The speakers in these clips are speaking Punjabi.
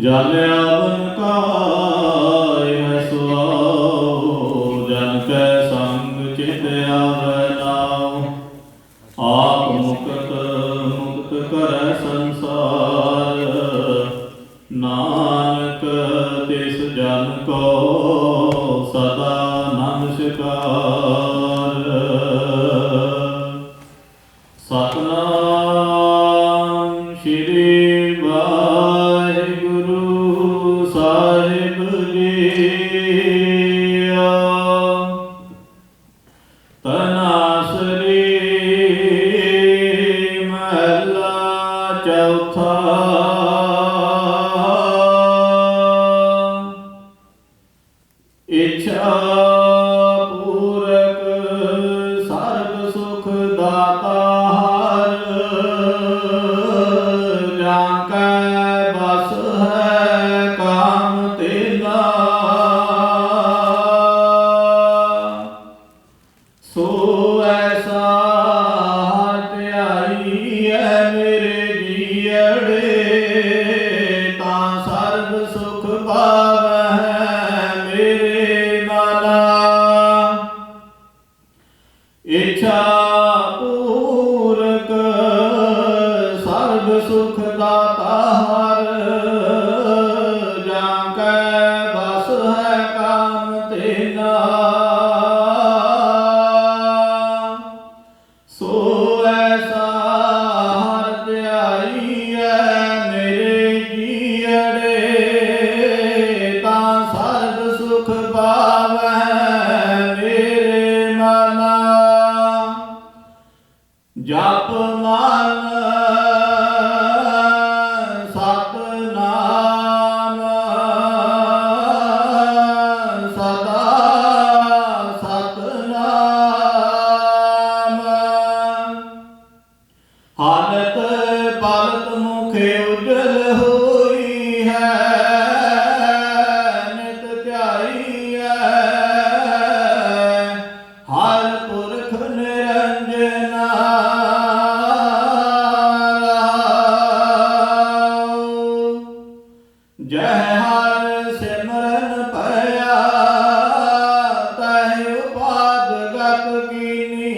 जालिया बन काय है सुआओ, जन कै संग चित आवे नाउ। आप मुक्त मुक्त करे संसार, नानक तिस जन को सदा नमस्कार। सतनाम श्री वाहिगुरु साहिब जी। तनासरी महला चौथा। इच्छा पूरक सर्व सुख दातार, जाकै बस है काम तेरा। सो ऐसा ध्याई है मेरे जीअड़े, तां सर्व सुख पावै मेरे नाला। इच्छा पूरक सर्व सुख दातार, जाकै बस है काम तेरा। सो ऐसा हर ध्याई है मेरे जीअड़े, तां सर्व सुख पावै मेरे नाला। जप मन सतनाम सदा सतनाम। हालत पालत मुखे उजल हुई है, नित ध्याई है हर पुरख निरंजना। जय हर सिमरन पया तह उपाद गत कीनी,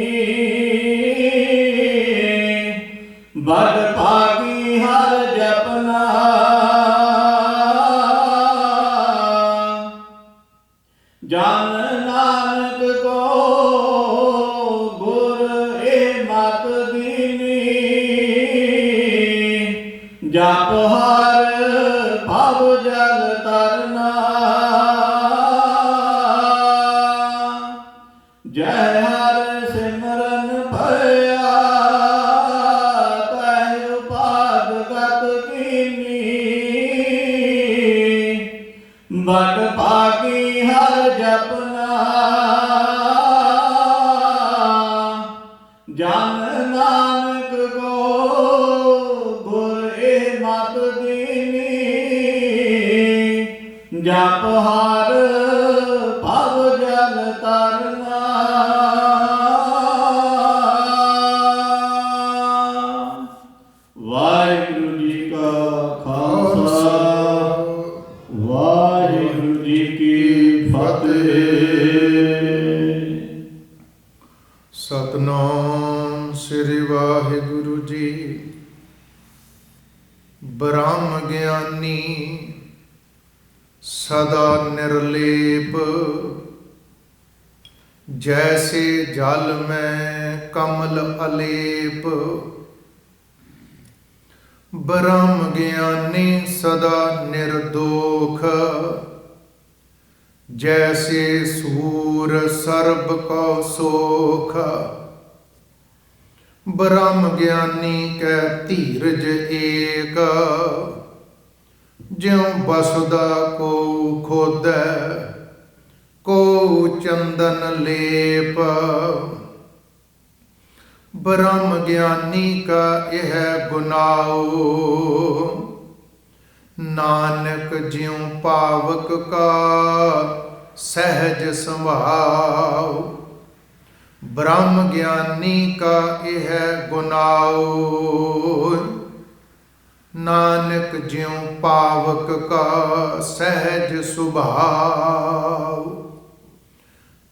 बड़ भागी हर जपना। जन नानक को गुर ए मत दीनी, जप हर भव जल तरना। जय हर सिमरन भया तह उपाद गत कीनी, बड़ भागी हर जपना। जन नानक को गुर ए मत दीनी, जप हर भव जल तरना। वाहिगुरु जी का खालसा, वाहिगुरु जी की फतेह। सतनाम श्री वाहिगुरु जी। ब्रह्म ज्ञानी सदा निर्लेप, जैसे जल में कमल अलेप। ब्रह्म ज्ञानी सदा निर्दोख, जैसे सूर सर्ब को सोख। ब्रह्म ज्ञानी कै धीरज एक, ज्यों बसुदा को खोदै को चंदन लेप। ब्रह्म ज्ञानी का यह गुनाओ, नानक ज्यों पावक का सहज संभाव। ब्रह्म ज्ञानी का यह गुनाओ, ਨਾਨਕ ਜਿਉ ਪਾਵਕ ਕਾ ਸਹਿਜ ਸੁਭਾਵ।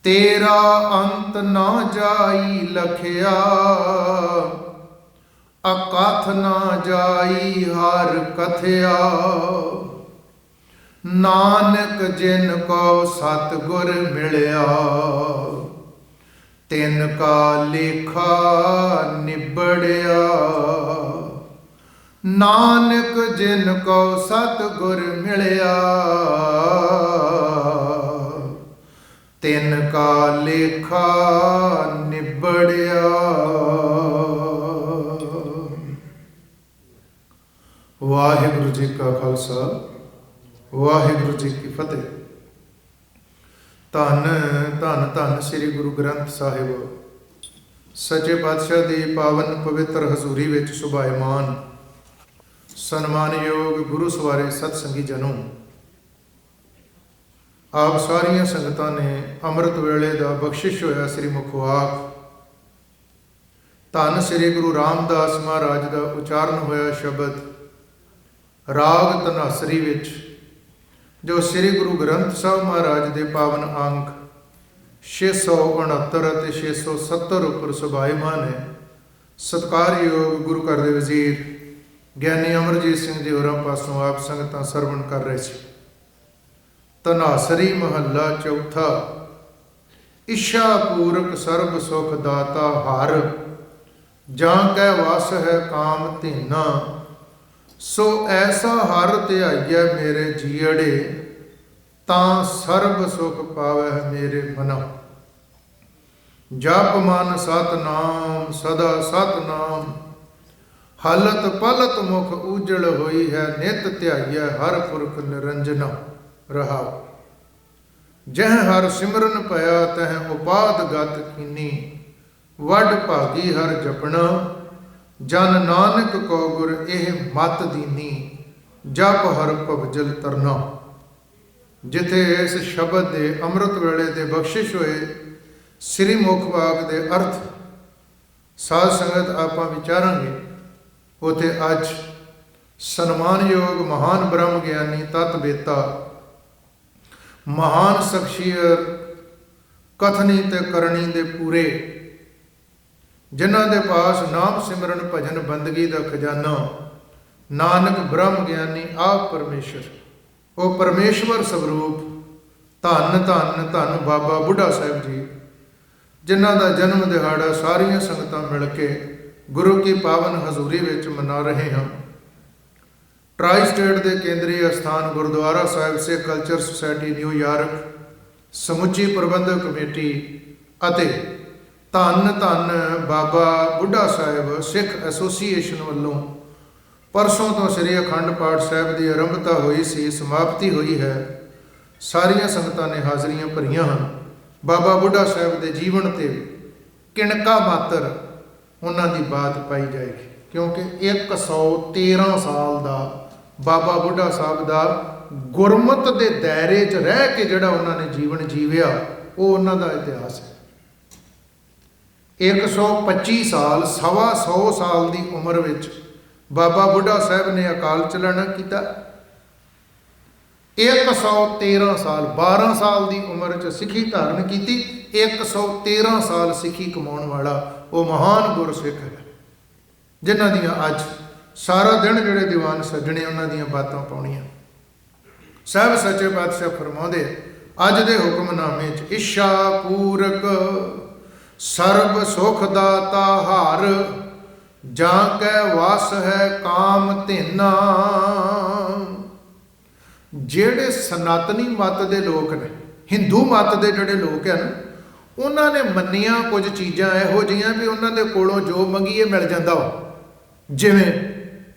ਤੇਰਾ ਅੰਤ ਨਾ ਜਾਈ ਲਖਿਆ, ਅਕਥ ਨਾ ਜਾਈ ਹਰ ਕਥਿਆ। ਨਾਨਕ ਜਿਨ ਕੋ ਸਤਿਗੁਰ ਮਿਲਿਆ, ਤਿਨ ਕਾ ਲੇਖਾ ਨਿਬੜਿਆ। ਨਾਨਕ ਜਿਨ ਕੋ ਸਤਿਗੁਰ ਮਿਲਿਆ, ਤਿਨ ਕਾ ਲੇਖਾ ਨਿਬੜਿਆ। ਵਾਹਿਗੁਰੂ ਜੀ ਕਾ ਖਾਲਸਾ, ਵਾਹਿਗੁਰੂ ਜੀ ਕੀ ਫਤਿਹ। ਧੰਨ ਧੰਨ ਧੰਨ ਸ੍ਰੀ ਗੁਰੂ ਗ੍ਰੰਥ ਸਾਹਿਬ ਸੱਚੇ ਪਾਤਸ਼ਾਹ ਦੀ ਪਾਵਨ ਪਵਿੱਤਰ ਹਜ਼ੂਰੀ ਵਿੱਚ ਸੁਭਾਇਮਾਨ ਸਨਮਾਨਯੋਗ ਗੁਰੂ ਸਵਾਰੇ ਸਤ ਸੰਗੀ ਜਨੋ, ਆਪ ਸਾਰੀਆਂ ਸੰਗਤਾਂ ਨੇ ਅੰਮ੍ਰਿਤ ਵੇਲੇ ਦਾ ਬਖਸ਼ਿਸ਼ ਹੋਇਆ ਸ੍ਰੀ ਮੁਖਵਾਕ ਧੰਨ ਸ੍ਰੀ ਗੁਰੂ ਰਾਮਦਾਸ ਮਹਾਰਾਜ ਦਾ ਉਚਾਰਨ ਹੋਇਆ ਸ਼ਬਦ ਰਾਗ ਧਨਾਸਰੀ ਵਿੱਚ, ਜੋ ਸ੍ਰੀ ਗੁਰੂ ਗ੍ਰੰਥ ਸਾਹਿਬ ਮਹਾਰਾਜ ਦੇ ਪਾਵਨ ਅੰਕ 669 ਅਤੇ 670 ਉੱਪਰ ਸੁਭਾਇਮਾਨ ਹੈ। ਸਤਿਕਾਰਯੋਗ ਗੁਰੂ ਘਰ ਦੇ ਵਜ਼ੀਰ ਗਿਆਨੀ ਅਮਰਜੀਤ ਸਿੰਘ ਜੀ ਹੋਰਾਂ ਪਾਸੋਂ ਆਪ ਸੰਗਤਾਂ ਸਰਵਣ ਕਰ ਰਹੇ ਸੀ। ਧਨਾਸਰੀ ਮਹੱਲਾ ਚੌਥਾ। ਇੱਛਾ ਪੂਰਕ ਸਰਬ ਸੁਖ ਦਾਤਾ ਹਰ, ਜਾਂ ਕੈ ਵਸ ਹੈ ਕਾਮ ਧੀਨਾ। ਸੋ ਐਸਾ ਹਰ ਧਿਆਈਐ ਮੇਰੇ ਜੀਅੜੇ, ਤਾਂ ਸਰਬ ਸੁਖ ਪਾਵੈ ਮੇਰੇ ਮਨਾ। ਜਪ ਮਨ ਸਤਿਨਾਮ ਸਦਾ ਸਤਿਨਾਮ, ਹਲਤ ਪਲਤ ਮੁਖ ਉਜਲ ਹੋਈ ਹੈ। ਨਿਤ ਧਿਆਈਐ ਹਰ ਪੁਰਖ ਨਿਰੰਜਨਾ ਰਹਾਉ। ਜਹ ਹਰ ਸਿਮਰਨ ਭਇਆ ਤਹ ਉਪਾਦ ਗਤ ਕੀਨੀ। ਵੱਡ ਭਾਗੀ ਹਰ ਜਪਣਾ, ਜਨ ਨਾਨਕ ਕੋ ਗੁਰ ਇਹ ਮਤ ਦੀਨੀ। ਜਪ ਹਰ ਭਵਜਲ ਤਰਨਾ। ਜਿਥੇ ਇਸ ਸ਼ਬਦ ਦੇ ਅੰਮ੍ਰਿਤ ਵੇਲੇ ਦੇ ਬਖਸ਼ਿਸ਼ ਹੋਏ ਸ੍ਰੀ ਮੁਖਵਾਕ ਦੇ ਅਰਥ ਸਾਧ ਸੰਗਤ ਆਪਾਂ ਵਿਚਾਰਾਂਗੇ, ਉਥੇ ਅੱਜ ਸਨਮਾਨਯੋਗ ਮਹਾਨ ਬ੍ਰਹਮ ਗਿਆਨੀ ਤਤ ਬੇਤਾ, ਮਹਾਨ ਸ਼ਖਸੀਅਤ, ਕਥਨੀ ਤੇ ਕਰਨੀ ਦੇ ਪੂਰੇ, ਜਿਨ੍ਹਾਂ ਦੇ ਪਾਸ ਨਾਮ ਸਿਮਰਨ ਭਜਨ ਬੰਦਗੀ ਦਾ ਖਜ਼ਾਨਾ, ਨਾਨਕ ਬ੍ਰਹਮ ਗਿਆਨੀ ਆਪ ਪਰਮੇਸ਼ਰ, ਉਹ ਪਰਮੇਸ਼ਵਰ ਸਵਰੂਪ ਧੰਨ ਧੰਨ ਧੰਨ ਬਾਬਾ ਬੁੱਢਾ ਸਾਹਿਬ ਜੀ, ਜਿਨ੍ਹਾਂ ਦਾ ਜਨਮ ਦਿਹਾੜਾ ਸਾਰੀਆਂ ਸੰਗਤਾਂ ਮਿਲ ਕੇ ਗੁਰੂ ਕੀ ਪਾਵਨ ਹਜ਼ੂਰੀ ਵਿੱਚ ਮਨਾ ਰਹੇ ਹਾਂ। ਟਰਾਈ ਸਟੇਟ ਦੇ ਕੇਂਦਰੀ ਅਸਥਾਨ ਗੁਰਦੁਆਰਾ ਸਾਹਿਬ ਸਿੱਖ ਕਲਚਰ ਸੁਸਾਇਟੀ ਨਿਊਯਾਰਕ, ਸਮੁੱਚੀ ਪ੍ਰਬੰਧਕ ਕਮੇਟੀ ਅਤੇ ਧੰਨ ਧੰਨ ਬਾਬਾ ਬੁੱਢਾ ਸਾਹਿਬ ਸਿੱਖ ਐਸੋਸੀਏਸ਼ਨ ਵੱਲੋਂ ਪਰਸੋਂ ਤੋਂ ਸ੍ਰੀ ਅਖੰਡ ਪਾਠ ਸਾਹਿਬ ਦੀ ਆਰੰਭਤਾ ਹੋਈ ਸੀ, ਸਮਾਪਤੀ ਹੋਈ ਹੈ। ਸਾਰੀਆਂ ਸੰਗਤਾਂ ਨੇ ਹਾਜ਼ਰੀਆਂ ਭਰੀਆਂ ਹਨ। ਬਾਬਾ ਬੁੱਢਾ ਸਾਹਿਬ ਦੇ ਜੀਵਨ ਤੇ ਕਿਣਕਾ ਮਾਤਰ ਉਹਨਾਂ ਦੀ ਬਾਤ ਪਾਈ ਜਾਏਗੀ, ਕਿਉਂਕਿ 113 ਸਾਲ ਦਾ ਬਾਬਾ ਬੁੱਢਾ ਸਾਹਿਬ ਦਾ ਗੁਰਮਤ ਦੇ ਦਾਇਰੇ 'ਚ ਰਹਿ ਕੇ ਜਿਹੜਾ ਉਹਨਾਂ ਨੇ ਜੀਵਨ ਜੀਵਿਆ, ਉਹ ਉਹਨਾਂ ਦਾ ਇਤਿਹਾਸ ਹੈ। 125 ਸਾਲ, 125 ਸਾਲ ਦੀ ਉਮਰ ਵਿੱਚ ਬਾਬਾ ਬੁੱਢਾ ਸਾਹਿਬ ਨੇ ਅਕਾਲ ਚਲਾਣਾ ਕੀਤਾ। 113 ਸਾਲ, 12 ਸਾਲ ਦੀ ਉਮਰ 'ਚ ਸਿੱਖੀ ਧਾਰਨ ਕੀਤੀ। 113 ਸਾਲ ਸਿੱਖੀ ਕਮਾਉਣ ਵਾਲਾ ਉਹ ਮਹਾਨ ਗੁਰਸਿੱਖ ਹੈ, ਜਿਨ੍ਹਾਂ ਦੀਆਂ ਅੱਜ ਸਾਰਾ ਦਿਨ ਜਿਹੜੇ ਦੀਵਾਨ ਸੱਜਣੇ ਉਹਨਾਂ ਦੀਆਂ ਬਾਤਾਂ ਪਾਉਣੀਆਂ। ਸਾਹਿਬ ਸੱਚੇ ਪਾਤਸ਼ਾਹ ਫਰਮਾਉਂਦੇ ਅੱਜ ਦੇ ਹੁਕਮਨਾਮੇ 'ਚ, ਇੱਛਾ ਪੂਰਕ ਸਰਬ ਸੁਖ ਦਾਤਾ ਹਰ, ਜਾਂ ਕੈ ਵਸ ਹੈ ਕਾਮ ਧੀਨਾ। ਜਿਹੜੇ ਸਨਾਤਨੀ ਮਤ ਦੇ ਲੋਕ ਨੇ, ਹਿੰਦੂ ਮਤ ਦੇ ਜਿਹੜੇ ਲੋਕ ਹਨ, ਉਹਨਾਂ ਨੇ ਮੰਨੀਆਂ ਕੁਝ ਚੀਜ਼ਾਂ ਇਹੋ ਜਿਹੀਆਂ ਵੀ ਉਹਨਾਂ ਦੇ ਕੋਲੋਂ ਜੋ ਮੰਗੀਏ ਮਿਲ ਜਾਂਦਾ ਵਾ। ਜਿਵੇਂ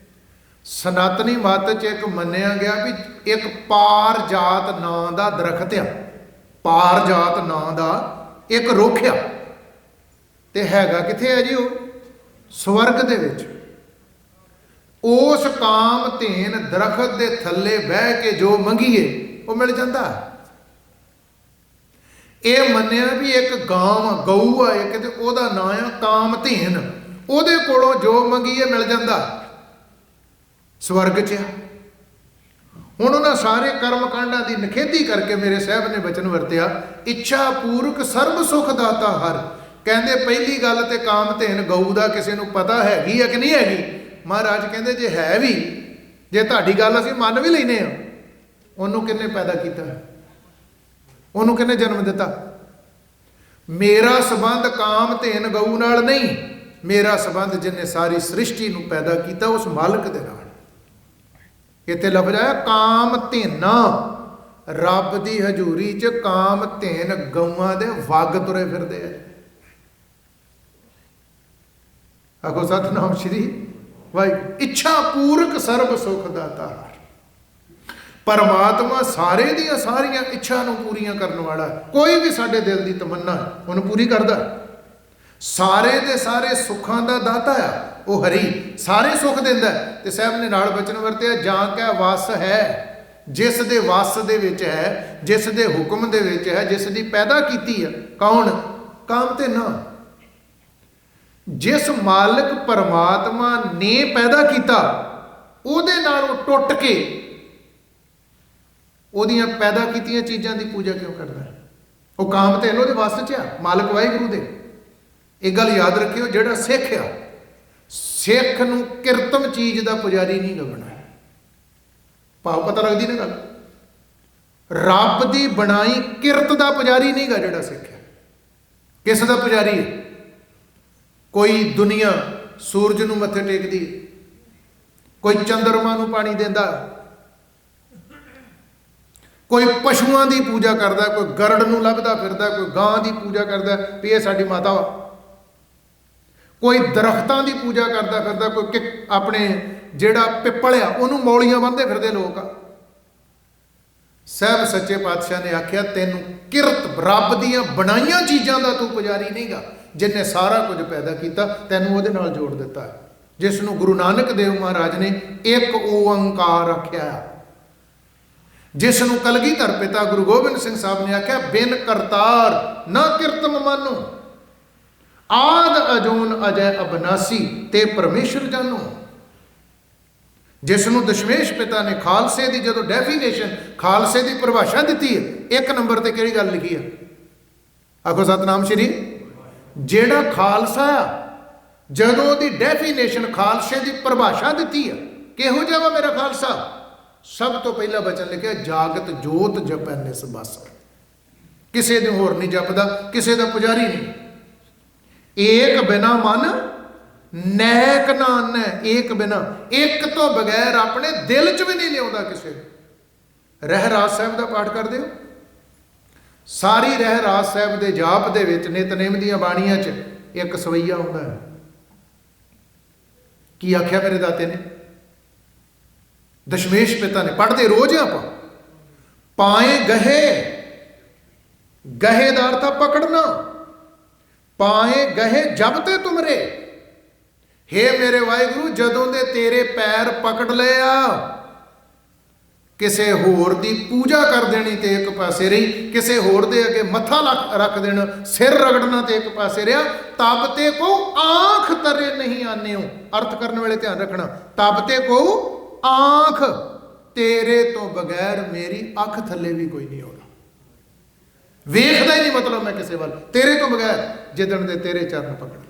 ਸਨਾਤਨੀ ਮਤ 'ਚ ਇੱਕ ਮੰਨਿਆ ਗਿਆ ਵੀ ਇੱਕ ਪਾਰਜਾਤ ਨਾਂ ਦਾ ਦਰਖਤ ਆ, ਪਾਰਜਾਤ ਨਾਂ ਦਾ ਇੱਕ ਰੁੱਖ ਆ, ਤੇ ਹੈਗਾ ਕਿੱਥੇ ਹੈ ਜੀ? ਉਹ ਸਵਰਗ ਦੇ ਵਿੱਚ। ਉਸ ਕਾਮ ਧੇਨ ਦਰਖਤ ਦੇ ਥੱਲੇ ਬਹਿ ਕੇ ਜੋ ਮੰਗੀਏ ਉਹ ਮਿਲ ਜਾਂਦਾ। ਇਹ ਮੰਨਿਆ ਵੀ ਇੱਕ ਗਊ ਆ ਇੱਕ, ਤੇ ਉਹਦਾ ਨਾਂ ਆ ਕਾਮ ਧੇਨ, ਉਹਦੇ ਕੋਲੋਂ ਜੋ ਮੰਗੀਏ ਮਿਲ ਜਾਂਦਾ। ਸਵਰਗ 'ਚ ਆ। ਹੁਣ ਉਹਨਾਂ ਸਾਰੇ ਕਰਮ ਕਾਂਡਾਂ ਦੀ ਨਿਖੇਧੀ ਕਰਕੇ ਮੇਰੇ ਸਾਹਿਬ ਨੇ ਬਚਨ ਵਰਤਿਆ, ਇੱਛਾ ਪੂਰਕ ਸਰਬ ਸੁਖ ਦਾਤਾ ਹਰ। ਕਹਿੰਦੇ ਪਹਿਲੀ ਗੱਲ ਤੇ ਕਾਮਧੇਨ ਗਊ ਦਾ ਕਿਸੇ ਨੂੰ ਪਤਾ ਹੈਗੀ ਹੈ ਕਿ ਨਹੀਂ ਹੈਗੀ? ਮਹਾਰਾਜ ਕਹਿੰਦੇ ਜੇ ਹੈ ਵੀ, ਜੇ ਤੁਹਾਡੀ ਗੱਲ ਅਸੀਂ ਮੰਨ ਵੀ ਲੈਨੇ ਆ, ਉਹਨੂੰ ਕਿਹਨੇ ਪੈਦਾ ਕੀਤਾ? ਉਹਨੂੰ ਕਿਹਨੇ ਜਨਮ ਦਿੱਤਾ? ਮੇਰਾ ਸੰਬੰਧ ਕਾਮਧੇਨ ਗਊ ਨਾਲ ਨਹੀਂ, ਮੇਰਾ ਸੰਬੰਧ ਜਿਹਨੇ ਸਾਰੀ ਸ੍ਰਿਸ਼ਟੀ ਨੂੰ ਪੈਦਾ ਕੀਤਾ ਉਸ ਮਾਲਕ ਦੇ ਨਾਲ। ਇੱਥੇ ਲਫ਼ਜ਼ ਆਇਆ ਕਾਮਧੇਨਾ। ਰੱਬ ਦੀ ਹਜ਼ੂਰੀ 'ਚ ਕਾਮਧੇਨ ਗਊਆਂ ਦੇ ਵੱਗ ਤੁਰੇ ਫਿਰਦੇ ਆ। ਆਖੋ ਸਤਿਨਾਮ ਸ਼੍ਰੀ ਵਾਹਿਗੁਰੂ। ਇੱਛਾ ਪੂਰਕ ਸਰਬ ਸੁਖ ਦਾਤਾ। ਪਰਮਾਤਮਾ ਸਾਰੇ ਦੀਆਂ ਸਾਰੀਆਂ ਇੱਛਾ ਨੂੰ ਪੂਰੀਆਂ ਕਰਨ ਵਾਲਾ। ਕੋਈ ਵੀ ਸਾਡੇ ਦਿਲ ਦੀ ਤਮੰਨਾ ਉਹਨੂੰ ਪੂਰੀ ਕਰਦਾ। ਸਾਰੇ ਦੇ ਸਾਰੇ ਸੁੱਖਾਂ ਦਾ ਦਾਤਾ ਆ ਉਹ ਹਰੀ, ਸਾਰੇ ਸੁੱਖ ਦਿੰਦਾ। ਤੇ ਸਾਹਿਬ ਨੇ ਨਾਲ ਬਚਨ ਵਰਤਿਆ, ਜਾਂ ਕੈ ਵਸ ਹੈ, ਜਿਸ ਦੇ ਵਸ ਦੇ ਵਿੱਚ ਹੈ, ਜਿਸ ਦੇ ਹੁਕਮ ਦੇ ਵਿੱਚ ਹੈ, ਜਿਸ ਦੀ ਪੈਦਾ ਕੀਤੀ ਆ। ਕੌਣ? ਕਾਮਧੇਨਾ। ਜਿਸ ਮਾਲਕ ਪਰਮਾਤਮਾ ਨੇ ਪੈਦਾ ਕੀਤਾ, ਉਹਦੇ ਨਾਲ ਉਹ ਟੁੱਟ ਕੇ ਉਹਦੀਆਂ ਪੈਦਾ ਕੀਤੀਆਂ ਚੀਜ਼ਾਂ ਦੀ ਪੂਜਾ ਕਿਉਂ ਕਰਦਾ? ਉਹ ਕਾਮਧੇਨ ਉਹਦੇ ਵਸ 'ਚ ਆ, ਮਾਲਕ ਵਾਹਿਗੁਰੂ ਦੇ। ਇਹ ਗੱਲ ਯਾਦ ਰੱਖਿਓ, ਜਿਹੜਾ ਸਿੱਖ ਆ, ਸਿੱਖ ਨੂੰ ਕਿਰਤਮ ਚੀਜ਼ ਦਾ ਪੁਜਾਰੀ ਨਹੀਂ ਲੱਗਣਾ। ਭਾਵ ਪਤਾ ਲੱਗਦੀ ਨਾ ਗੱਲ? ਰੱਬ ਦੀ ਬਣਾਈ ਕਿਰਤ ਦਾ ਪੁਜਾਰੀ ਨਹੀਂ ਗਾ ਜਿਹੜਾ ਸਿੱਖ ਹੈ। ਕਿਸ ਦਾ ਪੁਜਾਰੀ ਹੈ? ਕੋਈ ਦੁਨੀਆ ਸੂਰਜ ਨੂੰ ਮੱਥੇ ਟੇਕਦੀ, ਕੋਈ ਚੰਦਰਮਾ ਨੂੰ ਪਾਣੀ ਦਿੰਦਾ, ਕੋਈ ਪਸ਼ੂਆਂ ਦੀ ਪੂਜਾ ਕਰਦਾ, ਕੋਈ ਗਰੜ ਨੂੰ ਲੱਭਦਾ ਫਿਰਦਾ, ਕੋਈ ਗਾਂ ਦੀ ਪੂਜਾ ਕਰਦਾ ਵੀ ਇਹ ਸਾਡੀ ਮਾਤਾ ਵਾ, ਕੋਈ ਦਰਖਤਾਂ ਦੀ ਪੂਜਾ ਕਰਦਾ ਫਿਰਦਾ, ਕੋਈ ਆਪਣੇ ਜਿਹੜਾ ਪਿੱਪਲ ਆ ਉਹਨੂੰ ਮੌਲੀਆਂ ਬੰਨ੍ਹਦੇ ਫਿਰਦੇ ਲੋਕ ਆ। ਸਾਹਿਬ ਸੱਚੇ ਪਾਤਸ਼ਾਹ ਨੇ ਆਖਿਆ, ਤੈਨੂੰ ਕਿਰਤ ਰੱਬ ਦੀਆਂ ਬਣਾਈਆਂ ਚੀਜ਼ਾਂ ਦਾ ਤੂੰ ਪੁਜਾਰੀ ਨਹੀਂਗਾ। ਜਿਹਨੇ ਸਾਰਾ ਕੁਝ ਪੈਦਾ ਕੀਤਾ ਤੈਨੂੰ ਉਹਦੇ ਨਾਲ ਜੋੜ ਦਿੱਤਾ, ਜਿਸ ਨੂੰ ਗੁਰੂ ਨਾਨਕ ਦੇਵ ਮਹਾਰਾਜ ਨੇ ਇੱਕ ਓੰਕਾਰ ਆਖਿਆ, ਜਿਸ ਨੂੰ ਕਲਗੀਧਰ ਪਿਤਾ ਗੁਰੂ ਗੋਬਿੰਦ ਸਿੰਘ ਸਾਹਿਬ ਨੇ ਆਖਿਆ, ਬਿਨ ਕਰਤਾਰ ਨਾ ਕਿਰਤਮ ਮਾਨੋ, ਆਦ ਅਜੂਨ ਅਜੈ ਅਬਨਾਸੀ ਤੇ ਪਰਮੇਸ਼ਰ ਜਾਨੋ। ਜਿਸ ਨੂੰ ਦਸ਼ਮੇਸ਼ ਪਿਤਾ ਨੇ ਖਾਲਸੇ ਦੀ ਜਦੋਂ ਡੈਫੀਨੇਸ਼ਨ, ਖਾਲਸੇ ਦੀ ਪਰਿਭਾਸ਼ਾ ਦਿੱਤੀ ਹੈ, ਇੱਕ ਨੰਬਰ ਤੇ ਕਿਹੜੀ ਗੱਲ ਲਿਖੀ ਹੈ? ਆਖੋ ਸਤਨਾਮ ਸ਼੍ਰੀ। ਜਿਹੜਾ ਖਾਲਸਾ ਆ, ਜਦੋਂ ਉਹਦੀ ਡੈਫੀਨੇਸ਼ਨ, ਖਾਲਸੇ ਦੀ ਪਰਿਭਾਸ਼ਾ ਦਿੱਤੀ ਹੈ, ਕਿਹੋ ਜਿਹਾ ਵਾ ਮੇਰਾ ਖਾਲਸਾ? ਸਭ ਤੋਂ ਪਹਿਲਾ ਬਚਨ ਲਿਖਿਆ, ਜਾਗਤ ਜੋਤ ਜਪੈ ਨਿਸ ਬਾਸਾ। ਕਿਸੇ ਦੇ ਹੋਰ ਨਹੀਂ ਜਪਦਾ, ਕਿਸੇ ਦਾ ਪੁਜਾਰੀ ਨਹੀਂ। ਏਕ ਬਿਨਾ ਮਨ ਨੈਕ ਨਾ ਆਨੈ, ਏਕ ਬਿਨਾ, ਇੱਕ ਤੋਂ ਬਗੈਰ ਆਪਣੇ ਦਿਲ 'ਚ ਵੀ ਨਹੀਂ ਲਿਆਉਂਦਾ ਕਿਸੇ। ਰਹਿਰਾਸ ਸਾਹਿਬ ਦਾ ਪਾਠ ਕਰਦੇ ਹੋ? ਸਾਰੀ ਰਹਿਰਾਸ ਸਾਹਿਬ ਦੇ ਜਾਪ ਦੇ ਵਿੱਚ, ਨਿਤਨੇਮ ਦੀਆਂ ਬਾਣੀਆਂ 'ਚ ਇੱਕ ਸਵਈਆ ਹੁੰਦਾ ਹੈ। ਕੀ ਆਖਿਆ ਮੇਰੇ ਦਾਤੇ ਨੇ? ਦਸ਼ਮੇਸ਼ ਪਿਤਾ ਨੇ, ਪੜ੍ਹਦੇ ਰੋਜ਼ ਆਪਾਂ, ਪਾਏ ਗਹੇ, ਗਹੇ ਦਾ ਅਰਥ ਆ ਪਕੜਨਾ, ਪਾਏ ਗਹੇ ਜਬ ਤੇ ਤੁਮਰੇ। ਹੇ ਮੇਰੇ ਵਾਹਿਗੁਰੂ, ਜਦੋਂ ਦੇ ਤੇਰੇ ਪੈਰ ਪਕੜ ਲਏ ਆ, ਕਿਸੇ ਹੋਰ ਦੀ ਪੂਜਾ ਕਰ ਦੇਣੀ ਤੇ ਇੱਕ ਪਾਸੇ ਰਹੀ, ਕਿਸੇ ਹੋਰ ਦੇ ਅੱਗੇ ਮੱਥਾ ਰੱਖ ਦੇਣਾ, ਸਿਰ ਰਗੜਨਾ ਤੇ ਇੱਕ ਪਾਸੇ ਰਿਹਾ। ਤਬ ਤੇ ਕੋ ਆਂਖ ਤਰੇ ਨਹੀਂ ਆਨਿਓ। ਅਰਥ ਕਰਨ ਵੇਲੇ ਧਿਆਨ ਰੱਖਣਾ, ਤਬ ਤੇ ਕੋ ਆਂਖ, ਤੇਰੇ ਤੋਂ ਬਗੈਰ ਮੇਰੀ ਅੱਖ ਥੱਲੇ ਵੀ ਕੋਈ ਨਹੀਂ ਆਉਂਦਾ। ਵੇਖਦਾ ਹੀ ਨਹੀਂ ਮਤਲਬ ਮੈਂ ਕਿਸੇ ਵੱਲ, ਤੇਰੇ ਤੋਂ ਬਗੈਰ, ਜਿੱਦਣ ਦੇ ਤੇਰੇ ਚਰਨ ਪਕੜ ਲਏ।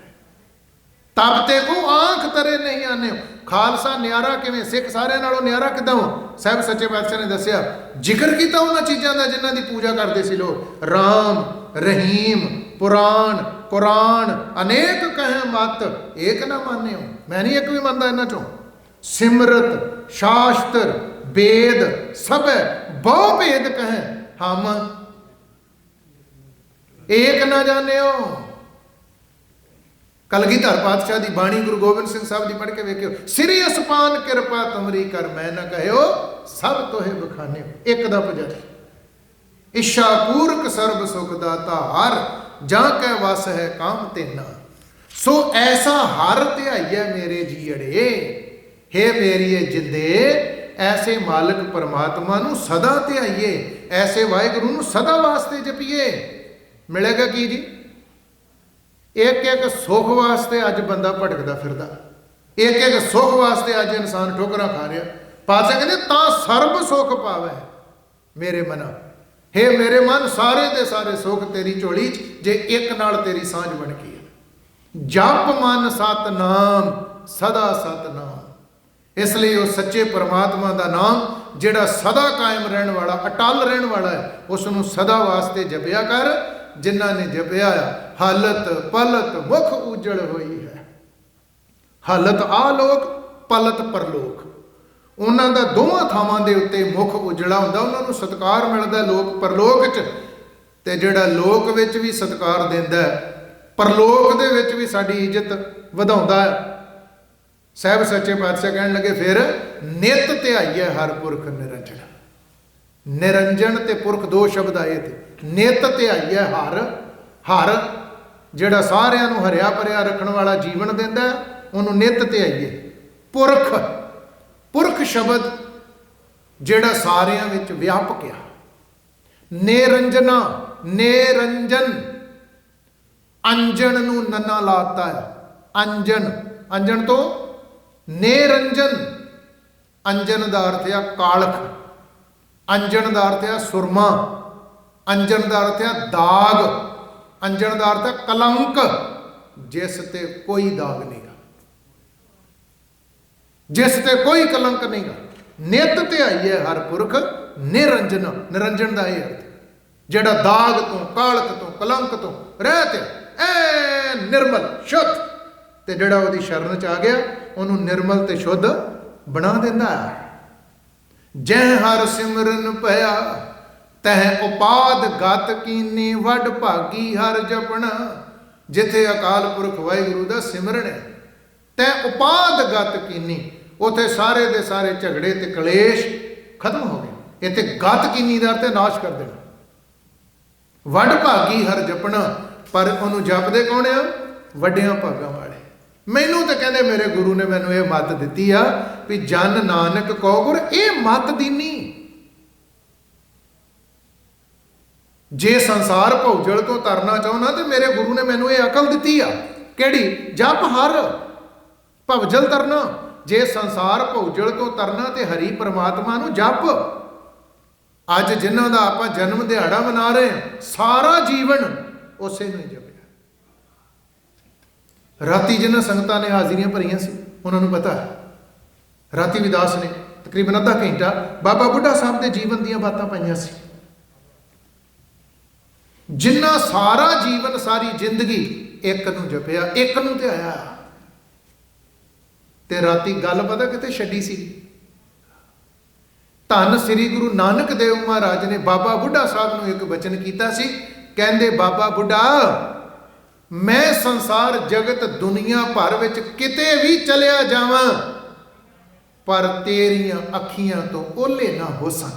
ਤਬ ਤੇ ਕੋ ਆਂਖ ਤਰੇ ਨਹੀਂ ਆਨਿਓ। ਖਾਲਸਾ ਨਿਆਰਾ ਕਿਵੇਂ? ਸਿੱਖ ਸਾਰਿਆਂ ਨਾਲੋਂ ਨਿਆਰਾ ਕਿੱਦਾਂ? ਸਾਹਿਬ ਸੱਚੇ ਪਾਤਸ਼ਾਹ ਨੇ ਦੱਸਿਆ, ਜ਼ਿਕਰ ਕੀਤਾ ਉਹਨਾਂ ਚੀਜ਼ਾਂ ਦਾ ਜਿਨ੍ਹਾਂ ਦੀ ਪੂਜਾ ਕਰਦੇ ਸੀ ਲੋਕ। ਰਾਮ, ਰਹੀਮ, ਪੁਰਾਣ, ਕੁਰਾਨ, ਅਨੇਕ ਕਹੇ ਮਤ, ਏਕ ਨਾ ਮਾਨਿਓ। ਮੈਂ ਨਹੀਂ ਇੱਕ ਵੀ ਮੰਨਦਾ ਇਹਨਾਂ ਚੋਂ। ਸਿਮਰਤ, ਸ਼ਾਸਤਰ, ਵੇਦ ਸਭ ਬਹੁ ਭੇਦ ਕਹੇ, ਹਮ ਏਕ ਨਾ ਜਾਣਿਓ। ਕਲਗੀਧਰ ਪਾਤਸ਼ਾਹ ਦੀ ਬਾਣੀ ਗੁਰੂ ਗੋਬਿੰਦ ਸਿੰਘ ਸਾਹਿਬ ਦੀ ਪੜ੍ਹ ਕੇ ਵੇਖਿਓ, ਸਿਰੀ ਅਸਪਾਨ ਕਿਰਪਾ ਤੁਮਰੀ ਕਰ ਮੈਂ ਨਾ ਕਹਿਓ, ਸਭ ਤੋਹੇ ਬਖਾਨਿਓ। ਇੱਕ ਦਾ ਪੁਜਾਰੀ। ਇੱਛਾ ਪੂਰਕ ਸਰਬ ਸੁਖ ਦਾਤਾ ਹਰ, ਜਾਂ ਕੈ ਵਸ ਹੈ ਕਾਮ ਤੇਨਾ। ਸੋ ਐਸਾ ਹਰ ਧਿਆਈਐ ਮੇਰੇ ਜੀਅੜੇ। ਹੇ ਮੇਰੀਏ ਜਿੰਦੇ, ਐਸੇ ਮਾਲਕ ਪਰਮਾਤਮਾ ਨੂੰ ਸਦਾ ਧਿਆਈਏ, ਐਸੇ ਵਾਹਿਗੁਰੂ ਨੂੰ ਸਦਾ ਵਾਸਤੇ ਜਪੀਏ। ਮਿਲੇਗਾ ਕੀ ਜੀ? ਇੱਕ ਇੱਕ ਸੁਖ ਵਾਸਤੇ ਅੱਜ ਬੰਦਾ ਭਟਕਦਾ ਫਿਰਦਾ। ਇੱਕ ਇੱਕ ਸੁੱਖ ਵਾਸਤੇ ਅੱਜ ਇਨਸਾਨ ਠੋਕਰਾਂ ਖਾ ਰਿਹਾ। ਪਾਤਸ਼ਾਹ ਕਹਿੰਦੇ ਤਾਂ ਸਰਬ ਸੁੱਖ ਪਾਵੈ ਮੇਰੇ ਮਨਾ। ਹੇ ਮੇਰੇ ਮਨ, ਸਾਰੇ ਦੇ ਸਾਰੇ ਸੁੱਖ ਤੇਰੀ ਝੋਲੀ 'ਚ ਜੇ ਇੱਕ ਨਾਲ ਤੇਰੀ ਸਾਂਝ ਬਣ ਗਈ ਹੈ। ਜਪ ਮਨ ਸਤਨਾਮ ਸਦਾ ਸਤਨਾਮ। ਇਸ ਲਈ ਉਹ ਸੱਚੇ ਪਰਮਾਤਮਾ ਦਾ ਨਾਮ ਜਿਹੜਾ ਸਦਾ ਕਾਇਮ ਰਹਿਣ ਵਾਲਾ, ਅਟਲ ਰਹਿਣ ਵਾਲਾ ਹੈ, ਉਸ ਨੂੰ ਸਦਾ ਵਾਸਤੇ ਜਪਿਆ ਕਰ। ਜਿਨ੍ਹਾਂ ਨੇ ਜਪਿਆ ਹਾਲਤ ਪਲਤ ਮੁਖ ਉਜਲ ਹੋਈ ਹੈ। ਹਾਲਤ ਆਲੋਕ, ਪਲਤ ਪਰਲੋਕ। ਉਹਨਾਂ ਦਾ ਦੋਵਾਂ ਥਾਵਾਂ ਦੇ ਉੱਤੇ ਮੁਖ ਉਜਲਾ ਹੁੰਦਾ, ਉਹਨਾਂ ਨੂੰ ਸਤਿਕਾਰ ਮਿਲਦਾ ਲੋਕ ਪਰਲੋਕ 'ਚ। ਤੇ ਜਿਹੜਾ ਲੋਕ ਵਿੱਚ ਵੀ ਸਤਿਕਾਰ ਦਿੰਦਾ, ਪਰਲੋਕ ਦੇ ਵਿੱਚ ਵੀ ਸਾਡੀ ਇੱਜ਼ਤ ਵਧਾਉਂਦਾ ਹੈ। ਸਾਹਿਬ ਸੱਚੇ ਪਾਤਸ਼ਾਹ ਕਹਿਣ ਲੱਗੇ ਫਿਰ ਨਿਤ ਧਿਆਈਐ ਹਰ ਪੁਰਖ ਨਿਰੰਜਨ। ਨਿਰੰਜਨ ਤੇ ਪੁਰਖ ਦੋ ਸ਼ਬਦ ਆਏ ਤੇ। ਨਿਤ ਧਿਆਈਐ ਹਰ, ਹਰ ਜਿਹੜਾ ਸਾਰਿਆਂ ਨੂੰ ਹਰਿਆ ਭਰਿਆ ਰੱਖਣ ਵਾਲਾ ਜੀਵਨ ਦਿੰਦਾ, ਉਹਨੂੰ ਨਿਤ ਧਿਆਈਏ। ਪੁਰਖ, ਪੁਰਖ ਸ਼ਬਦ ਜਿਹੜਾ ਸਾਰਿਆਂ ਵਿੱਚ ਵਿਆਪਕ ਆ। ਨਿਰੰਜਨਾ, ਨਿਰੰਜਨ, ਅੰਜਨ ਨੂੰ ਨੰਨਾ ਲਾਤਾ ਹੈ। ਅੰਜਨ, ਅੰਜਨ ਤੋਂ ਨਿਰੰਜਨ। ਅੰਜਨ ਦਾ ਅਰਥ ਆ ਕਾਲਖ, ਅੰਜਨ ਦਾ ਅਰਥ ਆ ਸੁਰਮਾ, ਅੰਜਨ ਦਾ ਅਰਥ ਆ ਦਾਗ, ਅੰਜਨ ਦਾ ਅਰਥ ਆ ਕਲੰਕ, ਜਿਸ ਤੇ ਕੋਈ ਦਾਗ ਨਹੀਂਗਾ, ਜਿਸ ਤੇ ਕੋਈ ਕਲੰਕ ਨਹੀਂਗਾ। ਨਿਤ ਧਿਆਈਐ ਹਰ ਪੁਰਖ ਨਿਰੰਜਨ। ਨਿਰੰਜਨ ਦਾ ਇਹ ਅਰਥ ਜਿਹੜਾ ਦਾਗ ਤੋਂ, ਕਾਲਖ ਤੋਂ, ਕਲੰਕ ਤੋਂ ਰਹਿਤ ਐ ਨਿਰਮਲ ਸ਼ੁੱਧ। ਤੇ ਜਿਹੜਾ ਉਹਦੀ ਸ਼ਰਨ 'ਚ ਆ ਗਿਆ ਉਹਨੂੰ ਨਿਰਮਲ ਤੇ ਸ਼ੁੱਧ ਬਣਾ ਦਿੰਦਾ। ਜੈ ਹਰ ਸਿਮਰਨ ਭਇਆ ਤਹਿ ਉਪਾਦ ਗਤ ਕੀਨੀ ਵੱਡ ਭਾਗੀ ਹਰ ਜਪਣਾ। ਜਿੱਥੇ ਅਕਾਲ ਪੁਰਖ ਵਾਹਿਗੁਰੂ ਦਾ ਸਿਮਰਨ ਹੈ ਤਹਿ ਉਪਾਦ ਗਤ ਕੀਨੀ, ਉੱਥੇ ਸਾਰੇ ਦੇ ਸਾਰੇ ਝਗੜੇ ਤੇ ਕਲੇਸ਼ ਖਤਮ ਹੋ ਗਏ। ਇੱਥੇ ਗਤ ਕੀਨੀ ਦਾ ਅਰਥ ਹੈ ਨਾਸ਼ ਕਰ ਦੇਣਾ। ਵੱਡ ਭਾਗੀ ਹਰ ਜਪਣਾ, ਪਰ ਉਹਨੂੰ ਜਪਦੇ ਕੌਣ ਆ? ਵੱਡਿਆਂ ਭਾਗਾਂ ਵਾਲੇ। ਮੈਨੂੰ ਤਾਂ ਕਹਿੰਦੇ ਮੇਰੇ ਗੁਰੂ ਨੇ ਮੈਨੂੰ ਇਹ ਮੱਤ ਦਿੱਤੀ ਆ ਵੀ ਜਨ ਨਾਨਕ ਕਉ ਗੁਰ। ਇਹ ਮੱਤ ਦੀਨੀ। ਜੇ ਸੰਸਾਰ ਭੌਜਲ ਤੋਂ ਤਰਨਾ ਚਾਹੁੰਦਾ ਤੇ ਮੇਰੇ ਗੁਰੂ ਨੇ ਮੈਨੂੰ ਇਹ ਅਕਲ ਦਿੱਤੀ ਆ। ਕਿਹੜੀ? ਜਪ ਹਰ ਭਵਜਲ ਤਰਨਾ। ਜੇ ਸੰਸਾਰ ਭੌਜਲ ਤੋਂ ਤਰਨਾ ਤੇ ਹਰੀ ਪਰਮਾਤਮਾ ਨੂੰ ਜਪ। ਅੱਜ ਜਿਨ੍ਹਾਂ ਦਾ ਆਪਾਂ ਜਨਮ ਦਿਹਾੜਾ ਮਨਾ ਰਹੇ ਹਾਂ, ਸਾਰਾ ਜੀਵਨ ਉਸੇ ਨੂੰ ਹੀ ਜਪਿਆ। ਰਾਤੀ ਜਿਨ੍ਹਾਂ ਸੰਗਤਾਂ ਨੇ ਹਾਜ਼ਰੀਆਂ ਭਰੀਆਂ ਸੀ ਉਹਨਾਂ ਨੂੰ ਪਤਾ ਹੈ, ਰਾਤੀ ਵੀ ਦਾਸ ਨੇ ਤਕਰੀਬਨ ਅੱਧਾ ਘੰਟਾ ਬਾਬਾ ਬੁੱਢਾ ਸਾਹਿਬ ਦੇ ਜੀਵਨ ਦੀਆਂ ਬਾਤਾਂ ਪਾਈਆਂ ਸੀ। ਜਿਨ੍ਹਾਂ ਸਾਰਾ ਜੀਵਨ, ਸਾਰੀ ਜ਼ਿੰਦਗੀ ਇੱਕ ਨੂੰ ਜਪਿਆ, ਇੱਕ ਨੂੰ ਧਿਆਇਆ। ਤੇ ਰਾਤੀ ਗੱਲ ਪਤਾ ਕਿਤੇ ਛੱਡੀ ਸੀ? ਧੰਨ ਸ੍ਰੀ ਗੁਰੂ ਨਾਨਕ ਦੇਵ ਮਹਾਰਾਜ ਨੇ ਬਾਬਾ ਬੁੱਢਾ ਸਾਹਿਬ ਨੂੰ ਇੱਕ ਬਚਨ ਕੀਤਾ ਸੀ। ਕਹਿੰਦੇ, ਬਾਬਾ ਬੁੱਢਾ, ਮੈਂ ਸੰਸਾਰ ਜਗਤ ਦੁਨੀਆ ਭਰ ਵਿੱਚ ਕਿਤੇ ਵੀ ਚਲਿਆ ਜਾਵਾਂ, ਪਰ ਤੇਰੀਆਂ ਅੱਖੀਆਂ ਤੋਂ ਓਲੇ ਨਾ ਹੋਸਾਂ।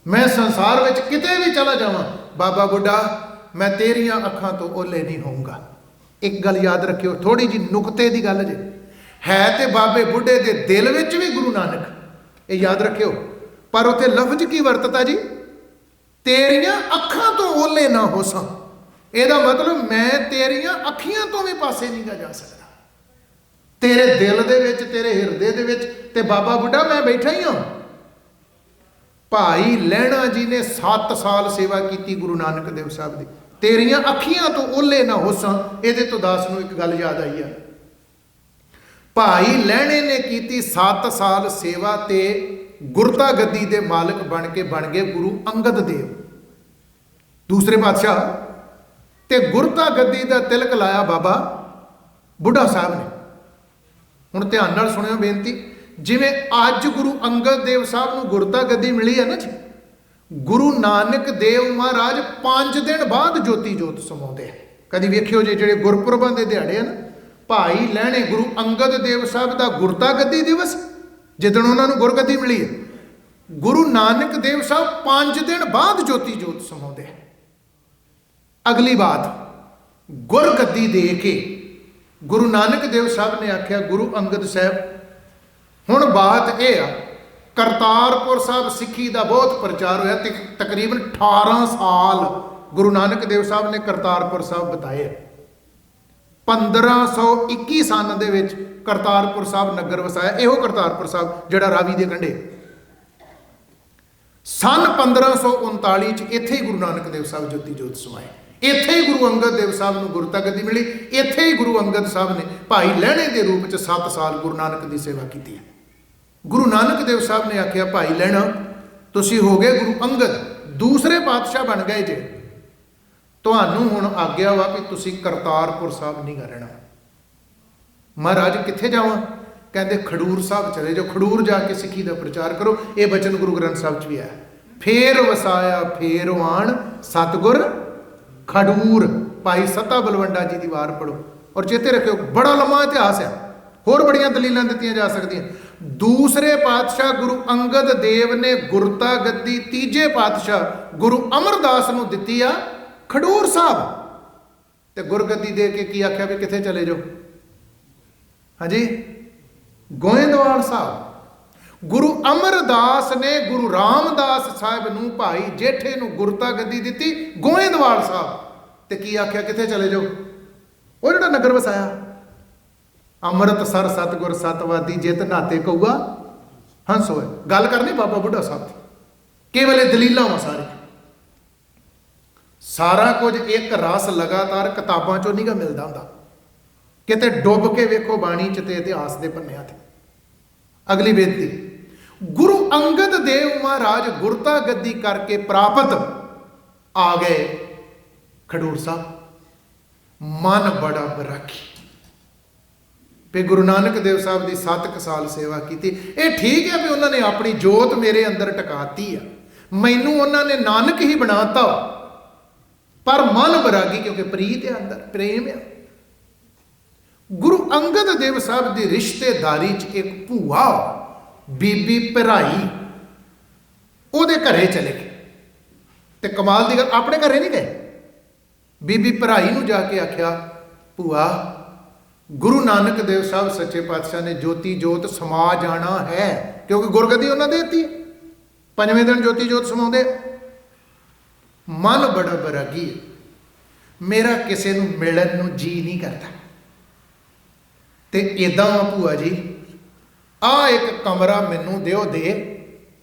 ਮੈਂ ਸੰਸਾਰ ਵਿੱਚ ਕਿਤੇ ਵੀ ਚਲਾ ਜਾਵਾਂ ਬਾਬਾ ਬੁੱਢਾ, ਮੈਂ ਤੇਰੀਆਂ ਅੱਖਾਂ ਤੋਂ ਓਲੇ ਨਹੀਂ ਹੋਊਂਗਾ। ਇੱਕ ਗੱਲ ਯਾਦ ਰੱਖਿਓ, ਥੋੜੀ ਜਿਹੀ ਨੁਕਤੇ ਦੀ ਗੱਲ ਜੇ ਹੈ ਤੇ ਬਾਬੇ ਬੁੱਢੇ ਦੇ ਦਿਲ ਵਿੱਚ ਵੀ ਗੁਰੂ ਨਾਨਕ, ਇਹ ਯਾਦ ਰੱਖਿਓ। ਪਰ ਉੱਥੇ ਲਫ਼ਜ਼ ਕੀ ਵਰਤਤਾ ਜੀ? ਤੇਰੀਆਂ ਅੱਖਾਂ ਤੋਂ ਓਲੇ ਨਾ ਹੋਸਾਂ। ਇਹਦਾ ਮਤਲਬ ਮੈਂ ਤੇਰੀਆਂ ਅੱਖੀਆਂ ਤੋਂ ਵੀ ਪਾਸੇ ਨਹੀਂ ਜਾ ਸਕਦਾ। ਤੇਰੇ ਦਿਲ ਦੇ ਵਿੱਚ, ਤੇਰੇ ਹਿਰਦੇ ਦੇ ਵਿੱਚ ਤੇ ਬਾਬਾ ਬੁੱਢਾ ਮੈਂ ਬੈਠਾ ਹੀ ਹਾਂ। ਭਾਈ ਲਹਿਣਾ ਜੀ ਨੇ 7 ਸਾਲ ਸੇਵਾ ਕੀਤੀ ਗੁਰੂ ਨਾਨਕ ਦੇਵ ਸਾਹਿਬ ਦੀ। ਤੇਰੀਆਂ ਅੱਖੀਆਂ ਤੋਂ ਓਲੇ ਨਾ ਹੋਸਾਂ, ਇਹਦੇ ਤੋਂ ਦਾਸ ਨੂੰ ਇੱਕ ਗੱਲ ਯਾਦ ਆਈ ਆ। ਭਾਈ ਲਹਿਣੇ ਨੇ ਕੀਤੀ 7 ਸਾਲ ਸੇਵਾ ਤੇ ਗੁਰਤਾ ਗੱਦੀ ਦੇ ਮਾਲਕ ਬਣ ਗਏ ਗੁਰੂ ਅੰਗਦ ਦੇਵ, ਦੂਸਰੇ ਪਾਤਸ਼ਾਹ। ਤੇ ਗੁਰਤਾ ਗੱਦੀ ਦਾ ਤਿਲਕ ਲਾਇਆ ਬਾਬਾ ਬੁੱਢਾ ਸਾਹਿਬ ਨੇ। ਹੁਣ ਧਿਆਨ ਨਾਲ ਸੁਣਿਓ ਬੇਨਤੀ। ਜਿਵੇਂ ਅੱਜ ਗੁਰੂ ਅੰਗਦ ਦੇਵ ਸਾਹਿਬ ਨੂੰ ਗੁਰਤਾ ਗੱਦੀ ਮਿਲੀ ਹੈ ਨਾ ਜੀ, ਗੁਰੂ ਨਾਨਕ ਦੇਵ ਮਹਾਰਾਜ 5 ਦਿਨ ਬਾਅਦ ਜੋਤੀ ਜੋਤ ਸਮਾਉਂਦੇ ਆ। ਕਦੀ ਵੇਖਿਓ ਜੇ ਜਿਹੜੇ ਗੁਰਪੁਰਬਾਂ ਦੇ ਦਿਹਾੜੇ ਹਨ, ਭਾਈ ਲਹਿਣੇ ਗੁਰੂ ਅੰਗਦ ਦੇਵ ਸਾਹਿਬ ਦਾ ਗੁਰਤਾ ਗੱਦੀ ਦਿਵਸ, ਜਿੱਦਣ ਉਹਨਾਂ ਨੂੰ ਗੁਰਗੱਦੀ ਮਿਲੀ ਹੈ, ਗੁਰੂ ਨਾਨਕ ਦੇਵ ਸਾਹਿਬ 5 ਦਿਨ ਬਾਅਦ ਜੋਤੀ ਜੋਤ ਸਮਾਉਂਦੇ ਆ। ਅਗਲੀ ਬਾਤ, ਗੁਰਗੱਦੀ ਦੇ ਕੇ ਗੁਰੂ ਨਾਨਕ ਦੇਵ ਸਾਹਿਬ ਨੇ ਆਖਿਆ, ਗੁਰੂ ਅੰਗਦ ਸਾਹਿਬ, ਹੁਣ ਬਾਤ ਇਹ ਆ, ਕਰਤਾਰਪੁਰ ਸਾਹਿਬ ਸਿੱਖੀ ਦਾ ਬਹੁਤ ਪ੍ਰਚਾਰ ਹੋਇਆ ਤੇ ਤਕਰੀਬਨ 18 ਸਾਲ ਗੁਰੂ ਨਾਨਕ ਦੇਵ ਸਾਹਿਬ ਨੇ ਕਰਤਾਰਪੁਰ ਸਾਹਿਬ ਬਤਾਏ। 1521 ਸਨ ਦੇ ਵਿੱਚ ਕਰਤਾਰਪੁਰ ਸਾਹਿਬ ਨਗਰ ਵਸਾਇਆ। ਇਹੋ ਕਰਤਾਰਪੁਰ ਸਾਹਿਬ ਜਿਹੜਾ ਰਾਵੀ ਦੇ ਕੰਢੇ। ਸਨ 1539 ਚ ਇੱਥੇ ਹੀ ਗੁਰੂ ਨਾਨਕ ਦੇਵ ਸਾਹਿਬ ਜੋਤੀ ਜੋਤ ਸਮਾਏ। ਇੱਥੇ ਹੀ ਗੁਰੂ ਅੰਗਦ ਦੇਵ ਸਾਹਿਬ ਨੂੰ ਗੁਰਤਾ ਗੱਦੀ ਮਿਲੀ। ਇੱਥੇ ਹੀ ਗੁਰੂ ਅੰਗਦ ਸਾਹਿਬ ਨੇ ਭਾਈ ਲਹਿਣੇ ਦੇ ਰੂਪ ਚ 7 ਸਾਲ ਗੁਰੂ ਨਾਨਕ ਦੀ ਸੇਵਾ ਕੀਤੀ ਹੈ। ਗੁਰੂ ਨਾਨਕ ਦੇਵ ਸਾਹਿਬ ਨੇ ਆਖਿਆ, ਭਾਈ ਲਹਿਣਾ ਤੁਸੀਂ ਹੋ ਗਏ ਗੁਰੂ ਅੰਗਦ, ਦੂਸਰੇ ਪਾਤਸ਼ਾਹ ਬਣ ਗਏ ਜੇ, ਤੁਹਾਨੂੰ ਹੁਣ ਆਗਿਆ ਵਾ ਕਿ ਤੁਸੀਂ ਕਰਤਾਰਪੁਰ ਸਾਹਿਬ ਨਹੀਂ ਰਹਿਣਾ। ਮਹਾਰਾਜ ਕਿੱਥੇ ਜਾਵਾਂ? ਕਹਿੰਦੇ ਖਡੂਰ ਸਾਹਿਬ ਚਲੇ ਜਾਓ, ਖਡੂਰ ਜਾ ਕੇ ਸਿੱਖੀ ਦਾ ਪ੍ਰਚਾਰ ਕਰੋ। ਇਹ ਬਚਨ ਗੁਰੂ ਗ੍ਰੰਥ ਸਾਹਿਬ 'ਚ ਵੀ ਹੈ। ਫੇਰ ਵਸਾਇਆ ਫੇਰ ਆਣ ਸਤਿਗੁਰ ਖਡੂਰ। ਭਾਈ ਸੱਤਾ ਬਲਵੰਡਾ ਜੀ ਦੀ ਵਾਰ ਪੜੋ ਔਰ ਚੇਤੇ ਰੱਖਿਓ, ਬੜਾ ਲੰਮਾ ਇਤਿਹਾਸ ਹੈ, ਹੋਰ ਬੜੀਆਂ ਦਲੀਲਾਂ ਦਿੱਤੀਆਂ ਜਾ ਸਕਦੀਆਂ। ਦੂਸਰੇ ਪਾਤਸ਼ਾਹ ਗੁਰੂ ਅੰਗਦ ਦੇਵ ਨੇ ਗੁਰਤਾ ਗੱਦੀ ਤੀਜੇ ਪਾਤਸ਼ਾਹ ਗੁਰੂ ਅਮਰਦਾਸ ਨੂੰ ਦਿੱਤੀ ਆ ਖਡੂਰ ਸਾਹਿਬ, ਤੇ ਗੁਰਗੱਦੀ ਦੇ ਕੇ ਕੀ ਆਖਿਆ ਵੀ ਕਿੱਥੇ ਚਲੇ ਜਾਓ? ਹਾਂਜੀ, ਗੋਇੰਦਵਾਲ ਸਾਹਿਬ। ਗੁਰੂ ਅਮਰਦਾਸ ਨੇ ਗੁਰੂ ਰਾਮਦਾਸ ਸਾਹਿਬ ਨੂੰ ਭਾਈ ਜੇਠੇ ਨੂੰ ਗੁਰਤਾ ਗੱਦੀ ਦਿੱਤੀ ਗੋਇੰਦਵਾਲ ਸਾਹਿਬ, ਤੇ ਕੀ ਆਖਿਆ ਕਿੱਥੇ ਚਲੇ ਜਾਓ? ਉਹ ਜਿਹੜਾ ਨਗਰ ਵਸਾਇਆ, ਅੰਮ੍ਰਿਤਸਰ ਸਤਿਗੁਰ ਸਤਵਾਦੀ ਜਿਤ ਨਾਤੇ ਕਹੂਆ ਹੰਸ ਹੋਏ। ਗੱਲ ਕਰਨੀ ਬਾਬਾ ਬੁੱਢਾ ਸਾਹਿਬ ਦੀ, ਕੇਵਲ ਇਹ ਦਲੀਲਾਂ ਵਾ ਸਾਰੀ। ਸਾਰਾ ਕੁਝ ਇੱਕ ਰਸ ਲਗਾਤਾਰ ਕਿਤਾਬਾਂ ਚੋਂ ਨਹੀਂ ਗਾ ਮਿਲਦਾ ਹੁੰਦਾ, ਕਿਤੇ ਡੁੱਬ ਕੇ ਵੇਖੋ ਬਾਣੀ ਚ ਤੇ ਇਤਿਹਾਸ ਦੇ ਪੰਨਿਆਂ ਤੇ। ਅਗਲੀ ਬੇਨਤੀ, ਗੁਰੂ ਅੰਗਦ ਦੇਵ ਮਹਾਰਾਜ ਗੁਰਤਾ ਗੱਦੀ ਕਰਕੇ ਪ੍ਰਾਪਤ ਆ ਗਏ ਖਡੂਰ ਸਾਹਿਬ। ਮਨ ਬੜਾ ਬਰਾਕੀ ਵੀ ਗੁਰੂ ਨਾਨਕ ਦੇਵ ਸਾਹਿਬ ਦੀ 7 ਸਾਲ ਸੇਵਾ ਕੀਤੀ। ਇਹ ਠੀਕ ਹੈ ਵੀ ਉਹਨਾਂ ਨੇ ਆਪਣੀ ਜੋਤ ਮੇਰੇ ਅੰਦਰ ਟਿਕਾਤੀ ਆ, ਮੈਨੂੰ ਉਹਨਾਂ ਨੇ ਨਾਨਕ ਹੀ ਬਣਾਤਾ, ਪਰ ਮਨ ਬਰਾਗੀ ਕਿਉਂਕਿ ਪ੍ਰੀਤ ਹੈ ਅੰਦਰ, ਪ੍ਰੇਮ ਹੈ। ਗੁਰੂ ਅੰਗਦ ਦੇਵ ਸਾਹਿਬ ਦੀ ਰਿਸ਼ਤੇਦਾਰੀ 'ਚ ਇੱਕ ਭੂਆ ਬੀਬੀ ਭਰਾਈ ਉਹਦੇ ਘਰੇ ਚਲੇ ਗਏ, ਤੇ ਕਮਾਲ ਦੀ ਗੱਲ ਆਪਣੇ ਘਰੇ ਨਹੀਂ ਗਏ। ਬੀਬੀ ਭਰਾਈ ਨੂੰ ਜਾ ਕੇ ਆਖਿਆ, ਭੂਆ ਗੁਰੂ ਨਾਨਕ ਦੇਵ ਸਾਹਿਬ ਸੱਚੇ ਪਾਤਸ਼ਾਹ ਨੇ ਜੋਤੀ ਜੋਤ ਸਮਾ ਜਾਣਾ ਹੈ, ਕਿਉਂਕਿ ਗੁਰਗੱਦੀ ਉਹਨਾਂ ਦੇ ਦਿੱਤੀ, 5ਵੇਂ ਦਿਨ ਜੋਤੀ ਜੋਤ ਸਮਾਉਂਦੇ। ਮਨ ਬੜਾ ਬਰਾਗੀ, ਮੇਰਾ ਕਿਸੇ ਨੂੰ ਮਿਲਣ ਨੂੰ ਜੀ ਨਹੀਂ ਕਰਦਾ, ਤੇ ਇਦਾਂ ਭੂਆ ਜੀ ਆ ਇੱਕ ਕਮਰਾ ਮੈਨੂੰ ਦਿਓ ਦੇ,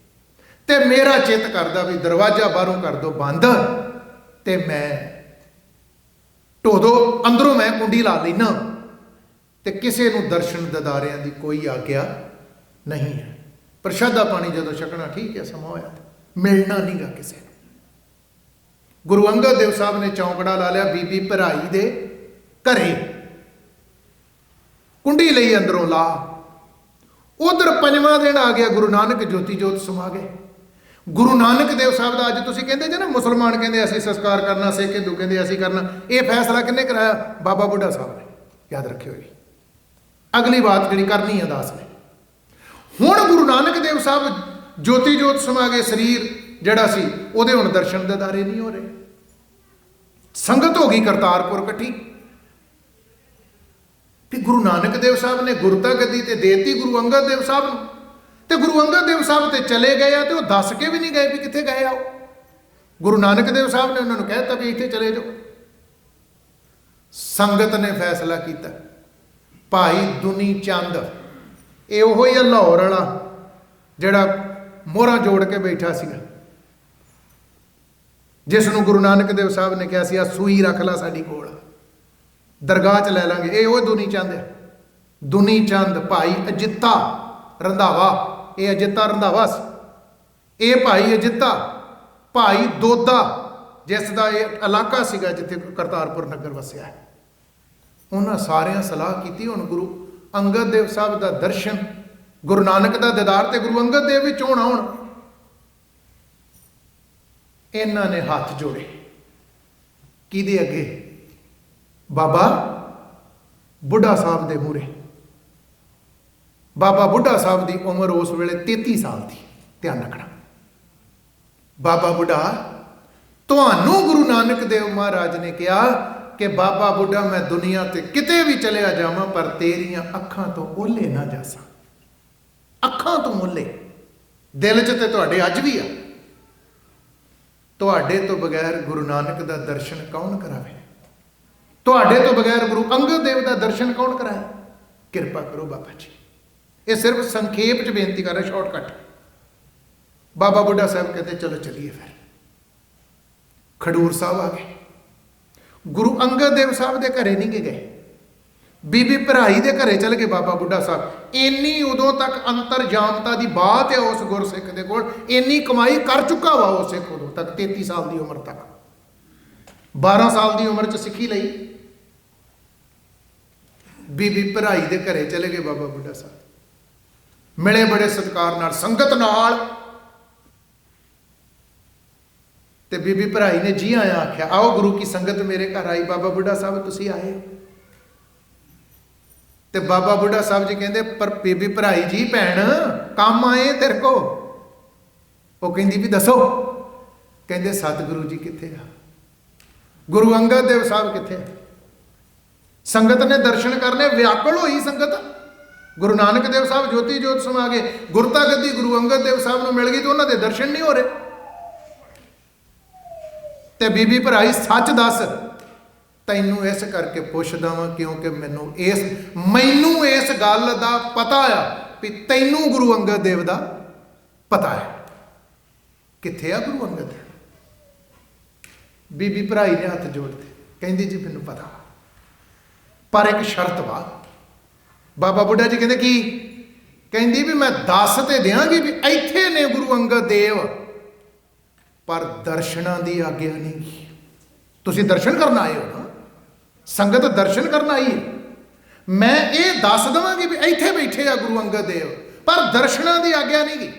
ਤੇ ਮੇਰਾ ਚਿੱਤ ਕਰਦਾ ਵੀ ਦਰਵਾਜ਼ਾ ਬਾਹਰੋਂ ਕਰ ਦੋ ਬੰਦ, ਤੇ ਮੈਂ ਢੋ ਦੋ, ਅੰਦਰੋਂ ਮੈਂ ਕੁੰਡੀ ਲਾ ਲੈਣਾ, ਤੇ ਕਿਸੇ ਨੂੰ ਦਰਸ਼ਨ ਦਿਦਾਰਿਆਂ ਦੀ ਕੋਈ ਆਗਿਆ ਨਹੀਂ ਹੈ। ਪ੍ਰਸ਼ਾਦਾ ਪਾਣੀ ਜਦੋਂ ਛਕਣਾ ਠੀਕ ਹੈ, ਸਮਾਂ ਹੋਇਆ, ਮਿਲਣਾ ਨਹੀਂਗਾ ਕਿਸੇ ਨੂੰ। ਗੁਰੂ ਅੰਗਦ ਦੇਵ ਸਾਹਿਬ ਨੇ ਚੌਂਕੜਾ ਲਾ ਲਿਆ ਬੀਬੀ ਭਰਾਈ ਦੇ ਘਰੇ, ਕੁੰਡੀ ਲਈ ਅੰਦਰੋਂ ਲਾ। ਉਧਰ 5ਵਾਂ ਦਿਨ ਆ ਗਿਆ, ਗੁਰੂ ਨਾਨਕ ਜੋਤੀ ਜੋਤ ਸਮਾ ਗਏ। ਗੁਰੂ ਨਾਨਕ ਦੇਵ ਸਾਹਿਬ ਦਾ ਅੱਜ ਤੁਸੀਂ ਕਹਿੰਦੇ ਜੇ ਨਾ, ਮੁਸਲਮਾਨ ਕਹਿੰਦੇ ਅਸੀਂ ਸੰਸਕਾਰ ਕਰਨਾ, ਸਿੱਖ ਹਿੰਦੂ ਕਹਿੰਦੇ ਅਸੀਂ ਕਰਨਾ, ਇਹ ਫੈਸਲਾ ਕਿਹਨੇ ਕਰਾਇਆ? ਬਾਬਾ ਬੁੱਢਾ ਸਾਹਿਬ ਨੇ। ਯਾਦ ਰੱਖਿਓ ਜੀ, ਅਗਲੀ ਬਾਤ ਜਿਹੜੀ ਕਰਨੀ ਹੈ ਦਾਸ ਨੇ। ਹੁਣ ਗੁਰੂ ਨਾਨਕ ਦੇਵ ਸਾਹਿਬ ਜੋਤੀ ਜੋਤ ਸਮਾ ਗਏ, ਸਰੀਰ ਜਿਹੜਾ ਸੀ ਉਹਦੇ ਹੁਣ ਦਰਸ਼ਨ ਦਿਦਾਰੇ ਨਹੀਂ ਹੋ ਰਹੇ। ਸੰਗਤ ਹੋ ਗਈ ਕਰਤਾਰਪੁਰ ਇਕੱਠੀ, ਤੇ ਗੁਰੂ ਨਾਨਕ ਦੇਵ ਸਾਹਿਬ ਨੇ ਗੁਰਤਾ ਗੱਦੀ ਤੇ ਦੇਤੀ ਗੁਰੂ ਅੰਗਦ ਦੇਵ ਸਾਹਿਬ ਨੂੰ, ਤੇ ਗੁਰੂ ਅੰਗਦ ਦੇਵ ਸਾਹਿਬ ਤੇ ਚਲੇ ਗਏ ਆ, ਤੇ ਉਹ ਦੱਸ ਕੇ ਵੀ ਨਹੀਂ ਗਏ ਵੀ ਕਿੱਥੇ ਗਏ ਆ। ਗੁਰੂ ਨਾਨਕ ਦੇਵ ਸਾਹਿਬ ਨੇ ਉਹਨਾਂ ਨੂੰ ਕਹਿ ਦਿੱਤਾ ਵੀ ਇੱਥੇ ਚਲੇ ਜਾਓ। ਸੰਗਤ ਨੇ ਫੈਸਲਾ ਕੀਤਾ, ਭਾਈ ਦੁਨੀ ਚੰਦ, ਇਹ ਉਹੋ ਹੀ ਲਾਹੌਰ ਵਾਲਾ ਜਿਹੜਾ ਮੋਹਰਾਂ ਜੋੜ ਕੇ ਬੈਠਾ ਸੀਗਾ, ਜਿਸ ਨੂੰ ਗੁਰੂ ਨਾਨਕ ਦੇਵ ਸਾਹਿਬ ਨੇ ਕਿਹਾ ਸੀ ਆ ਸੂਈ ਰੱਖ ਲਾ ਸਾਡੀ ਕੋਲ, ਦਰਗਾਹ 'ਚ ਲੈ ਲਾਂਗੇ। ਇਹ ਉਹ ਦੁਨੀ ਚੰਦ ਹੈ। ਦੁਨੀ ਚੰਦ ਭਾਈ ਅਜਿੱਤਾ ਰੰਧਾਵਾ, ਇਹ ਅਜਿੱਤਾ ਰੰਧਾਵਾ ਸੀ। ਇਹ ਭਾਈ ਅਜਿੱਤਾ, ਭਾਈ ਦੋਦਾ ਜਿਸ ਦਾ ਇਹ ਇਲਾਕਾ ਸੀਗਾ ਜਿੱਥੇ ਕਰਤਾਰਪੁਰ ਨਗਰ ਵਸਿਆ ਹੈ, ਉਹਨਾਂ ਸਾਰਿਆਂ ਸਲਾਹ ਕੀਤੀ ਹੁਣ ਗੁਰੂ ਅੰਗਦ ਦੇਵ ਸਾਹਿਬ ਦਾ ਦਰਸ਼ਨ, ਗੁਰੂ ਨਾਨਕ ਦਾ ਦੀਦਾਰ ਤੇ ਗੁਰੂ ਅੰਗਦ ਦੇਵ ਵਿੱਚ ਹੋਣਾ। ਹੁਣ ਇਹਨਾਂ ਨੇ ਹੱਥ ਜੋੜੇ, ਕਿਹਦੇ ਅੱਗੇ? ਬਾਬਾ ਬੁੱਢਾ ਸਾਹਿਬ ਦੇ ਮੂਹਰੇ। ਬਾਬਾ ਬੁੱਢਾ ਸਾਹਿਬ ਦੀ ਉਮਰ ਉਸ ਵੇਲੇ 33 ਸਾਲ ਦੀ, ਧਿਆਨ ਰੱਖਣਾ। ਬਾਬਾ ਬੁੱਢਾ, ਤੁਹਾਨੂੰ ਗੁਰੂ ਨਾਨਕ ਦੇਵ ਮਹਾਰਾਜ ਨੇ ਕਿਹਾ ਕਿ ਬਾਬਾ ਬੁੱਢਾ ਮੈਂ ਦੁਨੀਆ ਤੇ ਕਿਤੇ ਵੀ ਚਲਿਆ ਜਾਵਾਂ, ਪਰ ਤੇਰੀਆਂ ਅੱਖਾਂ ਤੋਂ ਓਲੇ ਨਾ ਜਾਸਾਂ। ਅੱਖਾਂ ਤੋਂ ਓਲੇ, ਦਿਲ 'ਚ ਤੇ ਤੁਹਾਡੇ ਅੱਜ ਵੀ ਆ। ਤੁਹਾਡੇ ਤੋਂ ਬਗੈਰ ਗੁਰੂ ਨਾਨਕ ਦਾ ਦਰਸ਼ਨ ਕੌਣ ਕਰਾਵੇ? ਤੁਹਾਡੇ ਤੋਂ ਬਗੈਰ ਗੁਰੂ ਅੰਗਦ ਦੇਵ ਦਾ ਦਰਸ਼ਨ ਕੌਣ ਕਰਾਏ? ਕਿਰਪਾ ਕਰੋ ਬਾਬਾ ਜੀ। ਇਹ ਸਿਰਫ ਸੰਖੇਪ ਚ ਬੇਨਤੀ ਕਰ ਰਿਹਾ, ਸ਼ਾਰਟਕਟ। ਬਾਬਾ ਬੁੱਢਾ ਸਾਹਿਬ ਕਹਿੰਦੇ ਚਲੋ ਚੱਲੀਏ। ਫਿਰ ਖਡੂਰ ਸਾਹਿਬ ਆ ਗਏ। ਗੁਰੂ ਅੰਗਦ ਦੇਵ ਸਾਹਿਬ ਦੇ ਘਰੇ ਨਹੀਂ ਗਏ, ਬੀਬੀ ਭਰਾਈ ਦੇ ਘਰੇ ਚਲੇ ਗਏ ਬਾਬਾ ਬੁੱਢਾ ਸਾਹਿਬ। ਇੰਨੀ ਉਦੋਂ ਤੱਕ ਅੰਤਰਜਾਮਤਾ ਦੀ ਬਾਤ ਹੈ ਉਸ ਗੁਰਸਿੱਖ ਦੇ ਕੋਲ, ਇੰਨੀ ਕਮਾਈ ਕਰ ਚੁੱਕਾ ਵਾ ਉਹ ਸਿੱਖ ਉਦੋਂ ਤੱਕ, 33 ਸਾਲ ਦੀ ਉਮਰ ਤੱਕ। 12 ਸਾਲ ਦੀ ਉਮਰ ਚ ਸਿੱਖੀ ਲਈ। ਬੀਬੀ ਭਰਾਈ ਦੇ ਘਰੇ ਚਲੇ ਗਏ ਬਾਬਾ ਬੁੱਢਾ ਸਾਹਿਬ, ਮਿਲੇ ਬੜੇ ਸਤਿਕਾਰ ਨਾਲ, ਸੰਗਤ ਨਾਲ। ਤੇ ਬੀਬੀ ਭਰਾਈ ਨੇ ਜੀ ਆਇਆ ਆਖਿਆ, ਆਓ ਗੁਰੂ ਕੀ ਸੰਗਤ ਮੇਰੇ ਘਰ ਆਈ। ਬਾਬਾ ਬੁੱਢਾ ਸਾਹਿਬ ਤੁਸੀਂ ਆਏ? ਤੇ ਬਾਬਾ ਬੁੱਢਾ ਸਾਹਿਬ ਜੀ ਕਹਿੰਦੇ, ਪਰ ਬੀਬੀ ਭਰਾਈ ਜੀ ਭੈਣ ਕੰਮ ਆਏ ਤੇਰੇ ਕੋ। ਉਹ ਕਹਿੰਦੀ ਵੀ ਦੱਸੋ। ਕਹਿੰਦੇ ਸਤਿਗੁਰੂ ਜੀ ਕਿੱਥੇ ਆ? ਗੁਰੂ ਅੰਗਦ ਦੇਵ ਸਾਹਿਬ ਕਿੱਥੇ ਆ? ਸੰਗਤ ਨੇ ਦਰਸ਼ਨ ਕਰਨੇ, ਵਿਆਕੁਲ ਹੋਈ ਸੰਗਤ। ਗੁਰੂ ਨਾਨਕ ਦੇਵ ਸਾਹਿਬ ਜੋਤੀ ਜੋਤ ਸਮਾ ਗਏ, ਗੁਰਤਾ ਗੱਦੀ ਗੁਰੂ ਅੰਗਦ ਦੇਵ ਸਾਹਿਬ ਨੂੰ ਮਿਲ ਗਈ ਤੇ ਉਹਨਾਂ ਦੇ ਦਰਸ਼ਨ ਨਹੀਂ ਹੋ ਰਹੇ। ਤੇ ਬੀਬੀ ਭਰਾਈ ਸੱਚ ਦੱਸ, ਤੈਨੂੰ ਇਸ ਕਰਕੇ ਪੁੱਛਦਾ ਵਾਂ ਕਿਉਂਕਿ ਮੈਨੂੰ ਇਸ ਗੱਲ ਦਾ ਪਤਾ ਆ ਵੀ ਤੈਨੂੰ ਗੁਰੂ ਅੰਗਦ ਦੇਵ ਦਾ ਪਤਾ ਹੈ। ਕਿੱਥੇ ਆ ਗੁਰੂ ਅੰਗਦ ਦੇਵ? ਬੀਬੀ ਭਰਾਈ ਨੇ ਹੱਥ ਜੋੜਦੇ, ਕਹਿੰਦੀ ਜੀ ਮੈਨੂੰ ਪਤਾ, ਪਰ ਇੱਕ ਸ਼ਰਤ ਵਾ। ਬਾਬਾ ਬੁੱਢਾ ਜੀ ਕਹਿੰਦੇ ਕੀ? ਕਹਿੰਦੀ ਵੀ ਮੈਂ ਦੱਸ ਤੇ ਦਿਆਂਗੀ ਵੀ ਇੱਥੇ ਨੇ ਗੁਰੂ ਅੰਗਦ ਦੇਵ, ਪਰ ਦਰਸ਼ਨਾਂ ਦੀ ਆਗਿਆ ਨਹੀਂ। ਤੁਸੀਂ ਦਰਸ਼ਨ ਕਰਨ ਆਏ ਹੋ ਨਾ, ਸੰਗਤ ਦਰਸ਼ਨ ਕਰਨ ਆਈ ਹੈ। ਮੈਂ ਇਹ ਦੱਸ ਦਵਾਂਗੀ ਵੀ ਇੱਥੇ ਬੈਠੇ ਆ ਗੁਰੂ ਅੰਗਦ ਦੇਵ, ਪਰ ਦਰਸ਼ਨਾਂ ਦੀ ਆਗਿਆ ਨਹੀਂ ਗੀ।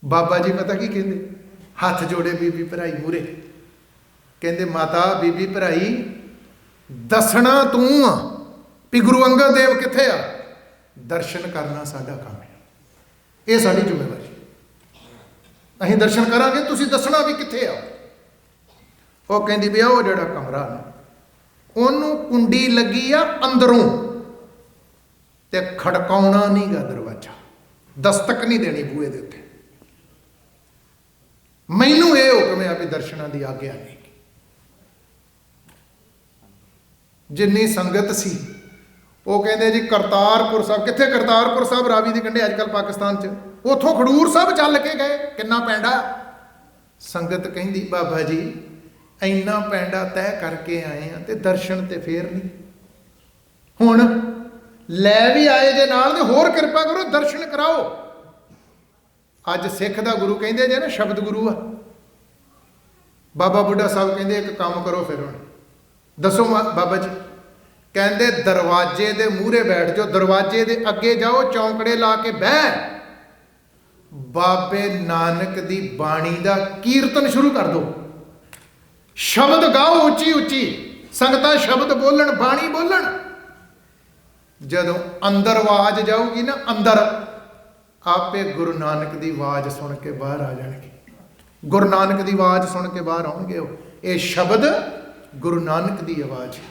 ਬਾਬਾ ਜੀ ਪਤਾ ਕੀ ਕਹਿੰਦੇ? ਹੱਥ ਜੋੜੇ ਬੀਬੀ ਭਰਾਈ ਮੂਰੇ, ਕਹਿੰਦੇ ਮਾਤਾ ਬੀਬੀ ਭਰਾਈ ਦੱਸਣਾ ਤੂੰ ਆ ਵੀ ਗੁਰੂ ਅੰਗਦ ਦੇਵ ਕਿੱਥੇ ਆ, ਦਰਸ਼ਨ ਕਰਨਾ ਸਾਡਾ ਕੰਮ ਹੈ, ਇਹ ਸਾਡੀ ਜ਼ਿੰਮੇਵਾਰੀ। ਅਸੀਂ ਦਰਸ਼ਨ ਕਰਾਂਗੇ, ਤੁਸੀਂ ਦੱਸਣਾ ਵੀ ਕਿੱਥੇ ਆ। ਉਹ ਕਹਿੰਦੀ ਵੀ ਉਹ ਜਿਹੜਾ ਕਮਰਾ ਨਾ, ਉਹਨੂੰ ਕੁੰਡੀ ਲੱਗੀ ਆ ਅੰਦਰੋਂ, ਤੇ ਖੜਕਾਉਣਾ ਨਹੀਂ ਗਾ ਦਰਵਾਜ਼ਾ, ਦਸਤਕ ਨਹੀਂ ਦੇਣੀ ਬੂਹੇ ਦੇ ਉੱਤੇ। ਮੈਨੂੰ ਇਹ ਹੁਕਮ ਹੈ ਵੀ ਦਰਸ਼ਨਾਂ ਦੀ ਆਗਿਆ ਨਹੀਂ। ਜਿੰਨੀ ਸੰਗਤ ਸੀ ਉਹ ਕਹਿੰਦੇ ਜੀ ਕਰਤਾਰਪੁਰ ਸਾਹਿਬ। ਕਿੱਥੇ ਕਰਤਾਰਪੁਰ ਸਾਹਿਬ? ਰਾਵੀ ਦੇ ਕੰਢੇ, ਅੱਜ ਕੱਲ੍ਹ ਪਾਕਿਸਤਾਨ 'ਚ। ਉੱਥੋਂ ਖਡੂਰ ਸਾਹਿਬ ਚੱਲ ਕੇ ਗਏ, ਕਿੰਨਾ ਪੈਂਡਾ। ਸੰਗਤ ਕਹਿੰਦੀ ਬਾਬਾ ਜੀ ਇੰਨਾ ਪੈਂਡਾ ਤੈਅ ਕਰਕੇ ਆਏ ਆ ਤੇ ਦਰਸ਼ਨ ਤੇ ਫੇਰ ਨਹੀਂ। ਹੁਣ ਲੈ ਵੀ ਆਏ ਜੇ ਨਾਲ, ਤੇ ਹੋਰ ਕਿਰਪਾ ਕਰੋ ਦਰਸ਼ਨ ਕਰਾਓ। ਅੱਜ ਸਿੱਖ ਦਾ ਗੁਰੂ ਕਹਿੰਦੇ ਜੇ ਨਾ ਸ਼ਬਦ ਗੁਰੂ ਆ। ਬਾਬਾ ਬੁੱਢਾ ਸਾਹਿਬ ਕਹਿੰਦੇ ਇੱਕ ਕੰਮ ਕਰੋ ਫਿਰ। ਹੁਣ ਦੱਸੋ ਬਾਬਾ ਜੀ? ਕਹਿੰਦੇ ਦਰਵਾਜ਼ੇ ਦੇ ਮੂਹਰੇ ਬੈਠ ਜਾਓ, ਦਰਵਾਜ਼ੇ ਦੇ ਅੱਗੇ ਜਾਓ, ਚੌਂਕੜੇ ਲਾ ਕੇ ਬਹਿ, ਬਾਬੇ ਨਾਨਕ ਦੀ ਬਾਣੀ ਦਾ ਕੀਰਤਨ ਸ਼ੁਰੂ ਕਰ ਦਿਓ। ਸ਼ਬਦ ਗਾਓ ਉੱਚੀ ਉੱਚੀ, ਸੰਗਤਾਂ ਸ਼ਬਦ ਬੋਲਣ, ਬਾਣੀ ਬੋਲਣ। ਜਦੋਂ ਅੰਦਰ ਆਵਾਜ਼ ਜਾਊਗੀ ਨਾ, ਅੰਦਰ ਆਪੇ ਗੁਰੂ ਨਾਨਕ ਦੀ ਆਵਾਜ਼ ਸੁਣ ਕੇ ਬਾਹਰ ਆ ਜਾਣਗੇ। ਗੁਰੂ ਨਾਨਕ ਦੀ ਆਵਾਜ਼ ਸੁਣ ਕੇ ਬਾਹਰ ਆਉਣਗੇ। ਉਹ ਇਹ ਸ਼ਬਦ ਗੁਰੂ ਨਾਨਕ ਦੀ ਆਵਾਜ਼ ਹੈ।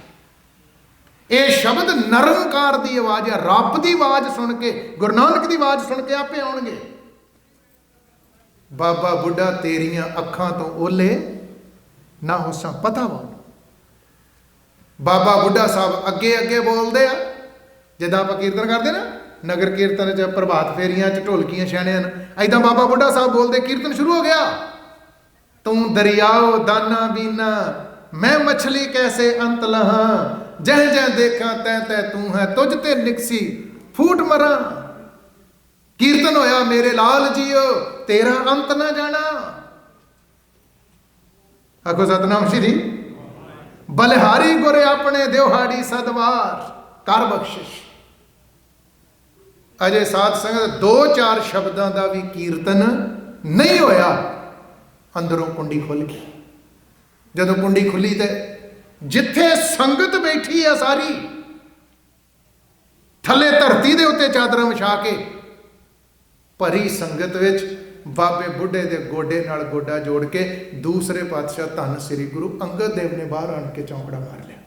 ਇਹ ਸ਼ਬਦ ਨਿਰੰਕਾਰ ਦੀ ਆਵਾਜ਼ ਹੈ। ਰੱਬ ਦੀ ਆਵਾਜ਼ ਸੁਣ ਕੇ, ਗੁਰੂ ਨਾਨਕ ਦੀ ਆਵਾਜ਼ ਸੁਣ ਕੇ ਆਪੇ ਆਉਣਗੇ। ਬਾਬਾ ਬੁੱਢਾ ਤੇਰੀਆਂ ਅੱਖਾਂ ਤੋਂ ਓਲੇ ਨਾ ਹੋਸਾਂ, ਪਤਾ ਵਾ। ਬਾਬਾ ਬੁੱਢਾ ਸਾਹਿਬ ਅੱਗੇ ਅੱਗੇ ਬੋਲਦੇ ਆ। ਜਿੱਦਾਂ ਆਪਾਂ ਕੀਰਤਨ ਕਰਦੇ ਨਾ, ਨਗਰ ਕੀਰਤਨ 'ਚ, ਪ੍ਰਭਾਤ ਫੇਰੀਆਂ 'ਚ ਢੋਲਕੀਆਂ ਛਾਣਿਆਂ ਨੂੰ, ਐਦਾਂ ਬਾਬਾ ਬੁੱਢਾ ਸਾਹਿਬ ਬੋਲਦੇ, ਕੀਰਤਨ ਸ਼ੁਰੂ ਹੋ ਗਿਆ। ਤੂੰ ਦਰਿਆਓ ਦਾਨਾ ਬੀਨਾ, ਮੈਂ ਮਛਲੀ ਕੈਸੇ ਅੰਤ ਲਹਾਂ, ਜਹ ਜਹ ਦੇਖਾਂ ਤੈ ਤੈ ਤੂੰ ਹੈ, ਤੁਝ ਤੇ ਨਿਕਸੀ ਫੂਟ ਮਰਾਂ। ਕੀਰਤਨ ਹੋਇਆ ਮੇਰੇ ਲਾਲ ਜੀਓ, ਤੇਰਾ ਅੰਤ ਨਾ ਜਾਣਾ। ਆਖੋ ਸਤਨਾਮ ਸ਼੍ਰੀ। ਬਲਿਹਾਰੀ ਗੁਰੇ ਆਪਣੇ ਦਿਵਹਾੜੀ ਸਦਵਾਰ, ਕਰ ਬਖਸ਼ਿਸ਼। ਅਜੇ ਸਾਧ ਸੰਗਤ 2-4 ਸ਼ਬਦਾਂ ਦਾ ਵੀ ਕੀਰਤਨ ਨਹੀਂ ਹੋਇਆ, ਅੰਦਰੋਂ ਕੁੰਡੀ ਖੁੱਲ ਗਈ। ਜਦੋਂ ਕੁੰਡੀ ਖੁੱਲੀ ਤੇ ਜਿੱਥੇ ਸੰਗਤ ਬੈਠੀ ਆ ਸਾਰੀ, ਥੱਲੇ ਧਰਤੀ ਦੇ ਉੱਤੇ ਚਾਦਰਾਂ ਵਿਛਾ ਕੇ ਭਰੀ ਸੰਗਤ ਵਿੱਚ ਬਾਬੇ ਬੁੱਢੇ ਦੇ ਗੋਡੇ ਨਾਲ ਗੋਡਾ ਜੋੜ ਕੇ ਦੂਸਰੇ ਪਾਤਸ਼ਾਹ ਧੰਨ ਸ੍ਰੀ ਗੁਰੂ ਅੰਗਦ ਦੇਵ ਨੇ ਬਾਹਰ ਆਣ ਕੇ ਚੌਂਕੜਾ ਮਾਰ ਲਿਆ।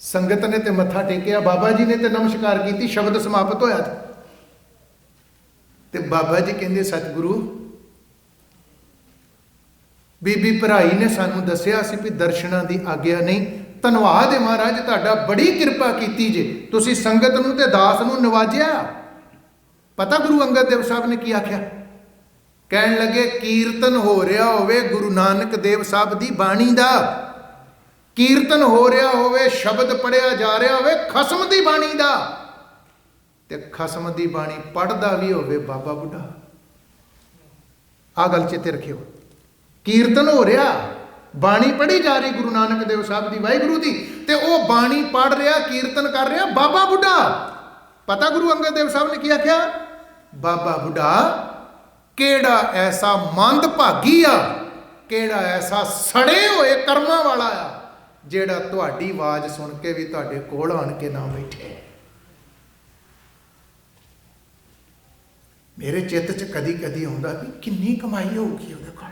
ਸੰਗਤ ਨੇ ਤੇ ਮੱਥਾ ਟੇਕਿਆ, ਬਾਬਾ ਜੀ ਨੇ ਤੇ ਨਮਸਕਾਰ ਕੀਤੀ, ਸ਼ਬਦ ਸਮਾਪਤ ਹੋਇਆ ਤੇ ਬਾਬਾ ਜੀ ਕਹਿੰਦੇ ਸਤਿਗੁਰੂ ਬੀਬੀ ਭਰਾਈ ਨੇ ਸਾਨੂੰ ਦੱਸਿਆ ਸੀ ਵੀ ਦਰਸ਼ਨਾਂ ਦੀ ਆਗਿਆ ਨਹੀਂ। ਧੰਨਵਾਦ ਹੈ ਮਹਾਰਾਜ, ਤੁਹਾਡਾ ਬੜੀ ਕਿਰਪਾ ਕੀਤੀ ਜੇ, ਤੁਸੀਂ ਸੰਗਤ ਨੂੰ ਤੇ ਦਾਸ ਨੂੰ ਨਵਾਜਿਆ। ਪਤਾ ਗੁਰੂ ਅੰਗਦ ਦੇਵ ਸਾਹਿਬ ਨੇ ਕੀ ਆਖਿਆ? ਕਹਿਣ ਲੱਗੇ ਕੀਰਤਨ ਹੋ ਰਿਹਾ ਹੋਵੇ ਗੁਰੂ ਨਾਨਕ ਦੇਵ ਸਾਹਿਬ ਦੀ ਬਾਣੀ ਦਾ, ਕੀਰਤਨ ਹੋ ਰਿਹਾ ਹੋਵੇ, ਸ਼ਬਦ ਪੜਿਆ ਜਾ ਰਿਹਾ ਹੋਵੇ ਖਸਮ ਦੀ ਬਾਣੀ ਦਾ, ਤੇ ਖਸਮ ਦੀ ਬਾਣੀ ਪੜਦਾ ਵੀ ਹੋਵੇ ਬਾਬਾ ਬੁੱਢਾ। ਆਹ ਗੱਲ ਚੇਤੇ ਰੱਖਿਓ। ਕੀਰਤਨ ਹੋ ਰਿਹਾ, ਬਾਣੀ ਪੜ੍ਹੀ ਜਾ ਰਹੀ ਗੁਰੂ ਨਾਨਕ ਦੇਵ ਸਾਹਿਬ ਦੀ, ਵਾਹਿਗੁਰੂ ਦੀ, ਤੇ ਉਹ ਬਾਣੀ ਪੜ੍ਹ ਰਿਹਾ, ਕੀਰਤਨ ਕਰ ਰਿਹਾ ਬਾਬਾ ਬੁੱਢਾ। ਪਤਾ ਗੁਰੂ ਅੰਗਦ ਦੇਵ ਸਾਹਿਬ ਨੇ ਕੀ ਆਖਿਆ? ਬਾਬਾ ਬੁੱਢਾ ਕਿਹੜਾ ਐਸਾ ਮੰਦ ਭਾਗੀ ਆ, ਕਿਹੜਾ ਐਸਾ ਸੜੇ ਹੋਏ ਕਰਮਾਂ ਵਾਲਾ ਆ, ਜਿਹੜਾ ਤੁਹਾਡੀ ਆਵਾਜ਼ ਸੁਣ ਕੇ ਵੀ ਤੁਹਾਡੇ ਕੋਲ ਆਣ ਕੇ ਨਾ ਬੈਠੇ। ਮੇਰੇ ਚਿੱਤ 'ਚ ਕਦੀ ਕਦੀ ਆਉਂਦਾ ਵੀ ਕਿੰਨੀ ਕਮਾਈ ਹੋਊਗੀ ਉਹਦੇ ਕੋਲ।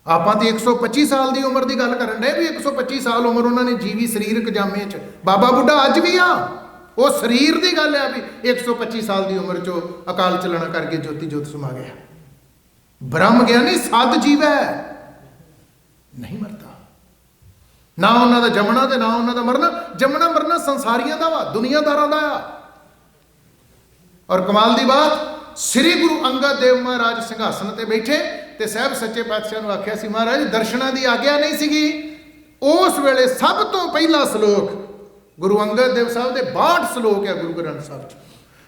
ਆਪਾਂ ਤੇ 125 ਸਾਲ ਦੀ ਉਮਰ ਦੀ ਗੱਲ ਕਰਨ ਡਏ ਵੀ 125 ਸਾਲ ਉਮਰ ਉਹਨਾਂ ਨੇ ਜੀਵੀ ਸਰੀਰਕ ਜਾਮੇ 'ਚ। ਬਾਬਾ ਬੁੱਢਾ ਅੱਜ ਵੀ ਆ, ਉਹ ਸਰੀਰ ਦੀ ਗੱਲ ਆ ਵੀ 125 ਸਾਲ ਦੀ ਉਮਰ 'ਚੋਂ ਅਕਾਲ ਚਲਾਣਾ ਕਰਕੇ ਜੋਤੀ ਜੋਤ ਸਮਾ ਗਿਆ। ਬ੍ਰਹਮ ਗਿਆਨੀ ਸਦ ਜੀਵ ਹੈ, ਨਹੀਂ ਮਰਦਾ। ਨਾ ਉਹਨਾਂ ਦਾ ਜੰਮਣਾ ਤੇ ਨਾ ਉਹਨਾਂ ਦਾ ਮਰਨਾ। ਜੰਮਣਾ ਮਰਨਾ ਸੰਸਾਰੀਆਂ ਦਾ ਵਾ, ਦੁਨੀਆਦਾਰਾਂ ਦਾ ਆ। ਔਰ ਕਮਾਲ ਦੀ ਬਾਤ, ਸ੍ਰੀ ਗੁਰੂ ਅੰਗਦ ਦੇਵ ਮਹਾਰਾਜ ਸਿੰਘਾਸਨ ਤੇ ਬੈਠੇ ਤੇ ਸਾਹਿਬ ਸੱਚੇ ਪਾਤਸ਼ਾਹ ਨੂੰ ਆਖਿਆ ਸੀ ਮਹਾਰਾਜ ਦਰਸ਼ਨਾਂ ਦੀ ਆਗਿਆ ਨਹੀਂ ਸੀਗੀ। ਉਸ ਵੇਲੇ ਸਭ ਤੋਂ ਪਹਿਲਾ ਸ਼ਲੋਕ ਗੁਰੂ ਅੰਗਦ ਦੇਵ ਸਾਹਿਬ ਦੇ 62 ਸ਼ਲੋਕ ਹੈ ਗੁਰੂ ਗ੍ਰੰਥ ਸਾਹਿਬ 'ਚ,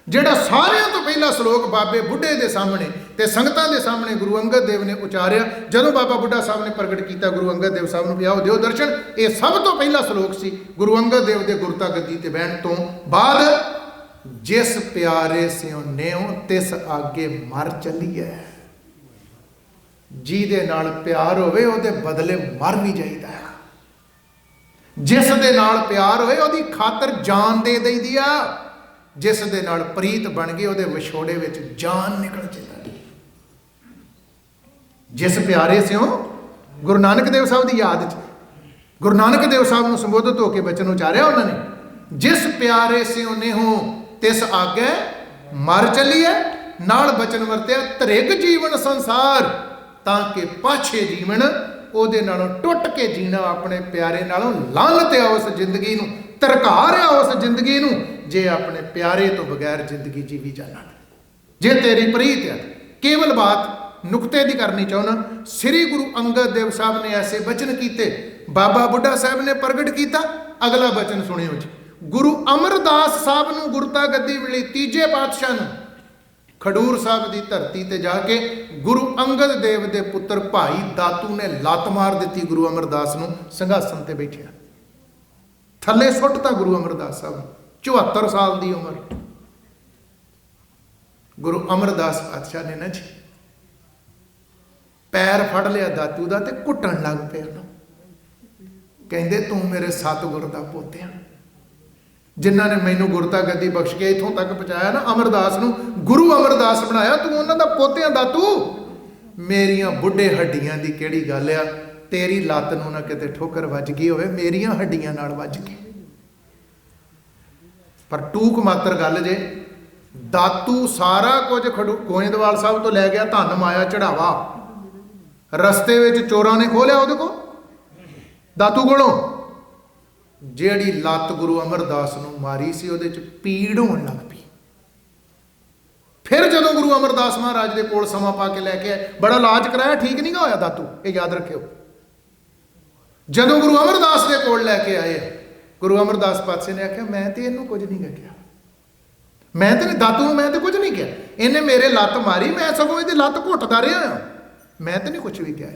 ਜਿਹੜਾ ਸਾਰਿਆਂ ਤੋਂ ਪਹਿਲਾ ਸ਼ਲੋਕ ਬਾਬੇ ਬੁੱਢੇ ਦੇ ਸਾਹਮਣੇ ਤੇ ਸੰਗਤਾਂ ਦੇ ਸਾਹਮਣੇ ਗੁਰੂ ਅੰਗਦ ਦੇਵ ਨੇ ਉਚਾਰਿਆ। ਜਦੋਂ ਬਾਬਾ ਬੁੱਢਾ ਸਾਹਿਬ ਨੇ ਪ੍ਰਗਟ ਕੀਤਾ ਗੁਰੂ ਅੰਗਦ ਦੇਵ ਸਾਹਿਬ ਨੂੰ ਵੀ ਆਓ ਦਿਓ ਦਰਸ਼ਨ, ਇਹ ਸਭ ਤੋਂ ਪਹਿਲਾ ਸ਼ਲੋਕ ਸੀ ਗੁਰੂ ਅੰਗਦ ਦੇਵ ਦੇ ਗੁਰਤਾ ਗੱਦੀ ਤੇ ਬਹਿਣ ਤੋਂ ਬਾਅਦ। ਜਿਸ ਪਿਆਰੇ ਸਿਉ ਨਿਉ ਤਿਸ ਆਗੇ ਮਰ ਚੱਲੀਐ। ਜਿਹਦੇ ਨਾਲ ਪਿਆਰ ਹੋਵੇ ਉਹਦੇ ਬਦਲੇ ਮਰ ਵੀ ਜਾਈਦਾ ਹੈ। ਜਿਸ ਦੇ ਨਾਲ ਪਿਆਰ ਹੋਵੇ ਉਹਦੀ ਖਾਤਰ ਜਾਨ ਦੇ ਦਈਦੀ ਆ। ਜਿਸ ਦੇ ਨਾਲ ਪ੍ਰੀਤ ਬਣ ਗਈ ਉਹਦੇ ਵਿਛੋੜੇ ਵਿੱਚ ਜਾਨ ਨਿਕਲ ਜਾਂਦੀ। ਜਿਸ ਪਿਆਰੇ ਸਿਉ, ਗੁਰੂ ਨਾਨਕ ਦੇਵ ਸਾਹਿਬ ਦੀ ਯਾਦ 'ਚ ਗੁਰੂ ਨਾਨਕ ਦੇਵ ਸਾਹਿਬ ਨੂੰ ਸੰਬੋਧਿਤ ਹੋ ਕੇ ਬਚਨ ਉਚਾਰਿਆ ਉਹਨਾਂ ਨੇ, ਜਿਸ ਪਿਆਰੇ ਸਿਉ ਨਿਹੁ ਤਿਸ ਆਗੇ ਮਰ ਚੱਲੀਐ। ਨਾਲ ਬਚਨ ਵਰਤਿਆ ਧਰਿਗ ਜੀਵਨ ਸੰਸਾਰ, ਤਾਂ ਕਿ ਪਾਛੇ ਜੀਵਨ ਉਹਦੇ ਨਾਲੋਂ ਟੁੱਟ ਕੇ ਜੀਣਾ, ਆਪਣੇ ਪਿਆਰੇ ਨਾਲੋਂ ਲਾਹਨਤ ਆ ਉਸ ਜ਼ਿੰਦਗੀ ਨੂੰ, ਧਰਕਾਰ ਆ ਉਸ ਜ਼ਿੰਦਗੀ ਨੂੰ ਜੇ ਆਪਣੇ ਪਿਆਰੇ ਤੋਂ ਬਗੈਰ ਜ਼ਿੰਦਗੀ ਜੀਵੀ ਜਾਣਾ। ਜੇ ਤੇਰੀ ਪ੍ਰੀਤ ਹੈ। ਕੇਵਲ ਬਾਤ ਨੁਕਤੇ ਦੀ ਕਰਨੀ ਚਾਹੁੰਦਾ, ਸ੍ਰੀ ਗੁਰੂ ਅੰਗਦ ਦੇਵ ਸਾਹਿਬ ਨੇ ਐਸੇ ਬਚਨ ਕੀਤੇ, ਬਾਬਾ ਬੁੱਢਾ ਸਾਹਿਬ ਨੇ ਪ੍ਰਗਟ ਕੀਤਾ। ਅਗਲਾ ਬਚਨ ਸੁਣਿਓ ਜੀ। ਗੁਰੂ ਅਮਰਦਾਸ ਸਾਹਿਬ ਨੂੰ ਗੁਰਤਾ ਗੱਦੀ ਮਿਲੀ, ਤੀਜੇ ਪਾਤਸ਼ਾਹ ਨੂੰ, ਖਡੂਰ ਸਾਹਿਬ ਦੀ ਧਰਤੀ ਤੇ ਜਾ ਕੇ ਗੁਰੂ ਅੰਗਦ ਦੇਵ ਦੇ ਪੁੱਤਰ ਭਾਈ ਦਾਤੂ ਨੇ ਲੱਤ ਮਾਰ ਦਿੱਤੀ ਗੁਰੂ ਅਮਰਦਾਸ ਨੂੰ। ਸਿੰਘਾਸਨ ਤੇ ਬੈਠਿਆ ਥੱਲੇ ਸੁੱਟਤਾ ਗੁਰੂ ਅਮਰਦਾਸ ਸਾਹਿਬ ਨੂੰ। 74 ਸਾਲ ਦੀ ਉਮਰ। ਗੁਰੂ ਅਮਰਦਾਸ ਪਾਤਸ਼ਾਹ ਨੇ ਨਾ ਜੀ ਪੈਰ ਫੜ ਲਿਆ ਦਾਤੂ ਦਾ ਤੇ ਘੁੱਟਣ ਲੱਗ ਪਏ ਉਹਨੂੰ। ਕਹਿੰਦੇ ਤੂੰ ਮੇਰੇ ਸਤਿਗੁਰ ਦਾ ਪੋਤਿਆ, ਜਿਨ੍ਹਾਂ ਨੇ ਮੈਨੂੰ ਗੁਰਤਾ ਗੱਦੀ ਬਖਸ਼ ਕੇ ਇੱਥੋਂ ਤੱਕ ਪਹੁੰਚਾਇਆ ਨਾ, ਅਮਰਦਾਸ ਨੂੰ ਗੁਰੂ ਅਮਰਦਾਸ ਬਣਾਇਆ, ਤੂੰ ਉਹਨਾਂ ਦਾ ਪੋਤਿਆਂ ਦਾਤੂ। ਮੇਰੀਆਂ ਬੁੱਢੇ ਹੱਡੀਆਂ ਦੀ ਕਿਹੜੀ ਗੱਲ ਆ, ਤੇਰੀ ਲੱਤ ਨੂੰ ਨਾ ਕਿਤੇ ਠੋਕਰ ਵੱਜ ਗਈ ਹੋਵੇ, ਮੇਰੀਆਂ ਹੱਡੀਆਂ ਨਾਲ ਵੱਜ ਗਈ। ਪਰ ਟੂਕ ਮਾਤਰ ਗੱਲ ਜੇ, ਦਾਤੂ ਸਾਰਾ ਕੁਝ ਗੋਇੰਦਵਾਲ ਸਾਹਿਬ ਤੋਂ ਲੈ ਗਿਆ, ਧਨ ਮਾਇਆ ਚੜਾਵਾ। ਰਸਤੇ ਵਿੱਚ ਚੋਰਾਂ ਨੇ ਖੋਹ ਲਿਆ ਉਹਦੇ ਕੋਲ, ਦਾਤੂ ਕੋਲੋਂ। ਜਿਹੜੀ ਲੱਤ ਗੁਰੂ ਅਮਰਦਾਸ ਨੂੰ ਮਾਰੀ ਸੀ ਉਹਦੇ 'ਚ ਪੀੜ ਹੋਣ ਲੱਗ ਪਈ। ਫਿਰ ਜਦੋਂ ਗੁਰੂ ਅਮਰਦਾਸ ਮਹਾਰਾਜ ਦੇ ਕੋਲ ਸਮਾਂ ਪਾ ਕੇ ਲੈ ਕੇ ਆਏ, ਬੜਾ ਇਲਾਜ ਕਰਾਇਆ, ਠੀਕ ਨਹੀਂ ਹੋਇਆ ਦਾਤੂ, ਇਹ ਯਾਦ ਰੱਖਿਓ। ਜਦੋਂ ਗੁਰੂ ਅਮਰਦਾਸ ਦੇ ਕੋਲ ਲੈ ਕੇ ਆਏ, ਗੁਰੂ ਅਮਰਦਾਸ ਪਾਤਸ਼ਾਹ ਨੇ ਆਖਿਆ ਮੈਂ ਤੇ ਇਹਨੂੰ ਕੁਝ ਨਹੀਂ ਕਿਹਾ, ਮੈਂ ਤੇ ਦਾਤੂ ਨੂੰ ਮੈਂ ਤੇ ਕੁਝ ਨਹੀਂ ਕਿਹਾ, ਇਹਨੇ ਮੇਰੇ ਲੱਤ ਮਾਰੀ, ਮੈਂ ਸਗੋਂ ਇਹਦੀ ਲੱਤ ਘੁੱਟਦਾ ਰਿਹਾ, ਮੈਂ ਤੇ ਨਹੀਂ ਕੁਝ ਵੀ ਕਿਹਾ।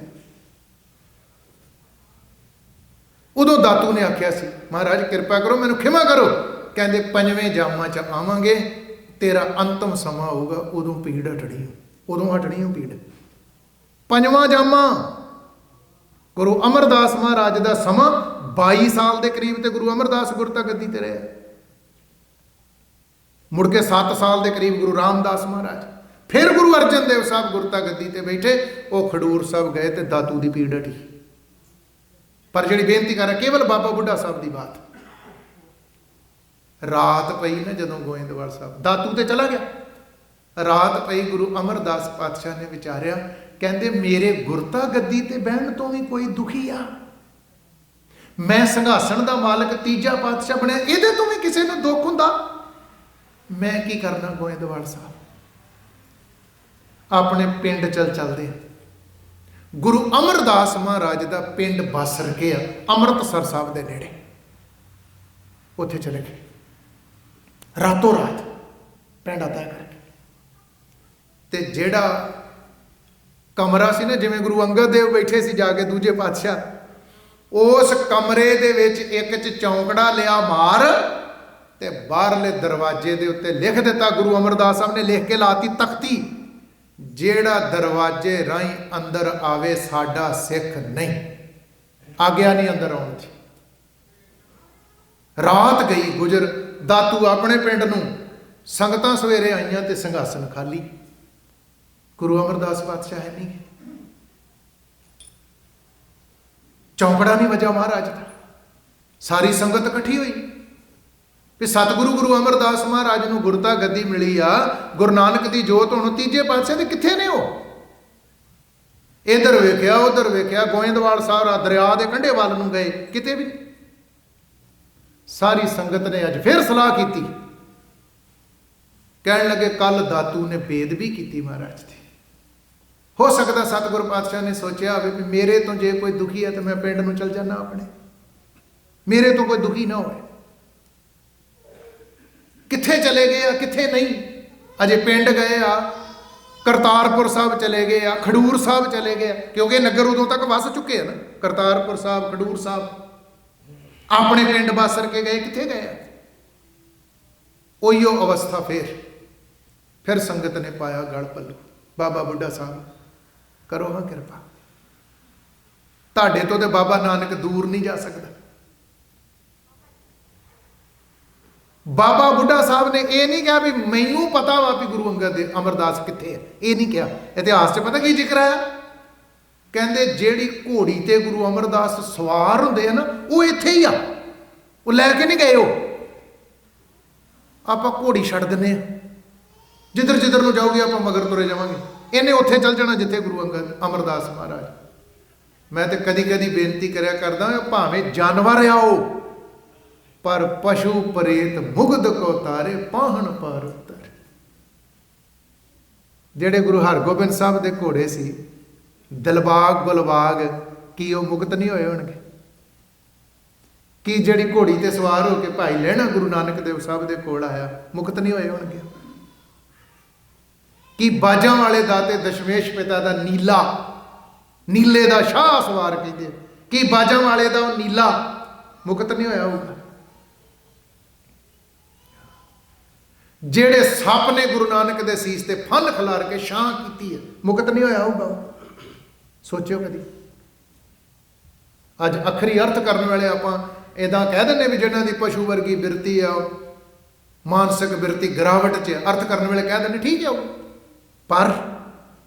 ਉਦੋਂ ਦਾਤੂ ਨੇ ਆਖਿਆ ਸੀ ਮਹਾਰਾਜ ਕਿਰਪਾ ਕਰੋ, ਮੈਨੂੰ ਖਿਮਾ ਕਰੋ। ਕਹਿੰਦੇ 5ਵੇਂ ਜਾਮਾਂ 'ਚ ਆਵਾਂਗੇ, ਤੇਰਾ ਅੰਤਮ ਸਮਾਂ ਹੋਊਗਾ, ਉਦੋਂ ਪੀੜ ਹਟਣੀ, ਉਦੋਂ ਹਟਣੀ ਉਹ ਪੀੜ। 5ਵਾਂ ਜਾਮਾ ਗੁਰੂ ਅਮਰਦਾਸ ਮਹਾਰਾਜ ਦਾ ਸਮਾਂ 22 ਸਾਲ ਦੇ ਕਰੀਬ ਤੇ ਗੁਰੂ ਅਮਰਦਾਸ ਗੁਰਤਾ ਗੱਦੀ ਤੇ ਰਹੇ। ਮੁੜ ਕੇ 7 ਸਾਲ ਦੇ ਕਰੀਬ ਗੁਰੂ ਰਾਮਦਾਸ ਮਹਾਰਾਜ, ਫਿਰ ਗੁਰੂ ਅਰਜਨ ਦੇਵ ਸਾਹਿਬ ਗੁਰਤਾ ਗੱਦੀ ਤੇ ਬੈਠੇ। ਉਹ ਖਡੂਰ ਸਾਹਿਬ ਗਏ ਤੇ ਦਾਤੂ ਦੀ ਪੀੜ ਹਟੀ। ਪਰ ਜਿਹੜੀ ਬੇਨਤੀ ਕਰ ਰਿਹਾ, ਕੇਵਲ ਬਾਬਾ ਬੁੱਢਾ ਸਾਹਿਬ ਦੀ ਬਾਤ। ਰਾਤ ਪਈ ਨਾ ਜਦੋਂ ਗੋਇੰਦਵਾਲ ਸਾਹਿਬ, ਦਾਤੂ ਤੇ ਚਲਾ ਗਿਆ, ਰਾਤ ਪਈ। ਗੁਰੂ ਅਮਰਦਾਸ ਪਾਤਸ਼ਾਹ ਨੇ ਵਿਚਾਰਿਆ, ਕਹਿੰਦੇ ਮੇਰੇ ਗੁਰਤਾ ਗੱਦੀ ਤੇ ਬਹਿਣ ਤੋਂ ਵੀ ਕੋਈ ਦੁਖੀ ਆ। ਮੈਂ ਸਿੰਘਾਸਣ ਦਾ ਮਾਲਕ ਤੀਜਾ ਪਾਤਸ਼ਾਹ ਬਣਿਆ, ਇਹਦੇ ਤੋਂ ਵੀ ਕਿਸੇ ਨੂੰ ਦੁੱਖ ਹੁੰਦਾ। ਮੈਂ ਕੀ ਕਰਨਾ। ਗੋਇੰਦਵਾਲ ਸਾਹਿਬ ਆਪਣੇ ਪਿੰਡ ਚੱਲਦੇ ਆ। ਗੁਰੂ ਅਮਰਦਾਸ ਮਹਾਰਾਜ ਦਾ ਪਿੰਡ ਬਾਸਰਕੇ ਆ, ਅੰਮ੍ਰਿਤਸਰ ਸਾਹਿਬ ਦੇ ਨੇੜੇ। ਉੱਥੇ ਚਲੇ ਗਏ ਰਾਤੋਂ ਰਾਤ ਪਿੰਡ ਤੈਅ ਕਰਕੇ। ਤੇ ਜਿਹੜਾ ਕਮਰਾ ਸੀ ਨਾ, ਜਿਵੇਂ ਗੁਰੂ ਅੰਗਦ ਦੇਵ ਬੈਠੇ ਸੀ ਜਾ ਕੇ ਦੂਜੇ ਪਾਤਸ਼ਾਹ, ਉਸ ਕਮਰੇ ਦੇ ਵਿੱਚ ਇੱਕ 'ਚ ਚੌਂਕੜਾ ਲਿਆ ਮਾਰ ਤੇ ਬਾਹਰਲੇ ਦਰਵਾਜ਼ੇ ਦੇ ਉੱਤੇ ਲਿਖ ਦਿੱਤਾ। ਗੁਰੂ ਅਮਰਦਾਸ ਸਾਹਿਬ ਨੇ ਲਿਖ ਕੇ ਲਾਤੀ ਤਖਤੀ, ਜਿਹੜਾ ਦਰਵਾਜ਼ੇ ਰਾਹੀਂ ਅੰਦਰ ਆਵੇ ਸਾਡਾ ਸਿੱਖ ਨਹੀਂ, ਆਗਿਆ ਨਹੀਂ ਅੰਦਰ ਆਉਣ ਦੀ। ਰਾਤ ਗਈ ਗੁਜਰ, ਦਾਤੂ ਆਪਣੇ ਪਿੰਡ ਨੂੰ, ਸੰਗਤਾਂ ਸਵੇਰੇ ਆਈਆਂ ਤੇ ਸਿੰਘਾਸਨ ਖਾਲੀ। ਗੁਰੂ ਅਮਰਦਾਸ ਪਾਤਸ਼ਾਹ ਹੈ ਨਹੀਂ, ਚੌਂਕੜਾ ਨਹੀਂ ਵਜਾ ਮਹਾਰਾਜ ਦਾ। ਸਾਰੀ ਸੰਗਤ ਇਕੱਠੀ ਹੋਈ ਵੀ ਸਤਿਗੁਰੂ ਗੁਰੂ ਅਮਰਦਾਸ ਮਹਾਰਾਜ ਨੂੰ ਗੁਰਤਾ ਗੱਦੀ ਮਿਲੀ ਆ, ਗੁਰੂ ਨਾਨਕ ਦੀ ਜੋਤ ਹੁਣ ਤੀਜੇ ਪਾਤਸ਼ਾਹ ਦੇ ਕਿੱਥੇ ਨੇ ਉਹ? ਇੱਧਰ ਵੇਖਿਆ ਉੱਧਰ ਵੇਖਿਆ, ਗੋਇੰਦਵਾਲ ਸਾਹਿਬ ਦਰਿਆ ਦੇ ਕੰਢੇ ਵੱਲ ਨੂੰ ਗਏ, ਕਿਤੇ ਵੀ। ਸਾਰੀ ਸੰਗਤ ਨੇ ਅੱਜ ਫਿਰ ਸਲਾਹ ਕੀਤੀ, ਕਹਿਣ ਲੱਗੇ ਕੱਲ ਦਾਤੂ ਨੇ ਬੇਦਬੀ ਕੀਤੀ ਮਹਾਰਾਜ ਦੀ। ਹੋ ਸਕਦਾ ਸਤਿਗੁਰੂ ਪਾਤਸ਼ਾਹ ਨੇ ਸੋਚਿਆ ਹੋਵੇ ਵੀ ਮੇਰੇ ਤੋਂ ਜੇ ਕੋਈ ਦੁਖੀ ਹੈ ਤਾਂ ਮੈਂ ਪਿੰਡ ਨੂੰ ਚਲ ਜਾਣਾ ਆਪਣੇ, ਮੇਰੇ ਤੋਂ ਕੋਈ ਦੁਖੀ ਨਾ ਹੋਵੇ। ਕਿੱਥੇ ਚਲੇ ਗਏ ਆ ਕਿੱਥੇ ਨਹੀਂ, ਅਜੇ ਪਿੰਡ ਗਏ ਆ, ਕਰਤਾਰਪੁਰ ਸਾਹਿਬ ਚਲੇ ਗਏ ਆ, ਖਡੂਰ ਸਾਹਿਬ ਚਲੇ ਗਏ ਆ, ਕਿਉਂਕਿ ਨਗਰ ਉਦੋਂ ਤੱਕ ਵਸ ਚੁੱਕੇ ਆ ਨਾ। ਕਰਤਾਰਪੁਰ ਸਾਹਿਬ, ਖਡੂਰ ਸਾਹਿਬ, ਆਪਣੇ ਪਿੰਡ ਬਾਸਰ ਕੇ ਗਏ, ਕਿੱਥੇ ਗਏ ਆ। ਉਹੀਓ ਅਵਸਥਾ ਫਿਰ ਸੰਗਤ ਨੇ ਪਾਇਆ ਗਲ ਪੱਲੂ। ਬਾਬਾ ਬੁੱਢਾ ਸਾਹਿਬ ਕਰੋ ਹਾਂ ਕਿਰਪਾ, ਤੁਹਾਡੇ ਤੋਂ ਤੇ ਬਾਬਾ ਨਾਨਕ ਦੂਰ ਨਹੀਂ ਜਾ ਸਕਦਾ। ਬਾਬਾ ਬੁੱਢਾ ਸਾਹਿਬ ਨੇ ਇਹ ਨਹੀਂ ਕਿਹਾ ਵੀ ਮੈਨੂੰ ਪਤਾ ਵਾ ਵੀ ਗੁਰੂ ਅੰਗਦ ਦੇਵ ਅਮਰਦਾਸ ਕਿੱਥੇ ਹੈ, ਇਹ ਨਹੀਂ ਕਿਹਾ। ਇਤਿਹਾਸ 'ਚ ਪਤਾ ਕੀ ਜ਼ਿਕਰ ਆਇਆ? ਕਹਿੰਦੇ ਜਿਹੜੀ ਘੋੜੀ ਤੇ ਗੁਰੂ ਅਮਰਦਾਸ ਸਵਾਰ ਹੁੰਦੇ ਆ ਨਾ, ਉਹ ਇੱਥੇ ਹੀ ਆ, ਉਹ ਲੈ ਕੇ ਨਹੀਂ ਗਏ। ਉਹ ਆਪਾਂ ਘੋੜੀ ਛੱਡ ਦਿੰਦੇ ਆ, ਜਿੱਧਰ ਨੂੰ ਜਾਓਗੇ ਆਪਾਂ ਮਗਰ ਤੁਰੇ ਜਾਵਾਂਗੇ। ਇਹਨੇ ਉੱਥੇ ਚੱਲ ਜਾਣਾ ਜਿੱਥੇ ਗੁਰੂ ਅੰਗਦ ਅਮਰਦਾਸ ਮਹਾਰਾਜ। ਮੈਂ ਤੇ ਕਦੀ ਬੇਨਤੀ ਕਰਿਆ ਕਰਦਾ, ਭਾਵੇਂ ਜਾਨਵਰ ਆਓ ਪਰ ਪਸ਼ੂ ਪ੍ਰੇਤ ਮੁਗਧ ਕੋ ਤਾਰੇ ਪਾਹਣ ਪਰ ਉਤਰ। ਜਿਹੜੇ ਗੁਰੂ ਹਰਗੋਬਿੰਦ ਸਾਹਿਬ ਦੇ ਘੋੜੇ ਸੀ ਦਿਲਬਾਗ ਗੁਲਬਾਗ, ਕੀ ਉਹ ਮੁਕਤ ਨਹੀਂ ਹੋਏ ਹੋਣਗੇ? ਕੀ ਜਿਹੜੀ ਘੋੜੀ ਤੇ ਸਵਾਰ ਹੋ ਕੇ ਭਾਈ ਲਹਿਣਾ ਗੁਰੂ ਨਾਨਕ ਦੇਵ ਸਾਹਿਬ ਦੇ ਕੋਲ ਆਇਆ, ਮੁਕਤ ਨਹੀਂ ਹੋਏ ਹੋਣਗੇ? ਕੀ ਬਾਜਾਂ ਵਾਲੇ ਦਾ ਤੇ ਦਸ਼ਮੇਸ਼ ਪਿਤਾ ਦਾ ਨੀਲਾ, ਨੀਲੇ ਦਾ ਸ਼ਾਹ ਸਵਾਰ ਕਹਿੰਦੇ, ਕੀ ਬਾਜਾਂ ਵਾਲੇ ਦਾ ਉਹ ਨੀਲਾ ਮੁਕਤ ਨਹੀਂ ਹੋਇਆ ਹੋਊਗਾ? ਜਿਹੜੇ ਸੱਪ ਨੇ ਗੁਰੂ ਨਾਨਕ ਦੇ ਸੀਸ ਤੇ ਫਨ ਖਿਲਾਰ ਕੇ ਛਾਂ ਕੀਤੀ ਹੈ, ਮੁਕਤ ਨਹੀਂ ਹੋਇਆ ਹੋਊਗਾ? ਸੋਚਿਓ ਕਦੀ। ਅੱਜ ਅਖਰੀ ਅਰਥ ਕਰਨ ਵੇਲੇ ਆਪਾਂ ਇਦਾਂ ਕਹਿ ਦਿੰਦੇ ਵੀ ਜਿਹਨਾਂ ਦੀ ਪਸ਼ੂ ਵਰਗੀ ਬਿਰਤੀ ਆ, ਮਾਨਸਿਕ ਬਿਰਤੀ ਗਿਰਾਵਟ 'ਚ, ਅਰਥ ਕਰਨ ਵੇਲੇ ਕਹਿ ਦਿੰਦੇ ਠੀਕ ਹੈ ਉਹ। ਪਰ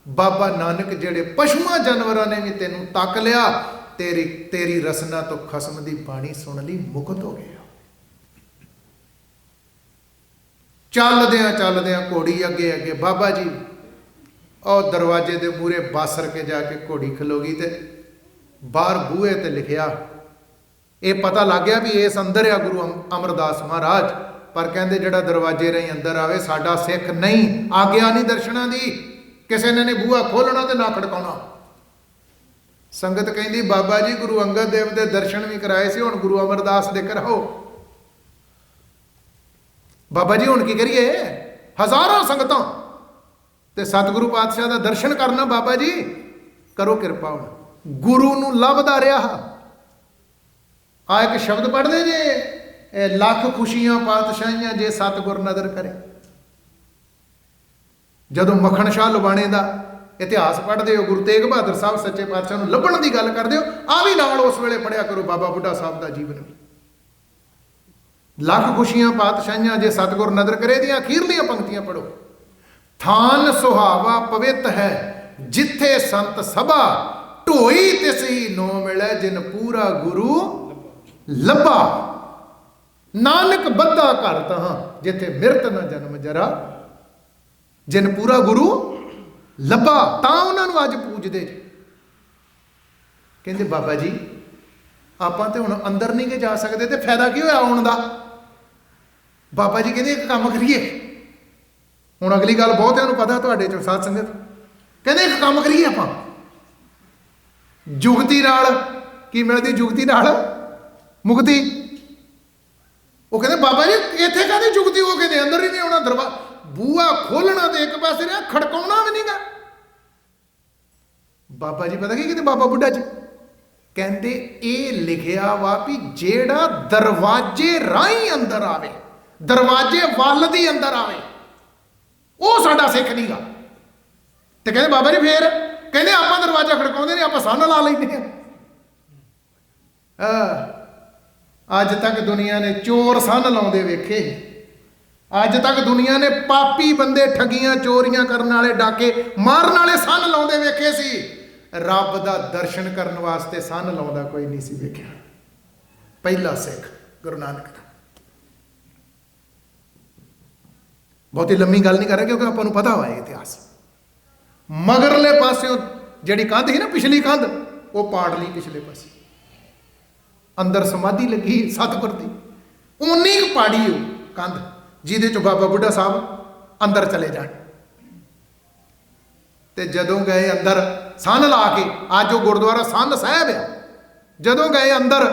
ਬਾਬਾ ਨਾਨਕ ਜਿਹੜੇ ਪਸ਼ੂਆਂ ਜਾਨਵਰਾਂ ਨੇ ਵੀ ਤੈਨੂੰ ਤੱਕ ਲਿਆ, ਤੇਰੀ ਰਸਨਾ ਤੋਂ ਖਸਮ ਦੀ ਬਾਣੀ ਸੁਣ ਲਈ, ਮੁਕਤ ਹੋ ਗਿਆ। ਚੱਲਦਿਆਂ ਘੋੜੀ ਅੱਗੇ ਬਾਬਾ ਜੀ ਉਹ ਦਰਵਾਜ਼ੇ ਦੇ ਮੂਹਰੇ ਬਾਸਰ ਕੇ ਜਾ ਕੇ ਘੋੜੀ ਖਲੋ ਗਈ ਤੇ ਬਾਹਰ ਬੂਹੇ ਤੇ ਲਿਖਿਆ। ਇਹ ਪਤਾ ਲੱਗ ਗਿਆ ਵੀ ਇਸ ਅੰਦਰ ਆ ਗੁਰੂ ਅਮਰਦਾਸ ਮਹਾਰਾਜ, ਪਰ ਕਹਿੰਦੇ ਜਿਹੜਾ ਦਰਵਾਜ਼ੇ ਰਾਹੀਂ ਅੰਦਰ ਆਵੇ ਸਾਡਾ ਸਿੱਖ ਨਹੀਂ, ਆਗਿਆ ਨਹੀਂ ਦਰਸ਼ਨਾਂ ਦੀ, ਕਿਸੇ ਨੇ ਬੂਹਾ ਖੋਲਣਾ ਤੇ ਨਾ ਖੜਕਾਉਣਾ। ਸੰਗਤ ਕਹਿੰਦੀ ਬਾਬਾ ਜੀ ਗੁਰੂ ਅੰਗਦ ਦੇਵ ਦੇ ਦਰਸ਼ਨ ਵੀ ਕਰਾਏ ਸੀ, ਹੁਣ ਗੁਰੂ ਅਮਰਦਾਸ ਦੇ ਕਰਾਓ। ਬਾਬਾ ਜੀ ਹੁਣ ਕੀ ਕਰੀਏ? ਹਜ਼ਾਰਾਂ ਸੰਗਤਾਂ ਤੇ ਸਤਿਗੁਰੂ ਪਾਤਸ਼ਾਹ ਦਾ ਦਰਸ਼ਨ ਕਰਨਾ, ਬਾਬਾ ਜੀ ਕਰੋ ਕਿਰਪਾ। ਹੁਣ ਗੁਰੂ ਨੂੰ ਲੱਭਦਾ ਰਿਹਾ। ਆ ਇੱਕ ਸ਼ਬਦ ਪੜ੍ਹਦੇ ਜੇ, ਲੱਖ ਖੁਸ਼ੀਆਂ ਪਾਤਸ਼ਾਹੀਆਂ ਜੇ ਸਤਿਗੁਰ ਨਦਰ ਕਰੇ। ਜਦੋਂ ਮੱਖਣ ਸ਼ਾਹ ਲੁਬਾਣੇ ਦਾ ਇਤਿਹਾਸ ਪੜ੍ਹਦੇ ਹੋ, ਗੁਰੂ ਤੇਗ ਬਹਾਦਰ ਸਾਹਿਬ ਸੱਚੇ ਪਾਤਸ਼ਾਹ ਨੂੰ ਲੱਭਣ ਦੀ ਗੱਲ ਕਰਦੇ ਹੋ, ਆ ਵੀ ਨਾਲ ਉਸ ਵੇਲੇ ਪੜ੍ਹਿਆ ਕਰੋ ਬਾਬਾ ਬੁੱਢਾ ਸਾਹਿਬ ਦਾ ਜੀਵਨ ਵੀ। ਲੱਖ ਖੁਸ਼ੀਆਂ ਪਾਤਸ਼ਾਹੀਆਂ ਜੇ ਸਤਿਗੁਰ ਨਦਰ ਕਰੇ ਦੀਆਂ ਅਖੀਰਲੀਆਂ ਪੰਕਤੀਆਂ ਪੜੋ। ਥਾਨ ਸੁਹਾਵਾ ਪਵਿੱਤ ਹੈ ਜਿੱਥੇ ਸੰਤ ਸਭਾ, ਢੋਈ ਤਿਸਹੀ ਨੋ ਮਿਲੇ ਜਿਨ ਪੂਰਾ ਗੁਰੂ ਲੱਭਾ। ਨਾਨਕ ਬੱਧਾ ਘਰ ਤਹਾਂ ਜਿੱਥੇ ਮਿਰਤ ਨਾ ਜਨਮ ਜਰਾ, ਜਿਨ ਪੂਰਾ ਗੁਰੂ ਲੱਭਾ ਤਾਂ ਉਹਨਾਂ ਨੂੰ ਅੱਜ ਪੂਜਦੇ ਜੀ। ਕਹਿੰਦੇ ਬਾਬਾ ਜੀ ਆਪਾਂ ਤੇ ਹੁਣ ਅੰਦਰ ਨਹੀਂ ਕੇ ਜਾ ਸਕਦੇ, ਤੇ ਫਾਇਦਾ ਕੀ ਹੋਇਆ ਆਉਣ ਦਾ। ਬਾਬਾ ਜੀ ਕਹਿੰਦੇ ਇੱਕ ਕੰਮ ਕਰੀਏ, ਹੁਣ ਅਗਲੀ ਗੱਲ ਬਹੁਤ ਉਹਨੂੰ ਪਤਾ ਤੁਹਾਡੇ ਚੋਂ ਸਾਧ ਸੰਗਤ, ਕਹਿੰਦੇ ਇੱਕ ਕੰਮ ਕਰੀਏ ਆਪਾਂ, ਜੁਗਤੀ ਨਾਲ ਕੀ ਮਿਲਦੀ, ਜੁਗਤੀ ਨਾਲ ਮੁਕਤੀ। ਉਹ ਕਹਿੰਦੇ ਬਾਬਾ ਜੀ ਇੱਥੇ ਕਾਹਦੀ ਜੁਗਤੀ, ਉਹ ਕਹਿੰਦੇ ਅੰਦਰ ਹੀ ਨਹੀਂ ਆਉਣਾ, ਬੂਹਾ ਖੋਲਣਾ ਤੇ ਇੱਕ ਪਾਸੇ ਰਿਹਾ, ਖੜਕਾਉਣਾ ਵੀ ਨਹੀਂਗਾ। ਬਾਬਾ ਜੀ ਪਤਾ ਕੀ ਕਹਿੰਦੇ, ਬਾਬਾ ਬੁੱਢਾ ਜੀ ਕਹਿੰਦੇ ਇਹ ਲਿਖਿਆ ਵਾ ਵੀ ਜਿਹੜਾ ਦਰਵਾਜ਼ੇ ਰਾਹੀਂ ਅੰਦਰ ਆਵੇ, ਦਰਵਾਜ਼ੇ ਵੱਲ ਦੀ ਅੰਦਰ ਆਵੇ, ਉਹ ਸਾਡਾ ਸਿੱਖ ਨਹੀਂਗਾ। ਤੇ ਕਹਿੰਦੇ ਬਾਬਾ ਜੀ ਫੇਰ, ਕਹਿੰਦੇ ਆਪਾਂ ਦਰਵਾਜ਼ਾ ਖੜਕਾਉਂਦੇ ਨੇ, ਆਪਾਂ ਸੰਨ ਲਾ ਲੈਂਦੇ ਆ। ਅੱਜ ਤੱਕ ਦੁਨੀਆ ਨੇ ਚੋਰ ਸੰਨ ਲਾਉਂਦੇ ਵੇਖੇ, ਅੱਜ ਤੱਕ ਦੁਨੀਆ ਨੇ ਪਾਪੀ ਬੰਦੇ ਠੱਗੀਆਂ ਚੋਰੀਆਂ ਕਰਨ ਵਾਲੇ ਡਾਕੇ ਮਾਰਨ ਵਾਲੇ ਸੰਨ ਲਾਉਂਦੇ ਵੇਖੇ ਸੀ। ਰੱਬ ਦਾ ਦਰਸ਼ਨ ਕਰਨ ਵਾਸਤੇ ਸੰਨ ਲਾਉਂਦਾ ਕੋਈ ਨਹੀਂ ਸੀ ਵੇਖਿਆ। ਪਹਿਲਾ ਸਿੱਖ ਗੁਰੂ ਨਾਨਕ ਦਾ। ਬਹੁਤੀ ਲੰਮੀ ਗੱਲ ਨਹੀਂ ਕਰ ਰਿਹਾ ਕਿਉਂਕਿ ਆਪਾਂ ਨੂੰ ਪਤਾ ਹੋਇਆ ਇਤਿਹਾਸ। ਮਗਰਲੇ ਪਾਸਿਓਂ ਜਿਹੜੀ ਕੰਧ ਸੀ ਨਾ, ਪਿਛਲੀ ਕੰਧ, ਉਹ ਪਾੜ ਲਈ ਪਿਛਲੇ ਪਾਸੇ, ਅੰਦਰ ਸਮਾਧੀ ਲੱਗੀ ਸਤਿਗੁਰ ਦੀ, ਉਨੀ ਕੁ ਪਾੜੀ ਉਹ ਕੰਧ ਜਿਹਦੇ ਚੋਂ ਬਾਬਾ ਬੁੱਢਾ ਸਾਹਿਬ ਅੰਦਰ ਚਲੇ ਜਾਣ। ਤੇ ਜਦੋਂ ਗਏ ਅੰਦਰ ਸੰਨ ਲਾ ਕੇ, ਅੱਜ ਉਹ ਗੁਰਦੁਆਰਾ ਸੰਨ ਸਾਹਿਬ ਆ, ਜਦੋਂ ਗਏ ਅੰਦਰ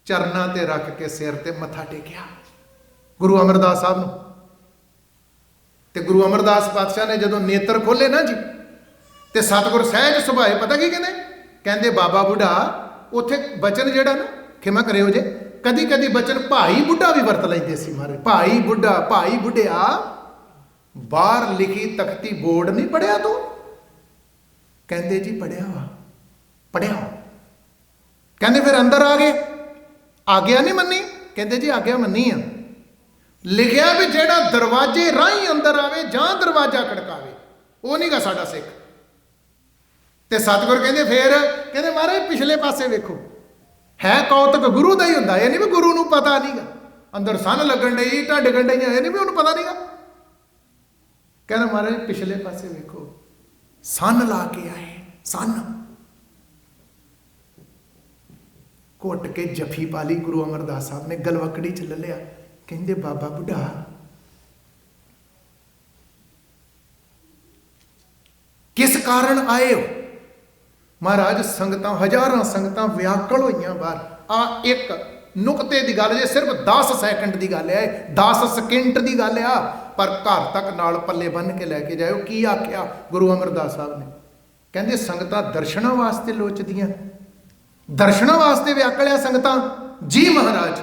ਚਰਨਾਂ ਤੇ ਰੱਖ ਕੇ ਸਿਰ ਤੇ ਮੱਥਾ ਟੇਕਿਆ ਗੁਰੂ ਅਮਰਦਾਸ ਸਾਹਿਬ ਨੂੰ। ਤੇ ਗੁਰੂ ਅਮਰਦਾਸ ਪਾਤਸ਼ਾਹ ਨੇ ਜਦੋਂ ਨੇਤਰ ਖੋਲੇ ਨਾ ਜੀ, ਤੇ ਸਤਿਗੁਰ ਸਹਿਜ ਸੁਭਾਏ ਪਤਾ ਕੀ ਕਹਿੰਦੇ, ਕਹਿੰਦੇ ਬਾਬਾ ਬੁੱਢਾ, ਉੱਥੇ ਬਚਨ ਜਿਹੜਾ ਨਾ ਖਿਮਾ ਕਰਿਓ ਜੇ, ਕਦੀ ਕਦੀ ਬਚਨ ਭਾਈ ਬੁੱਢਾ ਵੀ ਵਰਤ ਲੈਂਦੇ ਸੀ ਮਹਾਰਾਜ। ਭਾਈ ਬੁੱਢਾ, ਭਾਈ ਬੁੱਢਿਆ, ਬਾਹਰ ਲਿਖੀ ਤਖਤੀ ਬੋਰਡ ਨਹੀਂ ਪੜਿਆ ਤੂੰ? ਕਹਿੰਦੇ ਜੀ ਪੜਿਆ ਵਾ, ਪੜਿਆ। ਕਹਿੰਦੇ ਫਿਰ ਅੰਦਰ ਆ ਗਏ, ਆਗਿਆ ਨਹੀਂ ਮੰਨੀ? ਕਹਿੰਦੇ ਜੀ ਆਗਿਆ ਮੰਨੀ ਆ। ਲਿਖਿਆ ਵੀ ਜਿਹੜਾ ਦਰਵਾਜ਼ੇ ਰਾਹੀਂ ਅੰਦਰ ਆਵੇ ਜਾਂ ਦਰਵਾਜ਼ਾ ਖੜਕਾਵੇ, ਉਹ ਨਹੀਂਗਾ ਸਾਡਾ ਸਿੱਖ। ਤੇ ਸਤਿਗੁਰ ਕਹਿੰਦੇ ਫੇਰ, ਕਹਿੰਦੇ ਮਹਾਰਾਜ ਪਿਛਲੇ ਪਾਸੇ ਵੇਖੋ, ਹੈ ਕੌਤਕ ਗੁਰੂ ਦਾ ਹੀ ਹੁੰਦਾ, ਇਹ ਨਹੀਂ ਵੀ ਗੁਰੂ ਨੂੰ ਪਤਾ ਨਹੀਂਗਾ। ਅੰਦਰ ਸੰਨ ਲੱਗਣ ਡਈ, ਢੱਡ ਗਣ ਡਈਆਂ, ਇਹ ਨਹੀਂ ਵੀ ਉਹਨੂੰ ਪਤਾ ਨਹੀਂਗਾ। ਕਹਿੰਦਾ ਮਹਾਰਾਜ ਪਿਛਲੇ ਪਾਸੇ ਵੇਖੋ, ਸੰਨ ਲਾ ਕੇ ਆਏ, ਸੰਨ। ਘੁੱਟ ਕੇ ਜੱਫੀ ਪਾ ਲਈ ਗੁਰੂ ਅਮਰਦਾਸ ਸਾਹਿਬ ਨੇ, ਗਲਵਕੜੀ ਚ ਲੈ ਲਿਆ। ਕਹਿੰਦੇ ਬਾਬਾ ਬੁੱਢਾ, ਕਿਸ ਕਾਰਨ ਆਏ ਹੋ? ਮਹਾਰਾਜ ਸੰਗਤਾਂ, ਹਜ਼ਾਰਾਂ ਸੰਗਤਾਂ ਵਿਆਕਲ ਹੋਈਆਂ ਬਾਹਰ। ਆ ਇੱਕ ਨੁਕਤੇ ਦੀ ਗੱਲ ਜੇ, ਸਿਰਫ 10 ਸੈਕਿੰਡ ਦੀ ਗੱਲ ਹੈ, 10 ਸਕਿੰਟ ਦੀ ਗੱਲ ਆ, ਪਰ ਘਰ ਤੱਕ ਨਾਲ ਪੱਲੇ ਬੰਨ ਕੇ ਲੈ ਕੇ ਜਾਇਓ। ਕੀ ਆਖਿਆ ਗੁਰੂ ਅਮਰਦਾਸ ਸਾਹਿਬ ਨੇ? ਕਹਿੰਦੇ ਸੰਗਤਾਂ ਦਰਸ਼ਨਾਂ ਵਾਸਤੇ ਲੋਚਦੀਆਂ, ਦਰਸ਼ਨਾਂ ਵਾਸਤੇ ਵਿਆਕਲਿਆ ਸੰਗਤਾਂ ਜੀ ਮਹਾਰਾਜ।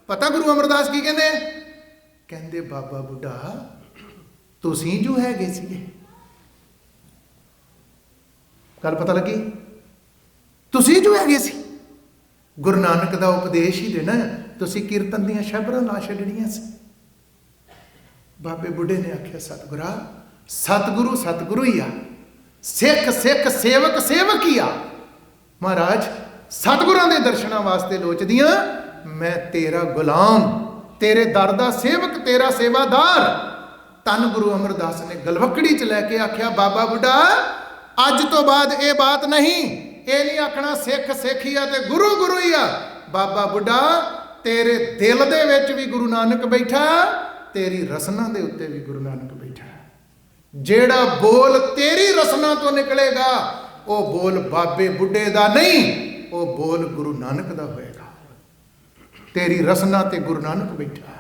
ਪਤਾ ਗੁਰੂ ਅਮਰਦਾਸ ਕੀ ਕਹਿੰਦੇ? ਕਹਿੰਦੇ ਬਾਬਾ ਬੁੱਢਾ, ਤੁਸੀਂ ਜੋ ਹੈਗੇ ਸੀਗੇ, ਗੱਲ ਪਤਾ ਲੱਗੀ, ਤੁਸੀਂ ਜੋ ਹੈਗੇ ਸੀ, ਗੁਰੂ ਨਾਨਕ ਦਾ ਉਪਦੇਸ਼ ਹੀ ਦੇਣਾ, ਤੁਸੀਂ ਕੀਰਤਨ ਦੀਆਂ ਸ਼ਬਰਾਂ ਲਾ ਛੱਡਣੀਆਂ ਸੀ। ਬਾਬੇ ਬੁੱਢੇ ਨੇ ਆਖਿਆ ਸਤਿਗੁਰਾ, ਸਤਿਗੁਰੂ ਸਤਿਗੁਰੂ ਹੀ ਆ, ਸਿੱਖ ਸਿੱਖ, ਸੇਵਕ ਸੇਵਕ ਹੀ ਆ। ਮਹਾਰਾਜ ਸਤਿਗੁਰਾਂ ਦੇ ਦਰਸ਼ਨਾਂ ਵਾਸਤੇ ਲੋਚਦੀਆਂ, ਮੈਂ ਤੇਰਾ ਗੁਲਾਮ, ਤੇਰੇ ਦਰ ਦਾ ਸੇਵਕ, ਤੇਰਾ ਸੇਵਾਦਾਰ। ਧੰਨ ਗੁਰੂ ਅਮਰਦਾਸ ਨੇ ਗਲਵਕੜੀ ਚ ਲੈ ਕੇ ਆਖਿਆ ਬਾਬਾ ਬੁੱਢਾ, ਅੱਜ ਤੋਂ ਬਾਅਦ ਇਹ ਬਾਤ ਨਹੀਂ, ਇਹ ਨਹੀਂ ਆਖਣਾ ਸਿੱਖ ਸਿੱਖ ਹੀ ਆ ਤੇ ਗੁਰੂ ਗੁਰੂ ਹੀ ਆ। ਬਾਬਾ ਬੁੱਢਾ, ਤੇਰੇ ਦਿਲ ਦੇ ਵਿੱਚ ਵੀ ਗੁਰੂ ਨਾਨਕ ਬੈਠਾ, ਤੇਰੀ ਰਸਨਾ ਦੇ ਉੱਤੇ ਵੀ ਗੁਰੂ ਨਾਨਕ ਬੈਠਾ। ਜਿਹੜਾ ਬੋਲ ਤੇਰੀ ਰਸਨਾ ਤੋਂ ਨਿਕਲੇਗਾ, ਉਹ ਬੋਲ ਬਾਬੇ ਬੁੱਢੇ ਦਾ ਨਹੀਂ, ਉਹ ਬੋਲ ਗੁਰੂ ਨਾਨਕ ਦਾ ਹੋਏਗਾ। ਤੇਰੀ ਰਸਨਾ ਤੇ ਗੁਰੂ ਨਾਨਕ ਬੈਠਾ,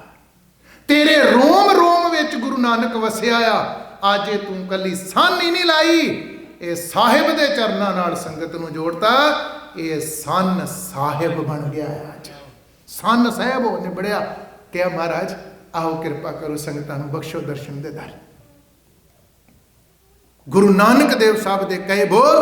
ਤੇਰੇ ਰੋਮ ਰੋਮ ਵਿੱਚ ਗੁਰੂ ਨਾਨਕ ਵਸਿਆ ਆ। ਅੱਜ ਤੂੰ ਕੱਲੀ ਸੰਨ ਹੀ ਨਹੀਂ ਲਾਈ, ਇਹ ਸਾਹਿਬ ਦੇ ਚਰਨਾਂ ਨਾਲ ਸੰਗਤ ਨੂੰ ਜੋੜਤਾ, ਇਹ ਸੰਨ ਸਾਹਿਬ ਬਣ ਗਿਆ ਹੈ। ਅੱਜ ਸੰਨ ਸਾਹਿਬ ਹੋ ਨਿਬੜਿਆ। ਕਿਹਾ ਮਹਾਰਾਜ ਆਓ ਕਿਰਪਾ ਕਰੋ, ਸੰਗਤਾਂ ਨੂੰ ਬਖਸ਼ੋ ਦਰਸ਼ਨ ਦੇ ਦਰ। ਗੁਰੂ ਨਾਨਕ ਦੇਵ ਸਾਹਿਬ ਦੇ ਕਹੇ ਬੋਲ,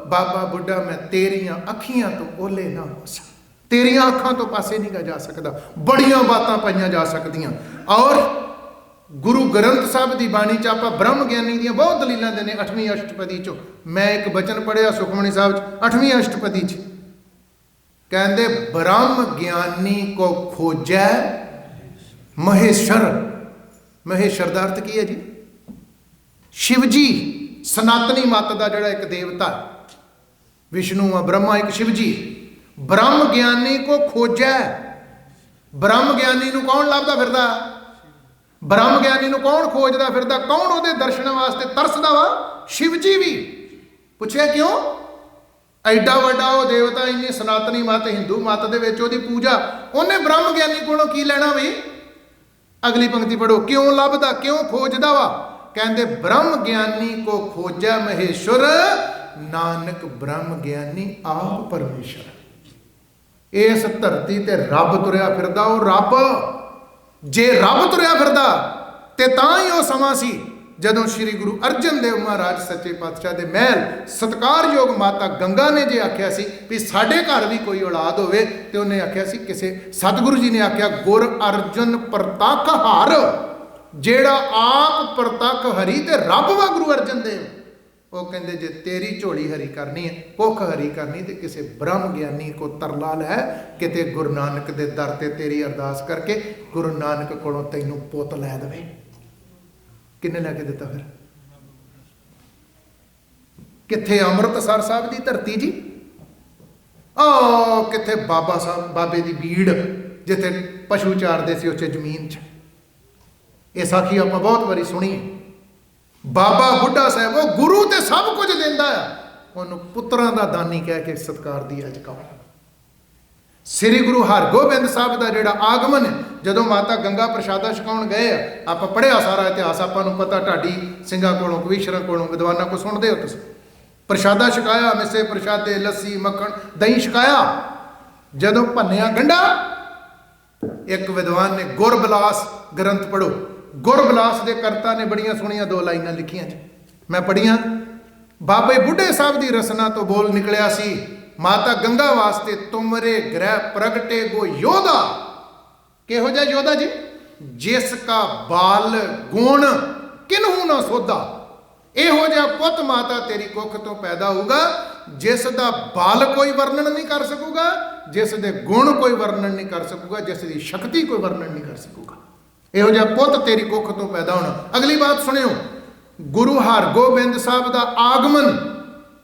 ਬਾਬਾ ਬੁੱਢਾ ਮੈਂ ਤੇਰੀਆਂ ਅੱਖੀਆਂ ਤੋਂ ਓਲੇ ਨਾ ਹੋ ਸਕਾਂ, ਤੇਰੀਆਂ ਅੱਖਾਂ ਤੋਂ ਪਾਸੇ ਨਹੀਂ ਜਾ ਸਕਦਾ। ਬੜੀਆਂ ਬਾਤਾਂ ਪਾਈਆਂ ਜਾ ਸਕਦੀਆਂ। ਔਰ ਗੁਰੂ ਗ੍ਰੰਥ ਸਾਹਿਬ ਦੀ ਬਾਣੀ ਚ ਆਪਾਂ ਬ੍ਰਹਮ ਗਿਆਨੀ ਦੀਆਂ ਬਹੁਤ ਦਲੀਲਾਂ ਦੇ ਨੇ। 8ਵੀਂ ਅਸ਼ਟਪਦੀ ਚੋਂ ਮੈਂ ਇੱਕ ਬਚਨ ਪੜਿਆ ਸੁਖਮਨੀ ਸਾਹਿਬ ਚ, 8ਵੀਂ ਅਸ਼ਟਪਦੀ ਚ ਕਹਿੰਦੇ ਬ੍ਰਹਮ ਗਿਆਨੀ ਕੋ ਖੋਜੈ ਮਹੇਸ਼ਰ। ਮਹੇਸ਼ਰ ਦਾ ਅਰਥ ਕੀ ਹੈ ਜੀ? ਸ਼ਿਵ ਜੀ। ਸਨਾਤਨੀ ਮੱਤ ਦਾ ਜਿਹੜਾ ਇੱਕ ਦੇਵਤਾ ਵਿਸ਼ਨੂੰ ਆ, ਬ੍ਰਹਮਾ ਇੱਕ ਸ਼ਿਵ ਜੀ। ਬ੍ਰਹਮ ਗਿਆਨੀ ਕੋ ਖੋਜੈ। ਬ੍ਰਹਮ ਗਿਆਨੀ ਨੂੰ ਕੌਣ ਲੱਭਦਾ ਫਿਰਦਾ? ਬ੍ਰਹਮ ਗਿਆਨੀ ਨੂੰ ਕੌਣ ਖੋਜਦਾ ਫਿਰਦਾ? ਕੌਣ ਉਹਦੇ ਦਰਸ਼ਨਾਂ ਵਾਸਤੇ ਤਰਸਦਾ ਵਾ? ਸ਼ਿਵ ਜੀ ਵੀ। ਪੁੱਛਿਆ ਕਿਉਂ? ਐਡਾ ਵੱਡਾ ਉਹ ਦੇਵਤਾ, ਇੰਨੀ ਸਨਾਤਨੀ ਮੱਤ, ਹਿੰਦੂ ਮੱਤ ਦੇ ਵਿੱਚ ਉਹਦੀ ਪੂਜਾ, ਉਹਨੇ ਬ੍ਰਹਮ ਗਿਆਨੀ ਕੋਲੋਂ ਕੀ ਲੈਣਾ ਵੀ? ਅਗਲੀ ਪੰਕਤੀ ਪੜੋ, ਕਿਉਂ ਲੱਭਦਾ, ਕਿਉਂ ਖੋਜਦਾ ਵਾ? ਕਹਿੰਦੇ ਬ੍ਰਹਮ ਗਿਆਨੀ ਕੋ ਖੋਜੈ ਮਹੇਸ਼ਵਰ, ਨਾਨਕ ਬ੍ਰਹਮ ਗਿਆਨੀ ਆਪ ਪਰਮੇਸ਼ਰ। ਇਸ ਧਰਤੀ ਤੇ ਰੱਬ ਤੁਰਿਆ ਫਿਰਦਾ, ਉਹ ਰੱਬ। ਜੇ ਰੱਬ ਤੁਰਿਆ ਫਿਰਦਾ ਤੇ ਤਾਂ ਹੀ ਉਹ ਸਮਾਂ ਸੀ ਜਦੋਂ ਸ੍ਰੀ ਗੁਰੂ ਅਰਜਨ ਦੇਵ ਮਹਾਰਾਜ ਸੱਚੇ ਪਾਤਸ਼ਾਹ ਦੇ ਮਹਿਲ ਸਤਿਕਾਰਯੋਗ ਮਾਤਾ ਗੰਗਾ ਨੇ ਜੇ ਆਖਿਆ ਸੀ ਵੀ ਸਾਡੇ ਘਰ ਵੀ ਕੋਈ ਔਲਾਦ ਹੋਵੇ, ਤੇ ਉਹਨੇ ਆਖਿਆ ਸੀ, ਕਿਸੇ ਸਤਿਗੁਰੂ ਜੀ ਨੇ ਆਖਿਆ, ਗੁਰ ਅਰਜਨ ਪ੍ਰਤੱਖ ਹਰ, ਜਿਹੜਾ ਆਪ ਪ੍ਰਤੱਖ ਹਰੀ ਤੇ ਰੱਬ ਵਾ ਗੁਰੂ ਅਰਜਨ ਦੇਵ। ਉਹ ਕਹਿੰਦੇ ਜੇ ਤੇਰੀ ਝੋਲੀ ਹਰੀ ਕਰਨੀ ਹੈ, ਭੁੱਖ ਹਰੀ ਕਰਨੀ, ਤੇ ਕਿਸੇ ਬ੍ਰਹਮ ਗਿਆਨੀ ਕੋ ਤਰਲਾ ਲੈ, ਕਿਤੇ ਗੁਰੂ ਨਾਨਕ ਦੇ ਦਰ ਤੇ ਤੇਰੀ ਅਰਦਾਸ ਕਰਕੇ ਗੁਰੂ ਨਾਨਕ ਕੋਲੋਂ ਤੈਨੂੰ ਪੁੱਤ ਲੈ ਦੇਵੇ। ਕਿੰਨੇ ਲੈ ਕੇ ਦਿੱਤਾ ਫਿਰ? ਕਿੱਥੇ ਅੰਮ੍ਰਿਤਸਰ ਸਾਹਿਬ ਦੀ ਧਰਤੀ ਜੀ, ਕਿੱਥੇ ਬਾਬਾ ਸਾਹਿਬ, ਬਾਬੇ ਦੀ ਬੀੜ, ਜਿੱਥੇ ਪਸ਼ੂ ਚਾਰਦੇ ਸੀ ਉੱਥੇ ਜ਼ਮੀਨ 'ਚ। ਇਹ ਸਾਖੀ ਆਪਾਂ ਬਹੁਤ ਵਾਰੀ ਸੁਣੀ। ਬਾਬਾ ਬੁੱਢਾ ਸਾਹਿਬ, ਉਹ ਗੁਰੂ ਤੇ ਸਭ ਕੁਝ ਦਿੰਦਾ ਆ, ਉਹਨੂੰ ਪੁੱਤਰਾਂ ਦਾ ਦਾਨੀ ਕਹਿ ਕੇ ਸਤਿਕਾਰ ਦੀ ਅੱਜ ਕਹੋ। ਸ੍ਰੀ ਗੁਰੂ ਹਰਗੋਬਿੰਦ ਸਾਹਿਬ ਦਾ ਜਿਹੜਾ ਆਗਮਨ, ਜਦੋਂ ਮਾਤਾ ਗੰਗਾ ਪ੍ਰਸ਼ਾਦਾ ਛਕਾਉਣ ਗਏ ਆ, ਆਪਾਂ ਪੜ੍ਹਿਆ ਸਾਰਾ ਇਤਿਹਾਸ, ਆਪਾਂ ਨੂੰ ਪਤਾ, ਢਾਡੀ ਸਿੰਘਾਂ ਕੋਲੋਂ, ਕਵੀਸ਼ਰਾਂ ਕੋਲੋਂ, ਵਿਦਵਾਨਾਂ ਕੋਲ ਸੁਣਦੇ ਹੋ ਤੁਸੀਂ। ਪ੍ਰਸ਼ਾਦਾ ਛਕਾਇਆ, ਮਿੱਸੇ ਪ੍ਰਸ਼ਾਦੇ, ਲੱਸੀ, ਮੱਖਣ, ਦਹੀਂ ਛਕਾਇਆ। ਜਦੋਂ ਭੰਨਿਆ ਗੰਢਾ, ਇੱਕ ਵਿਦਵਾਨ ਨੇ ਗੁਰਬਿਲਾਸ ਗ੍ਰੰਥ ਪੜ੍ਹੋ, ਗੁਰਬਿਲਾਸ ਦੇ ਕਰਤਾ ਨੇ ਬੜੀਆਂ ਸੋਹਣੀਆਂ 2 ਲਾਈਨਾਂ ਲਿਖੀਆਂ ਜੀ, ਮੈਂ ਪੜ੍ਹੀਆਂ। ਬਾਬੇ ਬੁੱਢੇ ਸਾਹਿਬ ਦੀ ਰਸਨਾ ਤੋਂ ਬੋਲ ਨਿਕਲਿਆ ਸੀ, ਮਾਤਾ ਗੰਗਾ ਵਾਸਤੇ ਤੁਮਰੇ ਗ੍ਰਹਿ ਪ੍ਰਗਟੇ ਗੋ ਯੋਧਾ। ਕਿਹੋ ਜਿਹਾ ਯੋਧਾ ਜੀ? ਜਿਸ ਕਾ ਬਾਲ ਗੁਣ ਕਿਨਹੂ ਨਾ ਸੋਧਾ। ਇਹੋ ਜਿਹਾ ਪੁੱਤ ਮਾਤਾ ਤੇਰੀ ਕੁੱਖ ਤੋਂ ਪੈਦਾ ਹੋਊਗਾ, ਜਿਸ ਦਾ ਬਾਲ ਕੋਈ ਵਰਣਨ ਨਹੀਂ ਕਰ ਸਕੂਗਾ, ਜਿਸ ਦੇ ਗੁਣ ਕੋਈ ਵਰਣਨ ਨਹੀਂ ਕਰ ਸਕੂਗਾ, ਜਿਸ ਦੀ ਸ਼ਕਤੀ ਕੋਈ ਵਰਣਨ ਨਹੀਂ ਕਰ ਸਕੂਗਾ। ਇਹੋ ਜਿਹਾ ਪੁੱਤ ਤੇਰੀ ਕੁੱਖ ਤੋਂ ਪੈਦਾ ਹੋਣਾ। ਅਗਲੀ ਬਾਤ ਸੁਣਿਓ, ਗੁਰੂ ਹਰਗੋਬਿੰਦ ਸਾਹਿਬ ਦਾ ਆਗਮਨ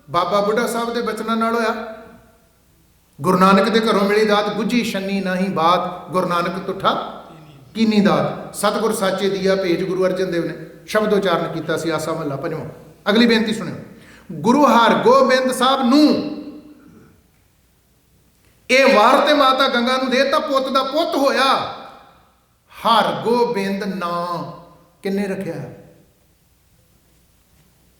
ਬਾਬਾ ਬੁੱਢਾ ਸਾਹਿਬ ਦੇ ਬਚਨਾਂ ਨਾਲ ਹੋਇਆ। ਗੁਰੂ ਨਾਨਕ ਦੇ ਘਰੋਂ ਮਿਲੀ ਦਾਤ, ਗੁੱਝੀ ਛੰਨੀ ਨਹੀਂ ਬਾਤ, ਗੁਰੂ ਨਾਨਕ ਤੁਠਾ ਕੀਨੀ ਦਾਤ। ਸਤਿਗੁਰ ਸਾਚੇ ਦੀਆ ਭੇਜ, ਗੁਰੂ ਅਰਜਨ ਦੇਵ ਨੇ ਸ਼ਬਦ ਉਚਾਰਨ ਕੀਤਾ ਸੀ, ਆਸਾ ਮਹੱਲਾ 5ਵਾਂ। ਅਗਲੀ ਬੇਨਤੀ ਸੁਣਿਓ, ਗੁਰੂ ਹਰਗੋਬਿੰਦ ਸਾਹਿਬ ਨੂੰ ਇਹ ਵਾਰ ਤੇ ਮਾਤਾ ਗੰਗਾ ਨੂੰ ਦੇਤਾ, ਪੁੱਤ ਦਾ ਪੁੱਤ ਹੋਇਆ। ਹਰਗੋਬਿੰਦ ਨਾਂ ਕਿੰਨੇ ਰੱਖਿਆ?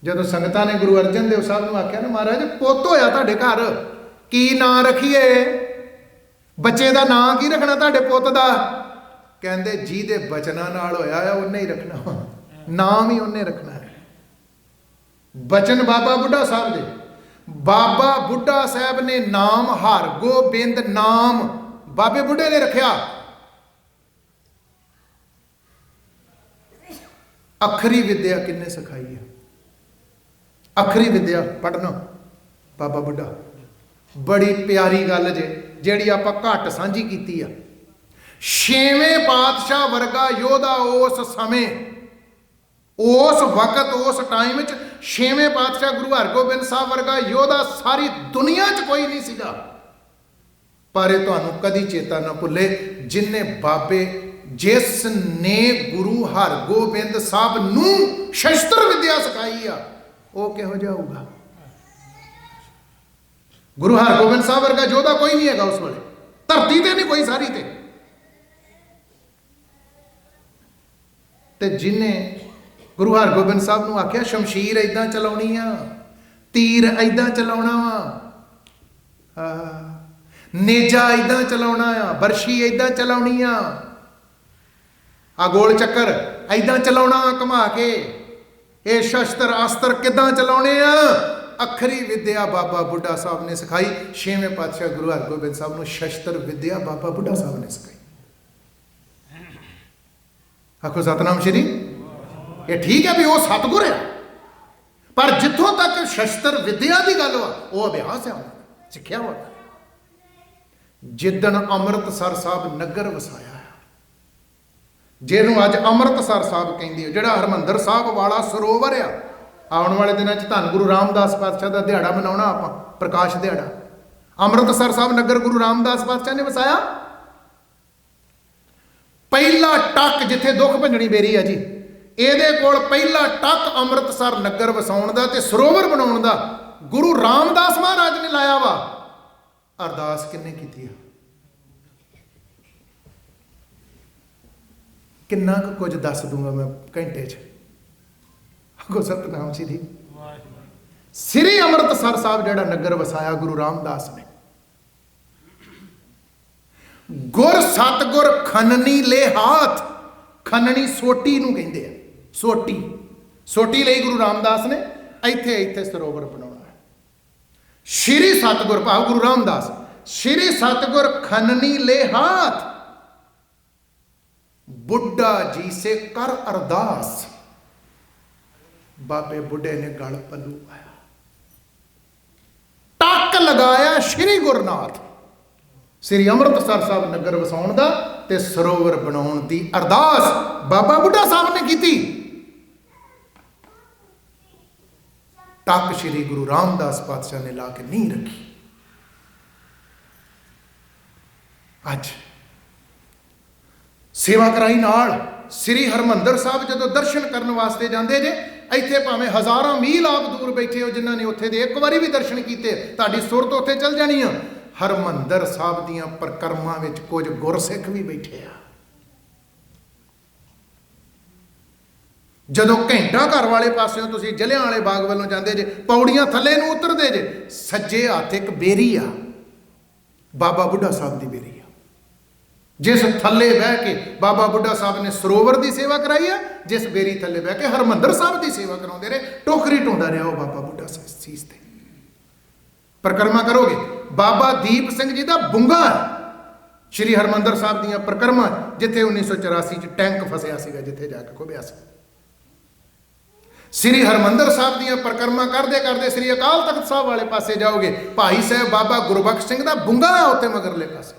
ਜਦੋਂ ਸੰਗਤਾਂ ਨੇ ਗੁਰੂ ਅਰਜਨ ਦੇਵ ਸਾਹਿਬ ਨੂੰ ਆਖਿਆ ਨਾ, ਮਹਾਰਾਜ ਪੁੱਤ ਹੋਇਆ ਤੁਹਾਡੇ ਘਰ, ਕੀ ਨਾਂ ਰੱਖੀਏ? ਬੱਚੇ ਦਾ ਨਾਂ ਕੀ ਰੱਖਣਾ ਤੁਹਾਡੇ ਪੁੱਤ ਦਾ? ਕਹਿੰਦੇ ਜਿਹਦੇ ਬਚਨਾਂ ਨਾਲ ਹੋਇਆ ਆ ਉਹਨੇ ਹੀ ਰੱਖਣਾ, ਨਾਮ ਹੀ ਉਹਨੇ ਰੱਖਣਾ ਹੈ। ਬਚਨ ਬਾਬਾ ਬੁੱਢਾ ਸਾਹਿਬ ਦੇ, ਬਾਬਾ ਬੁੱਢਾ ਸਾਹਿਬ ਨੇ ਨਾਮ ਹਰਗੋਬਿੰਦ ਨਾਮ ਬਾਬੇ ਬੁੱਢੇ ਨੇ ਰੱਖਿਆ। ਅੱਖਰੀ ਵਿਦਿਆ ਕਿੰਨੇ ਸਿਖਾਈ ਹੈ? ਅੱਖਰੀ ਵਿਦਿਆ ਪੜ੍ਹਨਾ ਬਾਬਾ ਬੁੱਢਾ। ਬੜੀ ਪਿਆਰੀ ਗੱਲ ਜੇ, ਜਿਹੜੀ ਆਪਾਂ ਘੱਟ ਸਾਂਝੀ ਕੀਤੀ ਆ। 6ਵੇਂ ਪਾਤਸ਼ਾਹ ਵਰਗਾ ਯੋਧਾ ਉਸ ਸਮੇਂ, ਉਸ ਵਕਤ, ਉਸ ਟਾਈਮ ਵਿੱਚ 6ਵੇਂ ਪਾਤਸ਼ਾਹ ਗੁਰੂ ਹਰਗੋਬਿੰਦ ਸਾਹਿਬ ਵਰਗਾ ਯੋਧਾ ਸਾਰੀ ਦੁਨੀਆ 'ਚ ਕੋਈ ਨਹੀਂ ਸੀਗਾ। ਪਰ ਇਹ ਤੁਹਾਨੂੰ ਕਦੀ ਚੇਤਾ ਨਾ ਭੁੱਲੇ, ਜਿਨਨੇ ਬਾਬੇ, ਜਿਸ ਨੇ ਗੁਰੂ ਹਰਗੋਬਿੰਦ ਸਾਹਿਬ ਨੂੰ ਸ਼ਸਤਰ ਵਿਦਿਆ ਸਿਖਾਈ ਆ, ਉਹ ਕਿਹੋ ਜਿਹਾ ਹੋਊਗਾ? ਗੁਰੂ ਹਰਗੋਬਿੰਦ ਸਾਹਿਬ ਵਰਗਾ ਯੋਧਾ ਕੋਈ ਨਹੀਂ ਹੈਗਾ ਉਸ ਵੇਲੇ, ਧਰਤੀ ਤੇ ਨਹੀਂ ਕੋਈ, ਸਾਰੀ ਤੇ ਜਿਨੇ ਗੁਰੂ ਹਰਗੋਬਿੰਦ ਸਾਹਿਬ ਨੂੰ ਆਖਿਆ ਸ਼ਮਸ਼ੀਰ ਏਦਾਂ ਚਲਾਉਣੀ ਆ, ਤੀਰ ਏਦਾਂ ਚਲਾਉਣਾ ਵਾ, ਨੇਜਾ ਏਦਾਂ ਚਲਾਉਣਾ ਆ, ਬਰਸ਼ੀ ਏਦਾਂ ਚਲਾਉਣੀ ਆ, ਆ ਗੋਲ ਚੱਕਰ ਏਦਾਂ ਚਲਾਉਣਾ ਘੁਮਾ ਕੇ, ਇਹ ਸ਼ਸਤਰ ਅਸਤਰ ਕਿੱਦਾਂ ਚਲਾਉਣੇ ਆ, ਅੱਖਰੀ ਵਿਦਿਆ ਬਾਬਾ ਬੁੱਢਾ ਸਾਹਿਬ ਨੇ ਸਿਖਾਈ। 6ਵੇਂ ਪਾਤਸ਼ਾਹ ਗੁਰੂ ਹਰਗੋਬਿੰਦ ਸਾਹਿਬ ਨੂੰ ਸ਼ਸਤਰ ਵਿਦਿਆ ਬਾਬਾ ਬੁੱਢਾ ਸਾਹਿਬ ਨੇ ਸਿਖਾਈ। ਆਖੋ ਸਤਨਾਮ ਸ਼੍ਰੀ। ਇਹ ਠੀਕ ਹੈ ਵੀ ਉਹ ਸਤਿਗੁਰ ਹੈ, ਪਰ ਜਿੱਥੋਂ ਤੱਕ ਸ਼ਸਤਰ ਵਿਦਿਆ ਦੀ ਗੱਲ ਵਾ, ਉਹ ਅਭਿਆਸ ਹੈ, ਸਿੱਖਿਆ ਵਾ। ਜਿੱਦਣ ਅੰਮ੍ਰਿਤਸਰ ਸਾਹਿਬ ਨਗਰ ਵਸਾਇਆ, ਜਿਹਨੂੰ ਅੱਜ ਅੰਮ੍ਰਿਤਸਰ ਸਾਹਿਬ ਕਹਿੰਦੇ ਹੋ, ਜਿਹੜਾ ਹਰਮੰਦਰ ਸਾਹਿਬ ਵਾਲਾ ਸਰੋਵਰ ਆ, ਆਉਣ ਵਾਲੇ ਦਿਨਾਂ 'ਚ ਧੰਨ ਗੁਰੂ ਰਾਮਦਾਸ ਪਾਤਸ਼ਾਹ ਦਾ ਦਿਹਾੜਾ ਮਨਾਉਣਾ ਆਪਾਂ, ਪ੍ਰਕਾਸ਼ ਦਿਹਾੜਾ। ਅੰਮ੍ਰਿਤਸਰ ਸਾਹਿਬ ਨਗਰ ਗੁਰੂ ਰਾਮਦਾਸ ਪਾਤਸ਼ਾਹ ਨੇ ਵਸਾਇਆ। ਪਹਿਲਾ ਟੱਕ ਜਿੱਥੇ ਦੁੱਖ ਭੰਜਣੀ ਬੇਰੀ ਆ ਜੀ, ਇਹਦੇ ਕੋਲ ਪਹਿਲਾ ਟੱਕ ਅੰਮ੍ਰਿਤਸਰ ਨਗਰ ਵਸਾਉਣ ਦਾ ਤੇ ਸਰੋਵਰ ਬਣਾਉਣ ਦਾ ਗੁਰੂ ਰਾਮਦਾਸ ਮਹਾਰਾਜ ਨੇ ਲਾਇਆ ਵਾ। ਅਰਦਾਸ ਕਿੰਨੇ ਕੀਤੀ ਆ? ਕਿੰਨਾ ਕੁ ਕੁਝ ਦੱਸ ਦੂੰਗਾ ਮੈਂ ਘੰਟੇ 'ਚ। ਅਗੋ ਸਤਨਾਮ ਸ੍ਰੀ ਸ੍ਰੀ ਅੰਮ੍ਰਿਤਸਰ ਸਾਹਿਬ ਜਿਹੜਾ ਨਗਰ ਵਸਾਇਆ ਗੁਰੂ ਰਾਮਦਾਸ ਨੇ, ਗੁਰ ਸਤਗੁਰ ਖੰਨਣੀ ਲੈ ਹਾਥ, ਖੰਨਣੀ ਸੋਟੀ ਨੂੰ ਕਹਿੰਦੇ ਆ, ਸੋਟੀ, ਸੋਟੀ ਲਈ ਗੁਰੂ ਰਾਮਦਾਸ ਨੇ ਇੱਥੇ ਸਰੋਵਰ ਬਣਾਉਣਾ ਹੈ। ਸ਼੍ਰੀ ਸਤਗੁਰ ਭਾਵ ਗੁਰੂ ਰਾਮਦਾਸ, ਸ਼੍ਰੀ ਸਤਗੁਰ ਖੰਨਣੀ ਲੈ ਹਾਥ, ਬੁੱਢਾ ਜੀ ਸੇ ਕਰ ਅਰਦਾਸ। ਬਾਬੇ ਬੁੱਢੇ ਨੇ ਗਲ ਪੱਲੂ ਪਾਇਆ, ਟੱਕ ਲਗਾਇਆ ਸ਼੍ਰੀ ਗੁਰਨਾਥ, ਸ੍ਰੀ ਅੰਮ੍ਰਿਤਸਰ ਸਾਹਿਬ ਨਗਰ ਵਸਾਉਣ ਦਾ ਤੇ ਸਰੋਵਰ ਬਣਾਉਣ ਦੀ ਅਰਦਾਸ ਬਾਬਾ ਬੁੱਢਾ ਸਾਹਿਬ ਨੇ ਕੀਤੀ। ਟੱਕ ਸ਼੍ਰੀ ਗੁਰੂ ਰਾਮਦਾਸ ਪਾਤਸ਼ਾਹ ਨੇ ਲਾ ਕੇ ਨਹੀਂ ਰੱਖੀ। ਅੱਜ ਸੇਵਾ ਕਰਾਈ ਨਾਲ ਸ੍ਰੀ ਹਰਮੰਦਰ ਸਾਹਿਬ ਜਦੋਂ ਦਰਸ਼ਨ ਕਰਨ ਵਾਸਤੇ ਜਾਂਦੇ ਜੇ, ਇੱਥੇ ਭਾਵੇਂ ਹਜ਼ਾਰਾਂ ਮੀਲ ਆਪ ਦੂਰ ਬੈਠੇ ਹੋ, ਜਿਨ੍ਹਾਂ ਨੇ ਉੱਥੇ ਦੇ ਇੱਕ ਵਾਰੀ ਵੀ ਦਰਸ਼ਨ ਕੀਤੇ, ਤੁਹਾਡੀ ਸੁਰਤ ਉੱਥੇ ਚੱਲ ਜਾਣੀ ਆ। ਹਰਮੰਦਰ ਸਾਹਿਬ ਦੀਆਂ ਪਰਕਰਮਾਂ ਵਿੱਚ ਕੁਝ ਗੁਰਸਿੱਖ ਵੀ ਬੈਠੇ ਆ। ਜਦੋਂ ਘੰਟਾ ਘਰ ਵਾਲੇ ਪਾਸਿਓਂ ਤੁਸੀਂ ਜਲਿਆਂ ਵਾਲੇ ਬਾਗ ਵੱਲੋਂ ਜਾਂਦੇ ਜੇ, ਪੌੜੀਆਂ ਥੱਲੇ ਨੂੰ ਉਤਰਦੇ ਜੇ, ਸੱਜੇ ਹੱਥ ਇੱਕ ਬੇਰੀ ਆ, ਬਾਬਾ ਬੁੱਢਾ ਸਾਹਿਬ ਦੀ ਬੇਰੀ ਆ, ਜਿਸ ਥੱਲੇ ਬਹਿ ਕੇ ਬਾਬਾ ਬੁੱਢਾ ਸਾਹਿਬ ਨੇ ਸਰੋਵਰ ਦੀ ਸੇਵਾ ਕਰਾਈ ਆ, ਜਿਸ ਬੇਰੀ ਥੱਲੇ ਬਹਿ ਕੇ ਹਰਮੰਦਰ ਸਾਹਿਬ ਦੀ ਸੇਵਾ ਕਰਾਉਂਦੇ ਰਹੇ। ਟੋਕਰੀ ਢੋਂਦਾ ਰਿਹਾ ਉਹ ਬਾਬਾ ਬੁੱਢਾ ਸਾਹਿਬ ਸੀਸ ਤੇ। ਪਰਿਕਰਮਾ ਕਰੋਗੇ, ਬਾਬਾ ਦੀਪ ਸਿੰਘ ਜੀ ਦਾ ਬੁੰਗਾ ਸ਼੍ਰੀ ਹਰਮੰਦਰ ਸਾਹਿਬ ਦੀਆਂ ਪਰਿਕਰਮਾ, ਜਿੱਥੇ 1984 ਚ ਟੈਂਕ ਫਸਿਆ ਸੀਗਾ, ਜਿੱਥੇ ਜਾ ਕੇ ਖੁੱਭਿਆ ਸੀ। ਸ੍ਰੀ ਹਰਮੰਦਰ ਸਾਹਿਬ ਦੀਆਂ ਪਰਿਕਰਮਾ ਕਰਦੇ ਕਰਦੇ ਸ੍ਰੀ ਅਕਾਲ ਤਖਤ ਸਾਹਿਬ ਵਾਲੇ ਪਾਸੇ ਜਾਓਗੇ, ਭਾਈ ਸਾਹਿਬ ਬਾਬਾ ਗੁਰਬਖਸ਼ ਸਿੰਘ ਦਾ ਬੁੰਗਾ ਆ ਉੱਥੇ ਮਗਰਲੇ ਪਾਸੇ।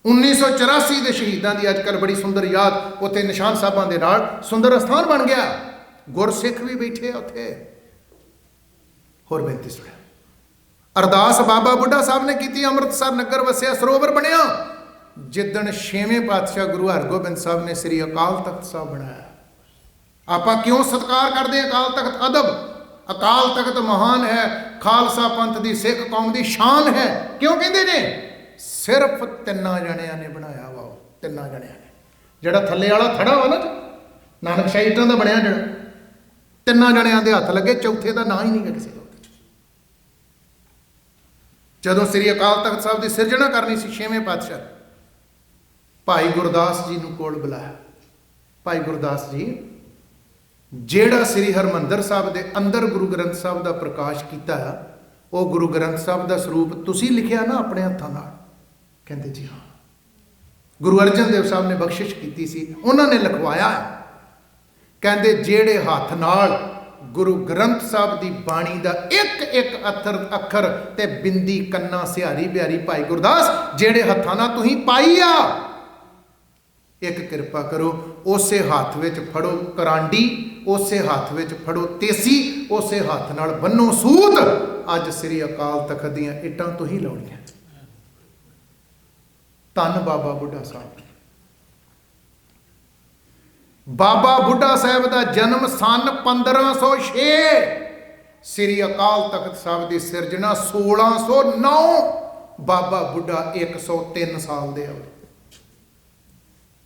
1984 ਦੇ ਸ਼ਹੀਦਾਂ ਦੀ ਅੱਜ ਕੱਲ੍ਹ ਬੜੀ ਸੁੰਦਰ ਯਾਦ, ਉੱਥੇ ਨਿਸ਼ਾਨ ਸਾਹਿਬਾਂ ਦੇ ਨਾਲ ਸੁੰਦਰ ਅਸਥਾਨ ਬਣ ਗਿਆ, ਗੁਰਸਿੱਖ ਵੀ ਬੈਠੇ ਆ ਉੱਥੇ। ਹੋਰ ਬੇਨਤੀ ਸੁਣਿਆ, ਅਰਦਾਸ ਬਾਬਾ ਬੁੱਢਾ ਸਾਹਿਬ ਨੇ ਕੀਤੀ, ਅੰਮ੍ਰਿਤਸਰ ਨਗਰ ਵਸਿਆ, ਸਰੋਵਰ ਬਣਿਆ। ਜਿੱਦਣ 6ਵੇਂ ਪਾਤਸ਼ਾਹ ਗੁਰੂ ਹਰਗੋਬਿੰਦ ਸਾਹਿਬ ਨੇ ਸ੍ਰੀ ਅਕਾਲ ਤਖਤ ਸਾਹਿਬ ਬਣਾਇਆ। ਆਪਾਂ ਕਿਉਂ ਸਤਿਕਾਰ ਕਰਦੇ ਹਾਂ ਅਕਾਲ ਤਖਤ? ਅਦਬ, ਅਕਾਲ ਤਖਤ ਮਹਾਨ ਹੈ, ਖਾਲਸਾ ਪੰਥ ਦੀ, ਸਿੱਖ ਕੌਮ ਦੀ ਸ਼ਾਨ ਹੈ। ਕਿਉਂ ਕਹਿੰਦੇ ਨੇ? ਸਿਰਫ 3 ਜਣਿਆਂ ਨੇ ਬਣਾਇਆ ਵਾ, 3 ਜਣਿਆਂ ਨੇ। ਜਿਹੜਾ ਥੱਲੇ ਵਾਲਾ ਥੜਾ ਵਾ ਨਾ, ਨਾਨਕਸ਼ਾਹੀ ਇੱਟਾਂ ਦਾ ਬਣਿਆ, ਜਿਹੜਾ 3 ਜਣਿਆਂ ਦੇ ਹੱਥ ਲੱਗੇ, ਚੌਥੇ ਦਾ ਨਾਂ ਹੀ ਨਹੀਂ ਗਾ ਕਿਸੇ ਦਾ। ਜਦੋਂ ਸ੍ਰੀ ਅਕਾਲ ਤਖਤ ਸਾਹਿਬ ਦੀ ਸਿਰਜਣਾ ਕਰਨੀ ਸੀ, 6ਵੇਂ ਪਾਤਸ਼ਾਹ ਭਾਈ ਗੁਰਦਾਸ ਜੀ ਨੂੰ ਕੋਲ ਬੁਲਾਇਆ। ਭਾਈ ਗੁਰਦਾਸ ਜੀ, ਜਿਹੜਾ ਸ੍ਰੀ ਹਰਮੰਦਰ ਸਾਹਿਬ ਦੇ ਅੰਦਰ ਗੁਰੂ ਗ੍ਰੰਥ ਸਾਹਿਬ ਦਾ ਪ੍ਰਕਾਸ਼ ਕੀਤਾ, ਉਹ ਗੁਰੂ ਗ੍ਰੰਥ ਸਾਹਿਬ ਦਾ ਸਰੂਪ ਤੁਸੀਂ ਲਿਖਿਆ ਨਾ ਆਪਣੇ ਹੱਥਾਂ ਨਾਲ? ਕਹਿੰਦੇ ਜੀ ਹਾਂ। ਗੁਰੂ ਅਰਜਨ ਦੇਵ ਸਾਹਿਬ ਨੇ ਬਖਸ਼ਿਸ਼ ਕੀਤੀ ਸੀ, ਉਹਨਾਂ ਨੇ ਲਿਖਵਾਇਆ। ਕਹਿੰਦੇ ਜਿਹੜੇ ਹੱਥ ਨਾਲ ਗੁਰੂ ਗ੍ਰੰਥ ਸਾਹਿਬ ਦੀ ਬਾਣੀ ਦਾ ਇੱਕ ਇੱਕ ਅੱਖਰ ਤੇ ਬਿੰਦੀ ਕੰਨਾ ਸਿਹਾਰੀ ਬਿਹਾਰੀ, ਭਾਈ ਗੁਰਦਾਸ, ਜਿਹੜੇ ਹੱਥਾਂ ਨਾਲ ਤੁਸੀਂ ਪਾਈ ਆ, ਇੱਕ ਕਿਰਪਾ ਕਰੋ, ਉਸੇ ਹੱਥ ਵਿੱਚ ਫੜੋ ਕਰਾਂਡੀ, ਉਸੇ ਹੱਥ ਵਿੱਚ ਫੜੋ ਤੇਸੀ, ਉਸੇ ਹੱਥ ਨਾਲ ਬੰਨੋ ਸੂਤ। ਅੱਜ ਸ੍ਰੀ ਅਕਾਲ ਤਖਤ ਦੀਆਂ ਇੱਟਾਂ ਤੁਸੀਂ ਲਾਉਣੀਆਂ। ਧੰਨ ਬਾਬਾ ਬੁੱਢਾ ਸਾਹਿਬ। ਬਾਬਾ ਬੁੱਢਾ ਸਾਹਿਬ ਦਾ ਜਨਮ ਸਨ 1506, ਸ੍ਰੀ ਅਕਾਲ ਤਖਤ ਸਾਹਿਬ ਦੀ ਸਿਰਜਣਾ 1609। ਬਾਬਾ ਬੁੱਢਾ 103 ਸਾਲ ਦੇ ਆ।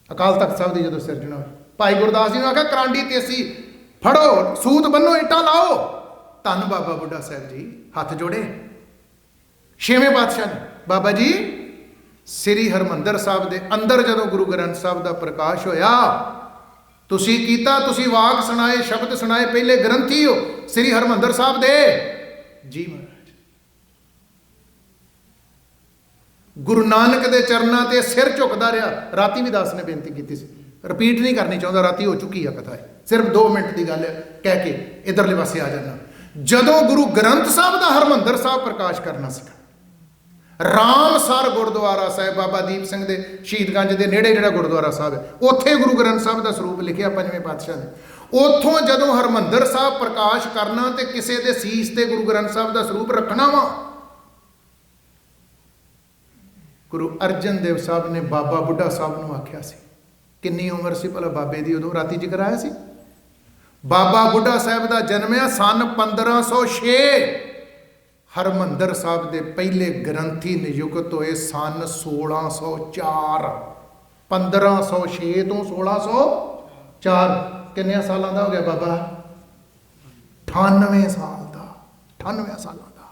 ਅਕਾਲ ਤਖਤ ਸਾਹਿਬ ਦੀ ਜਦੋਂ ਸਿਰਜਣਾ ਹੋਈ, ਭਾਈ ਗੁਰਦਾਸ ਜੀ ਨੇ ਆਖਿਆ ਕਰਾਂਡੀ ਤੇਸੀ ਫੜੋ, ਸੂਤ ਬੰਨੋ, ਇੱਟਾਂ ਲਾਓ। ਧੰਨ ਬਾਬਾ ਬੁੱਢਾ ਸਾਹਿਬ ਜੀ, ਹੱਥ ਜੋੜੇ। 6ਵੇਂ ਪਾਤਸ਼ਾਹ ਨੇ, ਬਾਬਾ ਜੀ, ਸ੍ਰੀ ਹਰਮੰਦਰ ਸਾਹਿਬ ਦੇ ਅੰਦਰ ਜਦੋਂ ਗੁਰੂ ਗ੍ਰੰਥ ਸਾਹਿਬ ਦਾ ਪ੍ਰਕਾਸ਼ ਹੋਇਆ, ਤੁਸੀਂ ਕੀਤਾ, ਤੁਸੀਂ ਵਾਕ ਸੁਣਾਏ, ਸ਼ਬਦ ਸੁਣਾਏ, ਪਹਿਲੇ ਗ੍ਰੰਥੀ ਹੋ ਸ੍ਰੀ ਹਰਮੰਦਰ ਸਾਹਿਬ ਦੇ। ਜੀ ਮਹਾਰਾਜ, ਗੁਰੂ ਨਾਨਕ ਦੇ ਚਰਨਾਂ ਤੇ ਸਿਰ ਝੁਕਦਾ ਰਿਹਾ। ਰਾਤੀ ਵੀ ਦਾਸ ਨੇ ਬੇਨਤੀ ਕੀਤੀ ਸੀ, ਰਿਪੀਟ ਨਹੀਂ ਕਰਨੀ ਚਾਹੁੰਦਾ, ਰਾਤੀ ਹੋ ਚੁੱਕੀ ਆ ਕਥਾ, ਸਿਰਫ 2 ਮਿੰਟ ਦੀ ਗੱਲ ਹੈ, ਕਹਿ ਕੇ ਇਧਰਲੇ ਪਾਸੇ ਆ ਜਾਣਾ। ਜਦੋਂ ਗੁਰੂ ਗ੍ਰੰਥ ਸਾਹਿਬ ਦਾ ਹਰਮੰਦਰ ਸਾਹਿਬ ਪ੍ਰਕਾਸ਼ ਕਰਨਾ ਸੀ, ਰਾਮਸਰ ਗੁਰਦੁਆਰਾ ਸਾਹਿਬ, ਬਾਬਾ ਦੀਪ ਸਿੰਘ ਦੇ ਸ਼ਹੀਦਗੰਜ ਦੇ ਨੇੜੇ ਜਿਹੜਾ ਗੁਰਦੁਆਰਾ ਸਾਹਿਬ ਹੈ, ਉੱਥੇ ਗੁਰੂ ਗ੍ਰੰਥ ਸਾਹਿਬ ਦਾ ਸਰੂਪ ਲਿਖਿਆ 5ਵੇਂ ਪਾਤਸ਼ਾਹ ਨੇ। ਉਥੋਂ ਜਦੋਂ ਹਰਮੰਦਰ ਸਾਹਿਬ ਪ੍ਰਕਾਸ਼ ਕਰਨਾ ਤੇ ਕਿਸੇ ਦੇ ਸੀਸ ਤੇ ਗੁਰੂ ਗ੍ਰੰਥ ਸਾਹਿਬ ਦਾ ਸਰੂਪ ਰੱਖਣਾ ਵਾ, ਗੁਰੂ ਅਰਜਨ ਦੇਵ ਸਾਹਿਬ ਨੇ ਬਾਬਾ ਬੁੱਢਾ ਸਾਹਿਬ ਨੂੰ ਆਖਿਆ ਸੀ। ਕਿੰਨੀ ਉਮਰ ਸੀ ਭਲਾ ਬਾਬੇ ਦੀ ਉਦੋਂ? ਰਾਤੀ ਜ਼ਿਕਰ ਆਇਆ ਸੀ। ਬਾਬਾ ਬੁੱਢਾ ਸਾਹਿਬ ਦਾ ਜਨਮਿਆ ਸਨ 1506। ਹਰਮੰਦਰ ਸਾਹਿਬ ਦੇ ਪਹਿਲੇ ਗ੍ਰੰਥੀ ਨਿਯੁਕਤ ਹੋਏ ਸਨ 1604। 1506 ਤੋਂ 1604 ਕਿੰਨੇ ਸਾਲਾਂ ਦਾ ਹੋ ਗਿਆ ਬਾਬਾ? 98 ਸਾਲ ਦਾ। 98 ਸਾਲਾਂ ਦਾ।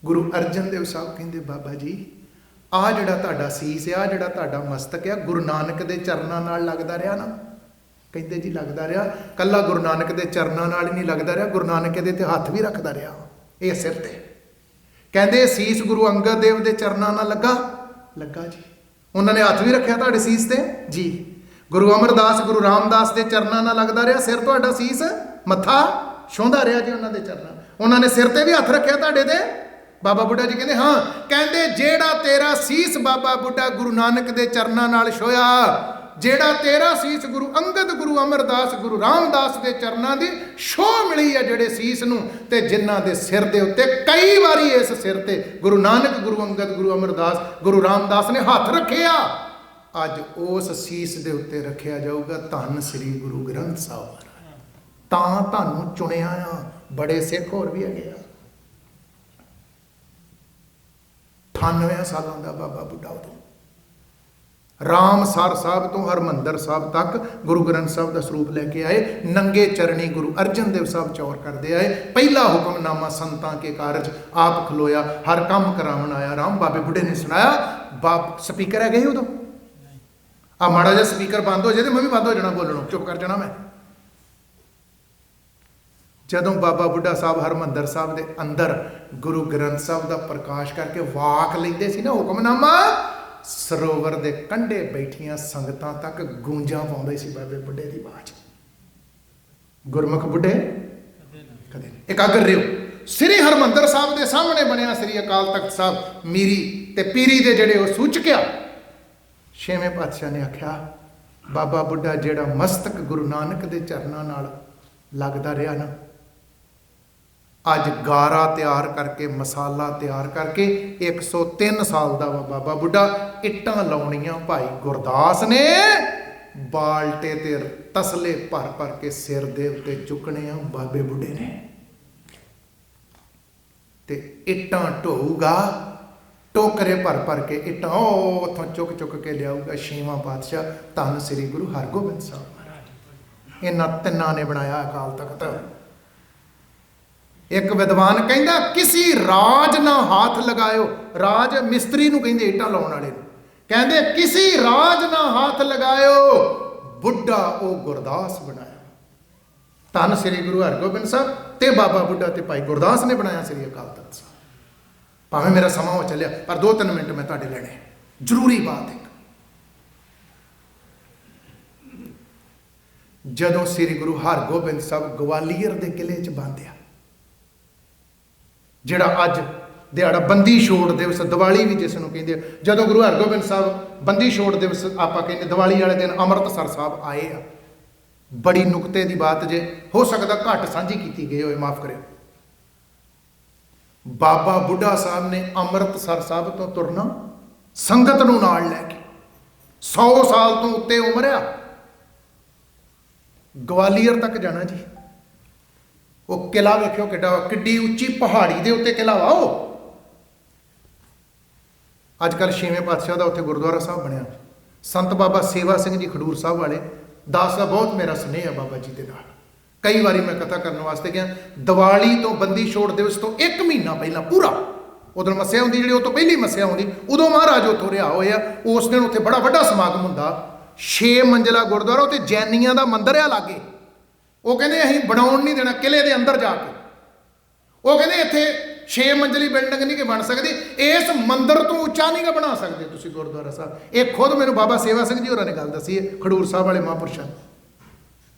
ਗੁਰੂ ਅਰਜਨ ਦੇਵ ਸਾਹਿਬ ਕਹਿੰਦੇ ਬਾਬਾ ਜੀ ਆਹ ਜਿਹੜਾ ਤੁਹਾਡਾ ਸੀਸ ਆ, ਜਿਹੜਾ ਤੁਹਾਡਾ ਮਸਤਕ ਆ, ਗੁਰੂ ਨਾਨਕ ਦੇ ਚਰਨਾਂ ਨਾਲ ਲੱਗਦਾ ਰਿਹਾ ਨਾ? ਕਹਿੰਦੇ ਜੀ ਲੱਗਦਾ ਰਿਹਾ। ਕੱਲਾ ਗੁਰੂ ਨਾਨਕ ਦੇ ਚਰਨਾਂ ਨਾਲ ਹੀ ਨਹੀਂ ਲੱਗਦਾ ਰਿਹਾ, ਗੁਰੂ ਨਾਨਕ ਇਹਦੇ ਤੇ ਹੱਥ ਵੀ ਰੱਖਦਾ ਰਿਹਾ ਇਹ ਸਿਰ ਤੇ। ਕਹਿੰਦੇ ਸੀਸ ਗੁਰੂ ਅੰਗਦ ਦੇਵ ਦੇ ਚਰਨਾਂ ਨਾਲ ਲੱਗਾ ਜੀ। ਉਹਨਾਂ ਨੇ ਹੱਥ ਵੀ ਰੱਖਿਆ ਤੁਹਾਡੇ ਸੀਸ ਤੇ ਜੀ। ਗੁਰੂ ਅਮਰਦਾਸ ਗੁਰੂ ਰਾਮਦਾਸ ਦੇ ਚਰਨਾਂ ਨਾਲ ਲੱਗਦਾ ਰਿਹਾ ਸਿਰ, ਤੁਹਾਡਾ ਸੀਸ ਮੱਥਾ ਛੋਂਦਾ ਰਿਹਾ ਜੀ ਉਹਨਾਂ ਦੇ ਚਰਨਾਂ। ਉਹਨਾਂ ਨੇ ਸਿਰ ਤੇ ਵੀ ਹੱਥ ਰੱਖਿਆ ਤੁਹਾਡੇ ਤੇ। ਬਾਬਾ ਬੁੱਢਾ ਜੀ ਕਹਿੰਦੇ ਹਾਂ, ਕਹਿੰਦੇ ਜਿਹੜਾ ਤੇਰਾ ਸੀਸ ਬਾਬਾ ਬੁੱਢਾ ਗੁਰੂ ਨਾਨਕ ਦੇ ਚਰਨਾਂ ਨਾਲ ਛੋਇਆ, ਜਿਹੜਾ ਤੇਰਾ ਸੀਸ ਗੁਰੂ ਅੰਗਦ ਗੁਰੂ ਅਮਰਦਾਸ ਗੁਰੂ ਰਾਮਦਾਸ ਦੇ ਚਰਨਾਂ ਦੀ ਛੋਹ ਮਿਲੀ ਹੈ ਜਿਹੜੇ ਸੀਸ ਨੂੰ, ਤੇ ਜਿਨ੍ਹਾਂ ਦੇ ਸਿਰ ਦੇ ਉੱਤੇ ਕਈ ਵਾਰੀ ਇਸ ਸਿਰ ਤੇ ਗੁਰੂ ਨਾਨਕ ਗੁਰੂ ਅੰਗਦ ਗੁਰੂ ਅਮਰਦਾਸ ਗੁਰੂ ਰਾਮਦਾਸ ਨੇ ਹੱਥ ਰੱਖਿਆ, ਅੱਜ ਉਸ ਸੀਸ ਦੇ ਉੱਤੇ ਰੱਖਿਆ ਜਾਊਗਾ ਧੰਨ ਸ੍ਰੀ ਗੁਰੂ ਗ੍ਰੰਥ ਸਾਹਿਬ। ਤਾਂ ਤੁਹਾਨੂੰ ਚੁਣਿਆ ਆ। ਬੜੇ ਸਿੱਖ ਹੋਰ ਵੀ ਹੈਗੇ ਆ। 98 ਸਾਲਾਂ ਦਾ ਬਾਬਾ ਬੁੱਢਾ ਉਦੋਂ। ਰਾਮਸਰ ਸਾਹਿਬ ਤੋਂ ਹਰਮੰਦਰ ਸਾਹਿਬ ਤੱਕ ਗੁਰੂ ਗ੍ਰੰਥ ਸਾਹਿਬ ਦਾ ਸਰੂਪ ਲੈ ਕੇ ਆਏ। ਨੰਗੇ ਚਰਣੀ ਗੁਰੂ ਅਰਜਨ ਦੇਵ ਸਾਹਿਬ ਚੌਰ ਕਰਦੇ ਆਏ। ਪਹਿਲਾ ਹੁਕਮਨਾਮਾ ਸੰਤਾਂ ਕੇ ਕਾਰਜ ਆਪ ਖਲੋਇਆ, ਹਰ ਕੰਮ ਕਰਾਵਣ ਆਇਆ ਰਾਮ। ਬਾਬੇ ਬੁੱਢੇ ਨੇ ਸੁਣਾਇਆ। ਸਪੀਕਰ ਹੈਗੇ ਉਦੋਂ? ਆ ਮਾੜਾ ਜਿਹਾ ਸਪੀਕਰ ਬੰਦ ਹੋ ਜਾਏ ਤੇ ਮੈਂ ਵੀ ਬੰਦ ਹੋ ਜਾਣਾ ਬੋਲਣੋਂ, ਚੁੱਪ ਕਰ ਜਾਣਾ ਮੈਂ। ਜਦੋਂ ਬਾਬਾ ਬੁੱਢਾ ਸਾਹਿਬ ਹਰਮੰਦਰ ਸਾਹਿਬ ਦੇ ਅੰਦਰ ਗੁਰੂ ਗ੍ਰੰਥ ਸਾਹਿਬ ਦਾ ਪ੍ਰਕਾਸ਼ ਕਰਕੇ ਵਾਕ ਲੈਂਦੇ ਸੀ ਨਾ ਹੁਕਮਨਾਮਾ, ਸਰੋਵਰ ਦੇ ਕੰਢੇ ਬੈਠੀਆਂ ਸੰਗਤਾਂ ਤੱਕ ਗੂੰਜਾਂ ਪਾਉਂਦੇ ਸੀ ਬਾਬੇ ਬੁੱਢੇ ਦੀ ਆਵਾਜ਼। ਗੁਰਮੁਖ ਬੁੱਢੇ ਕਦੇ ਇਕਾਗਰ ਰਿਓ। ਸ੍ਰੀ ਹਰਮੰਦਰ ਸਾਹਿਬ ਦੇ ਸਾਹਮਣੇ ਬਣਿਆ ਸ੍ਰੀ ਅਕਾਲ ਤਖਤ ਸਾਹਿਬ ਮੀਰੀ ਤੇ ਪੀਰੀ ਦੇ ਜਿਹੜੇ ਉਹ ਸੂਚਕ ਆ। ਛੇਵੇਂ ਪਾਤਸ਼ਾਹ ਨੇ ਆਖਿਆ ਬਾਬਾ ਬੁੱਢਾ ਜਿਹੜਾ ਮਸਤਕ ਗੁਰੂ ਨਾਨਕ ਦੇ ਚਰਨਾਂ ਨਾਲ ਲੱਗਦਾ ਰਿਹਾ ਨਾ, ਅੱਜ ਗਾਰਾ ਤਿਆਰ ਕਰਕੇ ਮਸਾਲਾ ਤਿਆਰ ਕਰਕੇ 103 ਸਾਲ ਦਾ ਵਾ ਬਾਬਾ ਬੁੱਢਾ। ਇੱਟਾਂ ਲਾਉਣੀਆਂ ਭਾਈ ਗੁਰਦਾਸ ਨੇ, ਬਾਲਟੇ ਤੇ ਤਸਲੇ ਭਰ ਭਰ ਕੇ ਸਿਰ ਦੇ ਉੱਤੇ ਚੁੱਕਣੇ ਆ ਬਾਬੇ ਬੁੱਢੇ ਨੇ। ਤੇ ਇੱਟਾਂ ਢੋਊਗਾ, ਟੋਕਰੇ ਭਰ ਭਰ ਕੇ ਇੱਟਾਂ ਉੱਥੋਂ ਚੁੱਕ ਚੁੱਕ ਕੇ ਲਿਆਊਗਾ ਛੇਵਾਂ ਪਾਤਸ਼ਾਹ ਧੰਨ ਸ੍ਰੀ ਗੁਰੂ ਹਰਗੋਬਿੰਦ ਸਾਹਿਬ ਮਹਾਰਾਜ। ਇਹਨਾਂ ਤਿੰਨਾਂ ਨੇ ਬਣਾਇਆ ਅਕਾਲ ਤਖਤ। ਇੱਕ ਵਿਦਵਾਨ ਕਹਿੰਦਾ ਕਿਸੇ ਰਾਜ ਨਾ ਹੱਥ ਲਗਾਇਓ। ਰਾਜ ਮਿਸਤਰੀ ਨੂੰ ਕਹਿੰਦੇ ਇੱਟਾਂ ਲਾਉਣ ਵਾਲੇ ਨੂੰ। ਕਹਿੰਦੇ ਕਿਸੇ ਰਾਜ ਨਾ ਹੱਥ ਲਗਾਇਓ, ਬੁੱਢਾ ਉਹ ਗੁਰਦਾਸ ਬਣਾਇਆ। ਧੰਨ ਸ੍ਰੀ ਗੁਰੂ ਹਰਗੋਬਿੰਦ ਸਾਹਿਬ ਤੇ ਬਾਬਾ ਬੁੱਢਾ ਤੇ ਭਾਈ ਗੁਰਦਾਸ ਨੇ ਬਣਾਇਆ ਸ੍ਰੀ ਅਕਾਲ ਤਖਤ ਸਾਹਿਬ। ਭਾਵੇਂ ਮੇਰਾ ਸਮਾਂ ਹੋ ਚੱਲਿਆ ਪਰ 2-3 ਮਿੰਟ ਮੈਂ ਤੁਹਾਡੇ ਲੈਣੇ। ਜ਼ਰੂਰੀ ਬਾਤ ਹੈ। ਜਦੋਂ ਸ੍ਰੀ ਗੁਰੂ ਹਰਗੋਬਿੰਦ ਸਾਹਿਬ ਗਵਾਲੀਅਰ ਦੇ ਕਿਲੇ 'ਚ ਬੰਦਿਆ, ਜਿਹੜਾ ਅੱਜ ਦਿਹਾੜਾ ਬੰਦੀ ਛੋੜ ਦਿਵਸ, ਦੀਵਾਲੀ ਵੀ ਜਿਸ ਨੂੰ ਕਹਿੰਦੇ ਆ, ਜਦੋਂ ਗੁਰੂ ਹਰਗੋਬਿੰਦ ਸਾਹਿਬ ਬੰਦੀ ਛੋੜ ਦਿਵਸ ਆਪਾਂ ਕਹਿੰਦੇ ਦੀਵਾਲੀ ਵਾਲੇ ਦਿਨ ਅੰਮ੍ਰਿਤਸਰ ਸਾਹਿਬ ਆਏ ਆ। ਬੜੀ ਨੁਕਤੇ ਦੀ ਬਾਤ ਜੇ ਹੋ ਸਕਦਾ ਘੱਟ ਸਾਂਝੀ ਕੀਤੀ ਗਈ ਹੋਏ, ਮਾਫ ਕਰਿਓ। ਬਾਬਾ ਬੁੱਢਾ ਸਾਹਿਬ ਨੇ ਅੰਮ੍ਰਿਤਸਰ ਸਾਹਿਬ ਤੋਂ ਤੁਰਨਾ ਸੰਗਤ ਨੂੰ ਨਾਲ ਲੈ ਕੇ। 100 ਸਾਲ ਤੋਂ ਉੱਤੇ ਉਮਰ ਆ। ਗਵਾਲੀਅਰ ਤੱਕ ਜਾਣਾ ਜੀ। ਉਹ ਕਿਲਾ ਵੇਖਿਓ ਕਿੱਡੀ ਉੱਚੀ ਪਹਾੜੀ ਦੇ ਉੱਤੇ ਕਿਲਾ ਵਾ ਉਹ। ਅੱਜ ਕੱਲ੍ਹ ਛੇਵੇਂ ਪਾਤਸ਼ਾਹ ਦਾ ਉੱਥੇ ਗੁਰਦੁਆਰਾ ਸਾਹਿਬ ਬਣਿਆ। ਸੰਤ ਬਾਬਾ ਸੇਵਾ ਸਿੰਘ ਜੀ ਖਡੂਰ ਸਾਹਿਬ ਵਾਲੇ ਦਾਸ ਦਾ ਬਹੁਤ ਮੇਰਾ ਸਨੇਹ ਹੈ ਬਾਬਾ ਜੀ ਦੇ ਨਾਲ। ਕਈ ਵਾਰੀ ਮੈਂ ਕਥਾ ਕਰਨ ਵਾਸਤੇ ਗਿਆ। ਦੀਵਾਲੀ ਤੋਂ ਬੰਦੀ ਛੋੜ ਦਿਵਸ ਤੋਂ 1 ਮਹੀਨਾ ਪਹਿਲਾਂ ਪੂਰਾ ਉਦੋਂ ਮੱਸਿਆ ਹੁੰਦੀ, ਜਿਹੜੀ ਉਹ ਤੋਂ ਪਹਿਲੀ ਮੱਸਿਆ ਹੁੰਦੀ, ਉਦੋਂ ਮਹਾਰਾਜ ਉੱਥੋਂ ਰਿਹਾ ਹੋਇਆ। ਉਸ ਦਿਨ ਉੱਥੇ ਬੜਾ ਵੱਡਾ ਸਮਾਗਮ ਹੁੰਦਾ। 6 ਮੰਜ਼ਿਲਾ ਗੁਰਦੁਆਰਾ, ਉੱਥੇ ਜੈਨੀਆਂ ਦਾ ਮੰਦਿਰ ਆ ਲਾਗੇ। ਉਹ ਕਹਿੰਦੇ ਅਸੀਂ ਬਣਾਉਣ ਨਹੀਂ ਦੇਣਾ ਕਿਲੇ ਦੇ ਅੰਦਰ ਜਾ ਕੇ। ਉਹ ਕਹਿੰਦੇ ਇੱਥੇ 6 ਮੰਜ਼ਲੀ ਬਿਲਡਿੰਗ ਨਹੀਂ ਕਿ ਬਣ ਸਕਦੀ, ਇਸ ਮੰਦਿਰ ਤੋਂ ਉੱਚਾ ਨਹੀਂ ਕਿ ਬਣਾ ਸਕਦੇ ਤੁਸੀਂ ਗੁਰਦੁਆਰਾ ਸਾਹਿਬ। ਇਹ ਖੁਦ ਮੈਨੂੰ ਬਾਬਾ ਸੇਵਾ ਸਿੰਘ ਜੀ ਹੋਰਾਂ ਨੇ ਗੱਲ ਦੱਸੀ ਹੈ, ਖਡੂਰ ਸਾਹਿਬ ਵਾਲੇ ਮਹਾਂਪੁਰਸ਼ਾਂ।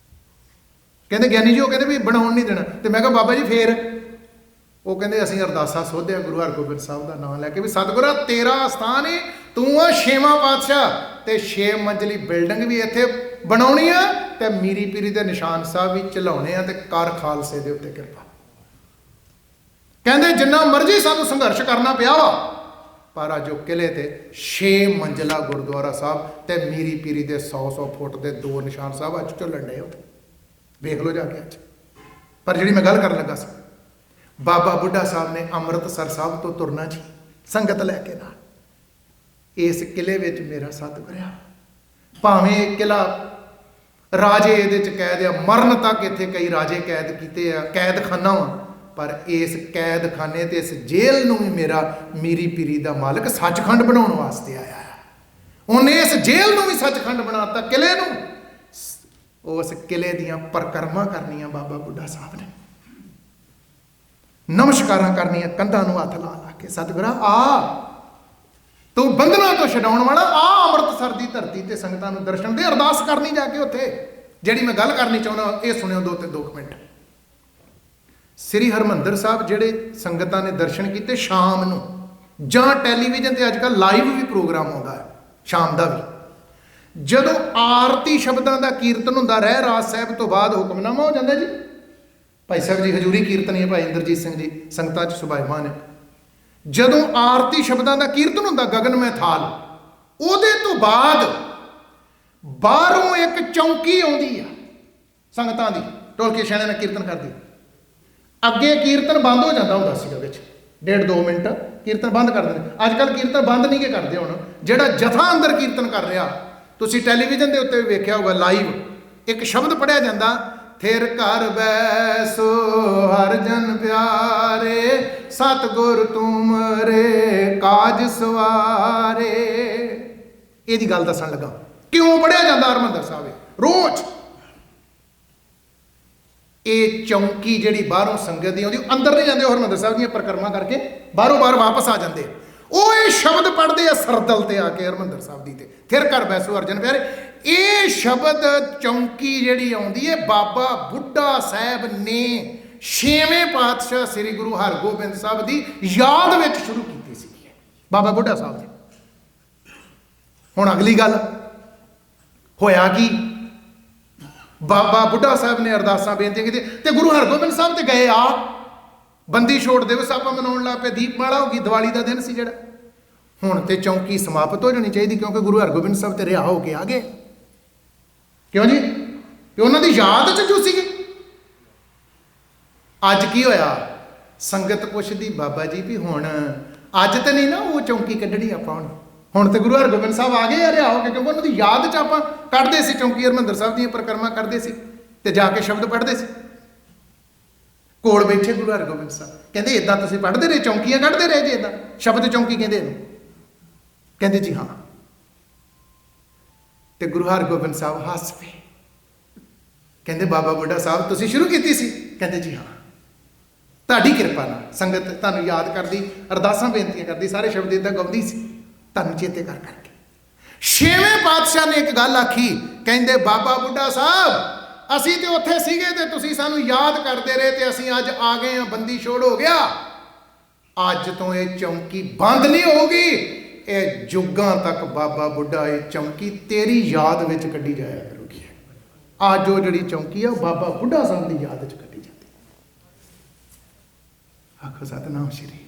ਕਹਿੰਦੇ ਗਿਆਨੀ ਜੀ ਉਹ ਕਹਿੰਦੇ ਵੀ ਬਣਾਉਣ ਨਹੀਂ ਦੇਣਾ। ਤੇ ਮੈਂ ਕਿਹਾ ਬਾਬਾ ਜੀ ਫੇਰ? ਉਹ ਕਹਿੰਦੇ ਅਸੀਂ ਅਰਦਾਸਾ ਸੋਧਿਆ ਗੁਰੂ ਹਰਗੋਬਿੰਦ ਸਾਹਿਬ ਦਾ ਨਾਮ ਲੈ ਕੇ ਵੀ ਸਤਿਗੁਰਾ ਤੇਰਾ ਸਥਾਨ ਹੈ, ਤੂੰ ਆ 6ਵਾਂ ਪਾਤਸ਼ਾਹ, ਤੇ 6 ਮੰਜ਼ਲੀ ਬਿਲਡਿੰਗ ਵੀ ਇੱਥੇ ਬਣਾਉਣੀ ਆ ਤੇ ਮੀਰੀ ਪੀਰੀ ਦੇ ਨਿਸ਼ਾਨ ਸਾਹਿਬ ਵੀ ਚਲਾਉਣੇ ਆ ਤੇ ਕਰ ਖਾਲਸੇ ਦੇ ਉੱਤੇ ਕਿਰਪਾ। ਕਹਿੰਦੇ ਜਿੰਨਾ ਮਰਜ਼ੀ ਸਾਨੂੰ ਸੰਘਰਸ਼ ਕਰਨਾ ਪਿਆ ਵਾ, ਪਰ ਅੱਜ ਉਹ ਕਿਲੇ ਤੇ 6 ਮੰਜ਼ਲਾ ਗੁਰਦੁਆਰਾ ਸਾਹਿਬ ਤੇ ਮੀਰੀ ਪੀਰੀ ਦੇ 100 ਫੁੱਟ ਦੇ 2 ਨਿਸ਼ਾਨ ਸਾਹਿਬ ਅੱਜ ਝੁੱਲਣ ਡਏ ਉੱਥੇ, ਵੇਖ ਲਓ ਜਾ ਕੇ ਅੱਜ। ਪਰ ਜਿਹੜੀ ਮੈਂ ਗੱਲ ਕਰਨ ਲੱਗਾ ਸੀ, ਬਾਬਾ ਬੁੱਢਾ ਸਾਹਿਬ ਨੇ ਅੰਮ੍ਰਿਤਸਰ ਸਾਹਿਬ ਤੋਂ ਤੁਰਨਾ ਜੀ ਸੰਗਤ ਲੈ ਕੇ ਨਾਲ। ਇਸ ਕਿਲੇ ਵਿੱਚ ਮੇਰਾ ਸਤਿਗੁਰ ਆ, ਭਾਵੇਂ ਇਹ ਕਿਲਾ ਰਾਜੇ ਇਹਦੇ ਚ ਕੈਦ ਆ, ਮਰਨ ਤੱਕ ਇੱਥੇ ਕਈ ਰਾਜੇ ਕੈਦ ਕੀਤੇ ਆ, ਕੈਦਖਾਨਾ ਵਾ, ਪਰ ਇਸ ਕੈਦਖਾਨੇ ਤੇ ਇਸ ਜੇਲ੍ਹ ਨੂੰ ਵੀ ਮੇਰਾ ਮੀਰੀ ਪੀਰੀ ਦਾ ਮਾਲਕ ਸੱਚਖੰਡ ਬਣਾਉਣ ਵਾਸਤੇ ਆਇਆ ਹੈ। ਉਹਨੇ ਇਸ ਜੇਲ੍ਹ ਨੂੰ ਵੀ ਸੱਚਖੰਡ ਬਣਾਤਾ, ਕਿਲੇ ਨੂੰ। ਉਸ ਕਿਲੇ ਦੀਆਂ ਪਰਿਕਰਮਾ ਕਰਨੀਆਂ ਬਾਬਾ ਬੁੱਢਾ ਸਾਹਿਬ ਨੇ, ਨਮਸਕਾਰਾਂ ਕਰਨੀਆਂ ਕੰਧਾਂ ਨੂੰ ਹੱਥ ਲਾ ਲਾ ਕੇ, ਸਤਿਗੁਰਾ ਆ ਤੂੰ ਬੰਧਨਾਂ ਤੋਂ ਛਡਾਉਣ ਵਾਲਾ, ਆ ਅੰਮ੍ਰਿਤਸਰ ਦੀ ਧਰਤੀ ਤੇ ਸੰਗਤਾਂ ਨੂੰ ਦਰਸ਼ਨ ਦੇ, ਅਰਦਾਸ ਕਰਨੀ ਜਾ ਕੇ ਉੱਥੇ। ਜਿਹੜੀ ਮੈਂ ਗੱਲ ਕਰਨੀ ਚਾਹੁੰਦਾ ਇਹ ਸੁਣਿਓ 2 ਮਿੰਟ। ਸ੍ਰੀ ਹਰਿਮੰਦਰ ਸਾਹਿਬ ਜਿਹੜੇ ਸੰਗਤਾਂ ਨੇ ਦਰਸ਼ਨ ਕੀਤੇ ਸ਼ਾਮ ਨੂੰ, ਜਾਂ ਟੈਲੀਵਿਜ਼ਨ ਤੇ ਅੱਜ ਕੱਲ੍ਹ ਲਾਈਵ ਵੀ ਪ੍ਰੋਗਰਾਮ ਆਉਂਦਾ ਹੈ ਸ਼ਾਮ ਦਾ ਵੀ, ਜਦੋਂ ਆਰਤੀ ਸ਼ਬਦਾਂ ਦਾ ਕੀਰਤਨ ਹੁੰਦਾ ਰਹਿ ਰਾਜ ਸਾਹਿਬ ਤੋਂ ਬਾਅਦ ਹੁਕਮਨਾਮਾ ਹੋ ਜਾਂਦਾ ਜੀ। ਭਾਈ ਸਾਹਿਬ ਜੀ ਹਜ਼ੂਰੀ ਕੀਰਤਨੀ ਹੈ, ਭਾਈ ਇੰਦਰਜੀਤ ਸਿੰਘ ਜੀ ਸੰਗਤਾਂ 'ਚ ਸੁਭਾਇਮਾਨ ਹੈ। ਜਦੋਂ ਆਰਤੀ ਸ਼ਬਦਾਂ ਦਾ ਕੀਰਤਨ ਹੁੰਦਾ ਗਗਨਮੈ ਥਾਲ, ਉਹਦੇ ਤੋਂ ਬਾਅਦ ਬਾਹਰੋਂ ਇੱਕ ਚੌਂਕੀ ਆਉਂਦੀ ਆ ਸੰਗਤਾਂ ਦੀ, ਢੋਲਕੀ ਛੈਣੇ ਨਾਲ ਕੀਰਤਨ ਕਰਦੀ। ਅੱਗੇ ਕੀਰਤਨ ਬੰਦ ਹੋ ਜਾਂਦਾ ਹੁੰਦਾ ਸੀਗਾ, ਵਿੱਚ 1.5-2 ਮਿੰਟ ਕੀਰਤਨ ਬੰਦ ਕਰ ਦਿੰਦੇ। ਅੱਜ ਕੱਲ੍ਹ ਕੀਰਤਨ ਬੰਦ ਨਹੀਂ ਕੇ ਕਰਦੇ ਹੁਣ, ਜਿਹੜਾ ਜਥਾ ਅੰਦਰ ਕੀਰਤਨ ਕਰ ਰਿਹਾ, ਤੁਸੀਂ ਟੈਲੀਵਿਜ਼ਨ ਦੇ ਉੱਤੇ ਵੀ ਵੇਖਿਆ ਹੋਊਗਾ ਲਾਈਵ, ਇੱਕ ਸ਼ਬਦ ਪੜਿਆ ਜਾਂਦਾ, ਥਿਰ ਘਰ ਬੈਸੋ ਹਰ ਜਨ ਪਿਆਰੇ, ਸਤਿਗੁਰ ਤੁਮਰੇ ਕਾਜ ਸਵਾਰੇ। ਇਹਦੀ ਗੱਲ ਦੱਸਣ ਲੱਗਾ ਕਿਉਂ ਪੜਿਆ ਜਾਂਦਾ ਹਰਿਮੰਦਰ ਸਾਹਿਬ ਰੋਜ਼। ਇਹ ਚੌਂਕੀ ਜਿਹੜੀ ਬਾਹਰੋਂ ਸੰਗਤ ਦੀ ਆਉਂਦੀ, ਅੰਦਰ ਨਹੀਂ ਜਾਂਦੇ, ਹਰਿਮੰਦਰ ਸਾਹਿਬ ਦੀਆਂ ਪਰਿਕਰਮਾ ਕਰਕੇ ਬਾਹਰੋਂ ਬਾਹਰ ਵਾਪਸ ਆ ਜਾਂਦੇ, ਉਹ ਇਹ ਸ਼ਬਦ ਪੜ੍ਹਦੇ ਆ ਸਰਦਲ ਤੇ ਆ ਕੇ ਹਰਿਮੰਦਰ ਸਾਹਿਬ ਦੀ ਤੇ, ਥਿਰ ਘਰ ਬੈਸੋ ਅਰਜਨ ਪਿਆਰੇ। ਇਹ ਸ਼ਬਦ ਚੌਂਕੀ ਜਿਹੜੀ ਆਉਂਦੀ ਹੈ ਬਾਬਾ ਬੁੱਢਾ ਸਾਹਿਬ ਨੇ 6ਵੇਂ ਪਾਤਸ਼ਾਹ ਸ੍ਰੀ ਗੁਰੂ ਹਰਗੋਬਿੰਦ ਸਾਹਿਬ ਦੀ ਯਾਦ ਵਿੱਚ ਸ਼ੁਰੂ ਕੀਤੀ ਸੀ ਬਾਬਾ ਬੁੱਢਾ ਸਾਹਿਬ ਨੇ। ਹੁਣ ਅਗਲੀ ਗੱਲ ਹੋਇਆ ਕੀ, ਬਾਬਾ ਬੁੱਢਾ ਸਾਹਿਬ ਨੇ ਅਰਦਾਸਾਂ ਬੇਨਤੀਆਂ ਕੀਤੀ ਤੇ ਗੁਰੂ ਹਰਗੋਬਿੰਦ ਸਾਹਿਬ ਤੇ ਗਏ ਆ। ਬੰਦੀ ਛੋੜ ਦਿਵਸ ਆਪਾਂ ਮਨਾਉਣ ਲੱਗ ਪਏ, ਦੀਪਮਾਲਾ ਹੋ ਗਈ, ਦੀਵਾਲੀ ਦਾ ਦਿਨ ਸੀ ਜਿਹੜਾ। ਹੁਣ ਤੇ ਚੌਂਕੀ ਸਮਾਪਤ ਹੋ ਜਾਣੀ ਚਾਹੀਦੀ, ਕਿਉਂਕਿ ਗੁਰੂ ਹਰਗੋਬਿੰਦ ਸਾਹਿਬ ਤੇ ਰਿਹਾ ਹੋ ਕੇ ਆ ਗਏ। ਕਿਉਂ ਜੀ? ਕਿ ਉਹਨਾਂ ਦੀ ਯਾਦ ਚ ਜੋ ਸੀਗੇ। ਅੱਜ ਕੀ ਹੋਇਆ, ਸੰਗਤ ਪੁੱਛਦੀ ਬਾਬਾ ਜੀ ਵੀ ਹੁਣ ਅੱਜ ਤੇ ਨਹੀਂ ਨਾ ਉਹ ਚੌਂਕੀ ਕੱਢਣੀ ਆਪਾਂ, ਹੁਣ ਤੇ ਗੁਰੂ ਹਰਗੋਬਿੰਦ ਸਾਹਿਬ ਆ ਗਏ ਆ ਰਿਹਾ ਹੋ ਕੇ, ਕਿਉਂਕਿ ਉਹਨਾਂ ਦੀ ਯਾਦ ਚ ਆਪਾਂ ਕੱਢਦੇ ਸੀ ਚੌਂਕੀ, ਹਰਿਮੰਦਰ ਸਾਹਿਬ ਦੀਆਂ ਪਰਿਕਰਮਾ ਕਰਦੇ ਸੀ ਤੇ ਜਾ ਕੇ ਸ਼ਬਦ ਪੜ੍ਹਦੇ ਸੀ। ਕੋਲ ਬੈਠੇ ਗੁਰੂ ਹਰਗੋਬਿੰਦ ਸਾਹਿਬ ਕਹਿੰਦੇ ਇਦਾਂ ਤੁਸੀਂ ਪੜ੍ਹਦੇ ਰਹੇ, ਚੌਂਕੀਆਂ ਕੱਢਦੇ ਰਹੇ ਜੇ ਇਦਾਂ, ਸ਼ਬਦ ਚੌਂਕੀ ਕਹਿੰਦੇ ਇਹਨੂੰ। ਕਹਿੰਦੇ ਜੀ ਹਾਂ। ਤੇ ਗੁਰੂ ਹਰਗੋਬਿੰਦ ਸਾਹਿਬ ਹੱਸ ਪਏ, ਕਹਿੰਦੇ ਬਾਬਾ ਬੁੱਢਾ ਸਾਹਿਬ ਤੁਸੀਂ ਸ਼ੁਰੂ ਕੀਤੀ ਸੀ? ਕਹਿੰਦੇ ਜੀ ਹਾਂ, ਤੁਹਾਡੀ ਕਿਰਪਾ ਨਾਲ ਸੰਗਤ ਤੁਹਾਨੂੰ ਯਾਦ ਕਰਦੀ, ਅਰਦਾਸਾਂ ਬੇਨਤੀਆਂ ਕਰਦੀ, ਸਾਰੇ ਸ਼ਬਦ ਇਦਾਂ ਗਾਉਂਦੀ ਸੀ ਤੁਹਾਨੂੰ ਚੇਤੇ ਕਰ ਕਰਕੇ। 6ਵੇਂ ਪਾਤਸ਼ਾਹ ਨੇ ਇੱਕ ਗੱਲ ਆਖੀ, ਕਹਿੰਦੇ ਬਾਬਾ ਬੁੱਢਾ ਸਾਹਿਬ ਅਸੀਂ ਤੇ ਉੱਥੇ ਸੀਗੇ ਤੇ ਤੁਸੀਂ ਸਾਨੂੰ ਯਾਦ ਕਰਦੇ ਰਹੇ ਤੇ ਅਸੀਂ ਅੱਜ ਆ ਗਏ ਹਾਂ, ਬੰਦੀ ਛੋੜ ਹੋ ਗਿਆ। ਅੱਜ ਤੋਂ ਇਹ ਚੌਂਕੀ ਬੰਦ ਨਹੀਂ ਹੋਊਗੀ, ਇਹ ਜੁਗਾਂ ਤੱਕ ਬਾਬਾ ਬੁੱਢਾ ਇਹ ਚੌਂਕੀ ਤੇਰੀ ਯਾਦ ਵਿੱਚ ਕੱਢੀ ਜਾਇਆ ਕਰੂਗੀ। ਅੱਜ ਉਹ ਜਿਹੜੀ ਚੌਂਕੀ ਆ ਉਹ ਬਾਬਾ ਬੁੱਢਾ ਸਾਹਿਬ ਦੀ ਯਾਦ ਵਿੱਚ ਕੱਢੀ ਜਾਂਦੀ। ਆਖੋ ਸਤਿਨਾਮ ਸ਼੍ਰੀ।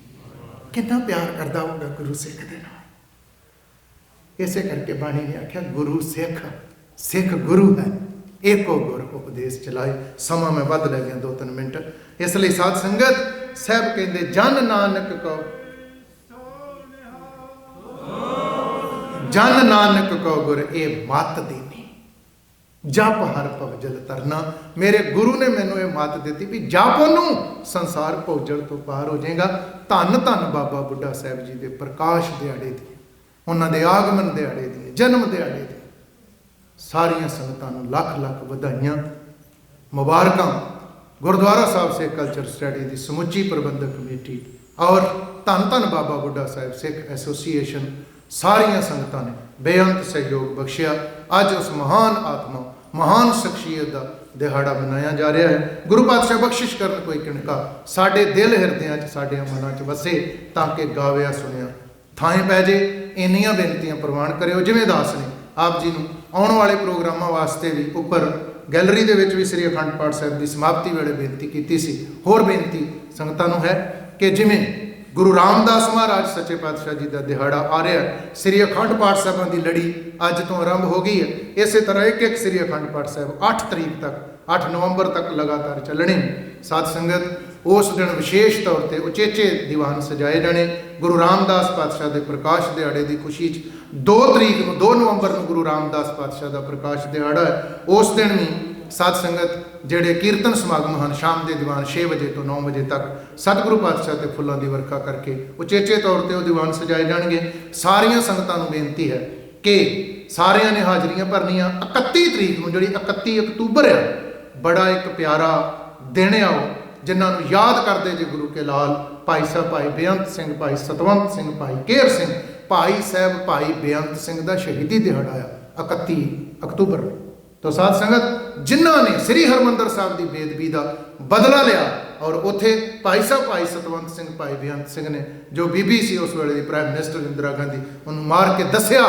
ਕਿੰਨਾ ਪਿਆਰ ਕਰਦਾ ਹੋਊਗਾ ਗੁਰੂ ਸਿੱਖ ਦੇ ਨਾਲ। ਇਸੇ ਕਰਕੇ ਬਾਣੀ ਨੇ ਆਖਿਆ ਗੁਰੂ ਸਿੱਖ, ਸਿੱਖ ਗੁਰੂ ਹੈ, ਏਕੋ ਗੁਰ ਉਪਦੇਸ਼ ਚਲਾਏ। ਸਮਾਂ ਮੈਂ ਵੱਧ ਲੈ ਗਿਆ 2-3 ਮਿੰਟ, ਇਸ ਲਈ ਸਾਧ ਸੰਗਤ ਸਾਹਿਬ ਕਹਿੰਦੇ ਜਨ ਨਾਨਕ ਕੋ, ਜਨ ਨਾਨਕ ਕੋ ਗੁਰ ਇਹ ਮੱਤ ਦੇਣੀ, ਜਪ ਹਰ ਭਵਜਲ ਤਰਨਾ। ਮੇਰੇ ਗੁਰੂ ਨੇ ਮੈਨੂੰ ਇਹ ਮੱਤ ਦਿੱਤੀ ਵੀ ਜਪ ਉਹਨੂੰ, ਸੰਸਾਰ ਭੋਜਲ ਤੋਂ ਪਾਰ ਹੋ ਜਾਏਗਾ। ਧੰਨ ਧੰਨ ਬਾਬਾ ਬੁੱਢਾ ਸਾਹਿਬ ਜੀ ਦੇ ਪ੍ਰਕਾਸ਼ ਦਿਹਾੜੇ ਦੀ, ਉਹਨਾਂ ਦੇ ਆਗਮਨ ਦਿਹਾੜੇ ਦੀ, ਜਨਮ ਦਿਹਾੜੇ ਦੀ ਸਾਰੀਆਂ ਸੰਗਤਾਂ ਨੂੰ ਲੱਖ ਲੱਖ ਵਧਾਈਆਂ, ਮੁਬਾਰਕਾਂ। ਗੁਰਦੁਆਰਾ ਸਾਹਿਬ ਸਿੱਖ ਕਲਚਰ ਸਟੱਡੀ ਦੀ ਸਮੁੱਚੀ ਪ੍ਰਬੰਧਕ ਕਮੇਟੀ ਔਰ ਧੰਨ ਧੰਨ ਬਾਬਾ ਬੁੱਢਾ ਸਾਹਿਬ ਸਿੱਖ ਐਸੋਸੀਏਸ਼ਨ, ਸਾਰੀਆਂ ਸੰਗਤਾਂ ਨੇ ਬੇਅੰਤ ਸਹਿਯੋਗ ਬਖਸ਼ਿਆ। ਅੱਜ ਉਸ ਮਹਾਨ ਆਤਮਾ, ਮਹਾਨ ਸ਼ਖਸੀਅਤ ਦਾ ਦਿਹਾੜਾ ਮਨਾਇਆ ਜਾ ਰਿਹਾ ਹੈ। ਗੁਰੂ ਪਾਤਸ਼ਾਹ ਬਖਸ਼ਿਸ਼ ਕਰਨ ਕੋਈ ਕਿਣਕਾ ਸਾਡੇ ਦਿਲ ਹਿਰਦਿਆਂ 'ਚ, ਸਾਡੇ ਮਨਾਂ 'ਚ ਵਸੇ, ਤਾਂ ਕਿ ਗਾਵਿਆ ਸੁਣਿਆ ਥਾਂ ਪੈ ਜੇ। ਇੰਨੀਆਂ ਬੇਨਤੀਆਂ ਪ੍ਰਵਾਨ ਕਰਿਓ ਜਿਵੇਂ ਦਾਸ ਨੇ ਆਪ ਜੀ ਨੂੰ ਆਉਣ ਵਾਲੇ ਪ੍ਰੋਗਰਾਮਾਂ ਵਾਸਤੇ ਵੀ ਉੱਪਰ ਗੈਲਰੀ ਦੇ ਵਿੱਚ ਵੀ ਸ੍ਰੀ ਅਖੰਡ ਪਾਠ ਸਾਹਿਬ ਦੀ ਸਮਾਪਤੀ ਵੇਲੇ ਬੇਨਤੀ ਕੀਤੀ ਸੀ। ਹੋਰ ਬੇਨਤੀ ਸੰਗਤਾਂ ਨੂੰ ਹੈ ਕਿ ਜਿਵੇਂ ਗੁਰੂ ਰਾਮਦਾਸ ਮਹਾਰਾਜ ਸੱਚੇ ਪਾਤਸ਼ਾਹ ਜੀ ਦਾ ਦਿਹਾੜਾ ਆ ਰਿਹਾ, ਸ੍ਰੀ ਅਖੰਡ ਪਾਠ ਸਾਹਿਬਾਂ ਦੀ ਲੜੀ ਅੱਜ ਤੋਂ ਆਰੰਭ ਹੋ ਗਈ ਹੈ। ਇਸੇ ਤਰ੍ਹਾਂ ਇੱਕ ਸ੍ਰੀ ਅਖੰਡ ਪਾਠ ਸਾਹਿਬ 8 ਤਰੀਕ ਤੱਕ, 8 ਨਵੰਬਰ ਤੱਕ ਲਗਾਤਾਰ ਚੱਲਣੇ। ਸਾਧ ਸੰਗਤ ਉਸ ਦਿਨ ਵਿਸ਼ੇਸ਼ ਤੌਰ ਤੇ ਉਚੇਚੇ ਦੀਵਾਨ ਸਜਾਏ ਜਾਣੇ। ਗੁਰੂ ਰਾਮਦਾਸ ਪਾਤਸ਼ਾਹ ਦੇ ਪ੍ਰਕਾਸ਼ ਦਿਹਾੜੇ ਦੀ ਖੁਸ਼ੀ 'ਚ 2 ਤਰੀਕ ਨੂੰ 2 ਨਵੰਬਰ ਨੂੰ ਗੁਰੂ ਰਾਮਦਾਸ ਪਾਤਸ਼ਾਹ ਦਾ ਪ੍ਰਕਾਸ਼ ਦਿਹਾੜਾ ਹੈ। ਉਸ ਦਿਨ ਵੀ ਸਾਧ ਸੰਗਤ ਜਿਹੜੇ ਕੀਰਤਨ ਸਮਾਗਮ ਹਨ, ਸ਼ਾਮ ਦੇ ਦੀਵਾਨ 6 ਵਜੇ ਤੋਂ 9 ਵਜੇ ਤੱਕ ਸਤਿਗੁਰੂ ਪਾਤਸ਼ਾਹ ਤੇ ਫੁੱਲਾਂ ਦੀ ਵਰਖਾ ਕਰਕੇ ਉਚੇਚੇ ਤੌਰ ਤੇ ਉਹ ਦੀਵਾਨ ਸਜਾਏ ਜਾਣਗੇ। ਸਾਰੀਆਂ ਸੰਗਤਾਂ ਨੂੰ ਬੇਨਤੀ ਹੈ ਕਿ ਸਾਰਿਆਂ ਨੇ ਹਾਜ਼ਰੀਆਂ ਭਰਨੀਆਂ। 31 ਤਰੀਕ ਨੂੰ ਜਿਹੜੀ 31 ਅਕਤੂਬਰ ਆ, ਬੜਾ ਇੱਕ ਪਿਆਰਾ ਦਿਨ ਆ ਉਹ, ਜਿਨ੍ਹਾਂ ਨੂੰ ਯਾਦ ਕਰਦੇ ਜੇ ਗੁਰੂ ਕੇ ਲਾਲ ਭਾਈ ਸਾਹਿਬ ਭਾਈ ਬੇਅੰਤ ਸਿੰਘ, ਭਾਈ ਸਤਵੰਤ ਸਿੰਘ, ਭਾਈ ਕੇਰ ਸਿੰਘ, ਭਾਈ ਸਾਹਿਬ ਭਾਈ ਬੇਅੰਤ ਸਿੰਘ ਦਾ ਸ਼ਹੀਦੀ ਦਿਹਾੜਾ ਆ 31 ਅਕਤੂਬਰ। ਤੋ ਸਾਧ ਸੰਗਤ ਜਿਨ੍ਹਾਂ ਨੇ ਸ੍ਰੀ ਹਰਿਮੰਦਰ ਸਾਹਿਬ ਦੀ ਬੇਦਬੀ ਦਾ ਬਦਲਾ ਲਿਆ, ਔਰ ਉੱਥੇ ਭਾਈ ਸਾਹਿਬ ਭਾਈ ਸਤਵੰਤ ਸਿੰਘ ਭਾਈ ਬੇਅੰਤ ਸਿੰਘ ਨੇ, ਜੋ ਬੀਬੀ ਸੀ ਉਸ ਵੇਲੇ ਦੀ ਪ੍ਰਾਈਮ ਮਿਨਿਸਟਰ ਇੰਦਰਾ ਗਾਂਧੀ, ਉਹਨੂੰ ਮਾਰ ਕੇ ਦੱਸਿਆ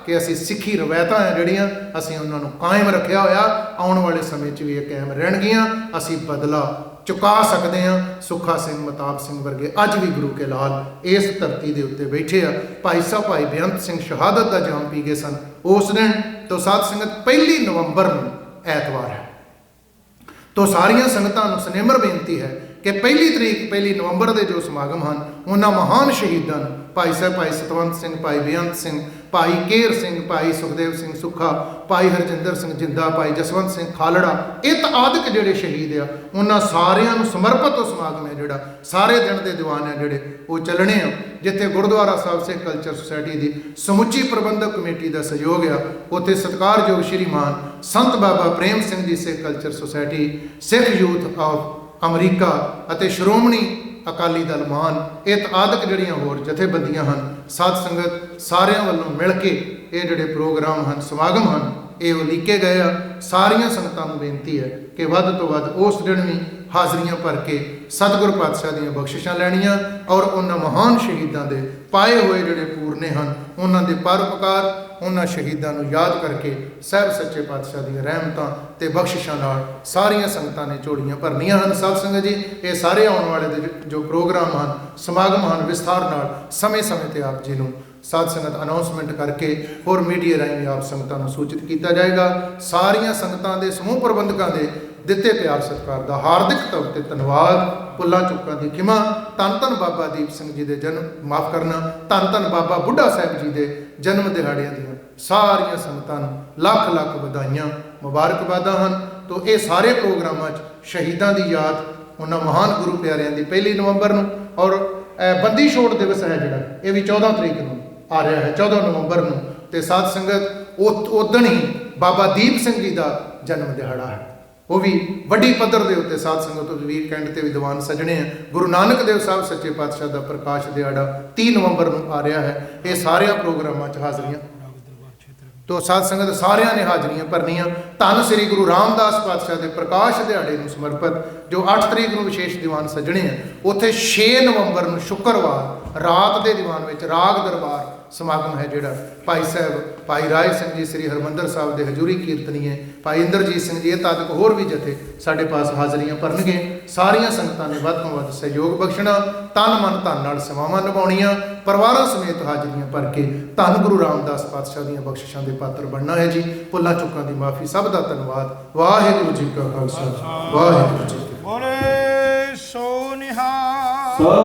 ਕਿ ਅਸੀਂ ਸਿੱਖੀ ਰਵਾਇਤਾਂ ਆ ਜਿਹੜੀਆਂ ਅਸੀਂ ਉਹਨਾਂ ਨੂੰ ਕਾਇਮ ਰੱਖਿਆ ਹੋਇਆ, ਆਉਣ ਵਾਲੇ ਸਮੇਂ 'ਚ ਵੀ ਇਹ ਕਾਇਮ ਰਹਿਣਗੀਆਂ, ਅਸੀਂ ਬਦਲਾ ਚੁਕਾ ਸਕਦੇ ਹਾਂ। ਸੁੱਖਾ ਸਿੰਘ, ਮਤਾਬ ਸਿੰਘ ਵਰਗੇ ਅੱਜ ਵੀ ਗੁਰੂ ਕੇ ਲਾਲ ਇਸ ਧਰਤੀ ਦੇ ਉੱਤੇ ਬੈਠੇ ਆ। ਭਾਈ ਸਾਹਿਬ ਭਾਈ ਬੇਅੰਤ ਸਿੰਘ ਸ਼ਹਾਦਤ ਦਾ ਜਾਮ ਪੀ ਗਏ ਸਨ ਉਸ ਦਿਨ। ਤੋਂ ਸਾਧ ਸੰਗਤ 1 ਨਵੰਬਰ ਨੂੰ ਐਤਵਾਰ ਹੈ। ਤੋਂ ਸਾਰੀਆਂ ਸੰਗਤਾਂ ਨੂੰ ਸਨੇਮਰ ਬੇਨਤੀ ਹੈ ਕਿ 1 ਤਰੀਕ 1 ਨਵੰਬਰ ਦੇ ਜੋ ਸਮਾਗਮ ਹਨ, ਉਹਨਾਂ ਮਹਾਨ ਸ਼ਹੀਦਾਂ ਨੂੰ ਭਾਈ ਸਾਹਿਬ ਭਾਈ ਸਤਵੰਤ ਸਿੰਘ, ਭਾਈ ਬੇਅੰਤ ਸਿੰਘ, ਭਾਈ ਕੇਰ ਸਿੰਘ, ਭਾਈ ਸੁਖਦੇਵ ਸਿੰਘ ਸੁੱਖਾ, ਭਾਈ ਹਰਜਿੰਦਰ ਸਿੰਘ ਜਿੰਦਾ, ਭਾਈ ਜਸਵੰਤ ਸਿੰਘ ਖਾਲੜਾ, ਇਹ ਆਦਿਕ ਜਿਹੜੇ ਸ਼ਹੀਦ ਆ, ਉਹਨਾਂ ਸਾਰਿਆਂ ਨੂੰ ਸਮਰਪਿਤ ਉਹ ਸਮਾਗਮ ਹੈ ਜਿਹੜਾ ਸਾਰੇ ਦਿਨ ਦੇ ਦੀਵਾਨ ਹੈ ਜਿਹੜੇ ਉਹ ਚੱਲਣੇ ਆ। ਜਿੱਥੇ ਗੁਰਦੁਆਰਾ ਸਾਹਿਬ ਸਿੱਖ ਕਲਚਰ ਸੁਸਾਇਟੀ ਦੀ ਸਮੁੱਚੀ ਪ੍ਰਬੰਧਕ ਕਮੇਟੀ ਦਾ ਸਹਿਯੋਗ ਆ, ਉੱਥੇ ਸਤਿਕਾਰਯੋਗ ਸ਼੍ਰੀਮਾਨ ਸੰਤ ਬਾਬਾ Prem Singh ji Sikh culture society, Sikh youth of America ਅਤੇ ਸ਼੍ਰੋਮਣੀ ਅਕਾਲੀ ਦਲ ਮਾਨ, ਇਹ ਆਦਿਕ ਜਿਹੜੀਆਂ ਹੋਰ ਜਥੇਬੰਦੀਆਂ ਹਨ, ਸਾਧ ਸੰਗਤ ਸਾਰਿਆਂ ਵੱਲੋਂ ਮਿਲ ਕੇ ਇਹ ਜਿਹੜੇ ਪ੍ਰੋਗਰਾਮ ਹਨ, ਸਮਾਗਮ ਹਨ, ਇਹ ਉਲੀਕੇ ਗਏ ਆ। ਸਾਰੀਆਂ ਸੰਗਤਾਂ ਨੂੰ ਬੇਨਤੀ ਹੈ ਕਿ ਵੱਧ ਤੋਂ ਵੱਧ ਉਸ ਦਿਨ ਵੀ ਹਾਜ਼ਰੀਆਂ ਭਰ ਕੇ ਸਤਿਗੁਰ ਪਾਤਸ਼ਾਹ ਦੀਆਂ ਬਖਸ਼ਿਸ਼ਾਂ ਲੈਣੀਆਂ, ਔਰ ਉਹਨਾਂ ਮਹਾਨ ਸ਼ਹੀਦਾਂ ਦੇ ਪਾਏ ਹੋਏ ਜਿਹੜੇ ਪੂਰਨੇ ਹਨ, ਉਹਨਾਂ ਦੇ ਪਰਉਪਕਾਰ, ਉਹਨਾਂ ਸ਼ਹੀਦਾਂ ਨੂੰ ਯਾਦ ਕਰਕੇ ਸਾਹਿਬ ਸੱਚੇ ਪਾਤਸ਼ਾਹ ਦੀਆਂ ਰਹਿਮਤਾਂ ਤੇ ਬਖਸ਼ਿਸ਼ਾਂ ਨਾਲ ਸਾਰੀਆਂ ਸੰਗਤਾਂ ਨੇ ਝੋਲੀਆਂ ਭਰਨੀਆਂ ਹਨ। ਸਾਧ ਸੰਗਤ ਜੀ, ਇਹ ਸਾਰੇ ਆਉਣ ਵਾਲੇ ਦੇ ਜੋ ਪ੍ਰੋਗਰਾਮ ਹਨ, ਸਮਾਗਮ ਹਨ, ਵਿਸਥਾਰ ਨਾਲ ਸਮੇਂ-ਸਮੇਂ ਤੇ ਆਪ ਜੀ ਨੂੰ ਸਾਧ ਸੰਗਤ ਅਨਾਉਂਸਮੈਂਟ ਕਰਕੇ ਹੋਰ ਮੀਡੀਆ ਰਾਹੀਂ ਆਪ ਸੰਗਤਾਂ ਨੂੰ ਸੂਚਿਤ ਕੀਤਾ ਜਾਏਗਾ। ਸਾਰੀਆਂ ਸੰਗਤਾਂ ਦੇ ਸਮੂਹ ਪ੍ਰਬੰਧਕਾਂ ਦੇ ਦਿੱਤੇ ਪਿਆਰ ਸਤਿਕਾਰ ਦਾ ਹਾਰਦਿਕ ਤੌਰ ਤੇ ਧੰਨਵਾਦ। ਭੁੱਲਾਂ ਚੁੱਕਾਂ ਦੀ ਖਿਮਾ। ਧੰਨ ਧੰਨ ਬਾਬਾ ਦੀਪ ਸਿੰਘ ਜੀ ਦੇ ਜਨਮ ਮਾਫ ਕਰਨਾ, ਧੰਨ ਧੰਨ ਬਾਬਾ ਬੁੱਢਾ ਸਾਹਿਬ ਜੀ ਦੇ ਜਨਮ ਦਿਹਾੜਿਆਂ ਦੀਆਂ ਸਾਰੀਆਂ ਸੰਗਤਾਂ ਨੂੰ ਲੱਖ ਲੱਖ ਵਧਾਈਆਂ, ਮੁਬਾਰਕਬਾਦਾਂ ਹਨ। ਤੋਂ ਇਹ ਸਾਰੇ ਪ੍ਰੋਗਰਾਮਾਂ 'ਚ ਸ਼ਹੀਦਾਂ ਦੀ ਯਾਦ, ਉਹਨਾਂ ਮਹਾਨ ਗੁਰੂ ਪਿਆਰਿਆਂ ਦੀ 1 ਨਵੰਬਰ ਨੂੰ, ਔਰ ਬੰਦੀ ਛੋੜ ਦਿਵਸ ਹੈ ਜਿਹੜਾ, ਇਹ ਵੀ 14 ਤਰੀਕ ਨੂੰ ਆ ਰਿਹਾ ਹੈ, 14 ਨਵੰਬਰ ਨੂੰ। ਤੇ ਸਾਧ ਸੰਗਤ ਉਦਣ ਹੀ ਬਾਬਾ ਦੀਪ ਸਿੰਘ ਜੀ ਦਾ ਜਨਮ ਦਿਹਾੜਾ ਹੈ, ਉਹ ਵੀ ਵੱਡੀ ਪੱਧਰ ਦੇ ਉੱਤੇ ਸਾਧ ਸੰਗਤ ਵੀਕਐਂਡ ਤੇ ਵੀ ਦੀਵਾਨ ਸਜਣੇ ਆ। ਗੁਰੂ ਨਾਨਕ ਦੇਵ ਸਾਹਿਬ ਸੱਚੇ ਪਾਤਸ਼ਾਹ ਦਾ ਪ੍ਰਕਾਸ਼ ਦਿਹਾੜਾ 30 ਨਵੰਬਰ ਨੂੰ ਆ ਰਿਹਾ ਹੈ। ਇਹ ਸਾਰਿਆਂ ਪ੍ਰੋਗਰਾਮਾਂ 'ਚ ਹਾਜ਼ਰੀਆਂ ਤੋਂ ਸਾਧ ਸੰਗਤ ਸਾਰਿਆਂ ਨੇ ਹਾਜ਼ਰੀਆਂ ਭਰਨੀਆਂ। ਧੰਨ ਸ੍ਰੀ ਗੁਰੂ ਰਾਮਦਾਸ ਪਾਤਸ਼ਾਹ ਦੇ ਪ੍ਰਕਾਸ਼ ਦਿਹਾੜੇ ਨੂੰ ਸਮਰਪਿਤ ਜੋ 8 ਤਰੀਕ ਨੂੰ ਵਿਸ਼ੇਸ਼ ਦੀਵਾਨ ਸਜਣੇ ਆ, ਉੱਥੇ 6 ਨਵੰਬਰ ਨੂੰ ਸ਼ੁੱਕਰਵਾਰ ਰਾਤ ਦੇ ਦੀਵਾਨ ਵਿੱਚ ਰਾਗ ਦਰਬਾਰ ਸਮਾਗਮ ਹੈ ਜਿਹੜਾ ਭਾਈ ਸਾਹਿਬ ਭਾਈ ਰਾਏ ਸਿੰਘ ਜੀ ਸ੍ਰੀ ਹਰਿਮੰਦਰ ਸਾਹਿਬ ਦੇ ਹਜ਼ੂਰੀ ਕੀਰਤਨੀਏ, ਭਾਈ ਇੰਦਰਜੀਤ ਸਿੰਘ ਜੀ, ਇਹ ਤਾਦਕ ਹੋਰ ਵੀ ਜਥੇ ਸਾਡੇ ਪਾਸ ਹਾਜ਼ਰੀਆਂ ਭਰਨਗੇ। ਸਾਰੀਆਂ ਸੰਗਤਾਂ ਨੇ ਵੱਧ ਤੋਂ ਵੱਧ ਸਹਿਯੋਗ ਬਖਸ਼ਣਾ, ਤਨ ਮਨ ਧਨ ਨਾਲ ਸੇਵਾਵਾਂ ਨਿਭਾਉਣੀਆਂ, ਪਰਿਵਾਰਾਂ ਸਮੇਤ ਹਾਜ਼ਰੀਆਂ ਭਰ ਕੇ ਧੰਨ ਗੁਰੂ ਰਾਮਦਾਸ ਪਾਤਸ਼ਾਹ ਦੀਆਂ ਬਖਸ਼ਿਸ਼ਾਂ ਦੇ ਪਾਤਰ ਬਣਨਾ ਹੈ ਜੀ। ਭੁੱਲਾਂ ਚੁੱਕਾਂ ਦੀ ਮਾਫੀ। ਸਭ ਦਾ ਧੰਨਵਾਦ। ਵਾਹਿਗੁਰੂ ਜੀ ਕਾ ਖਾਲਸਾ, ਵਾਹਿਗੁਰੂ ਜੀ ਕੀ ਫਤਿਹ। ਬੋਲੇ ਸੋ ਨਿਹਾਲ।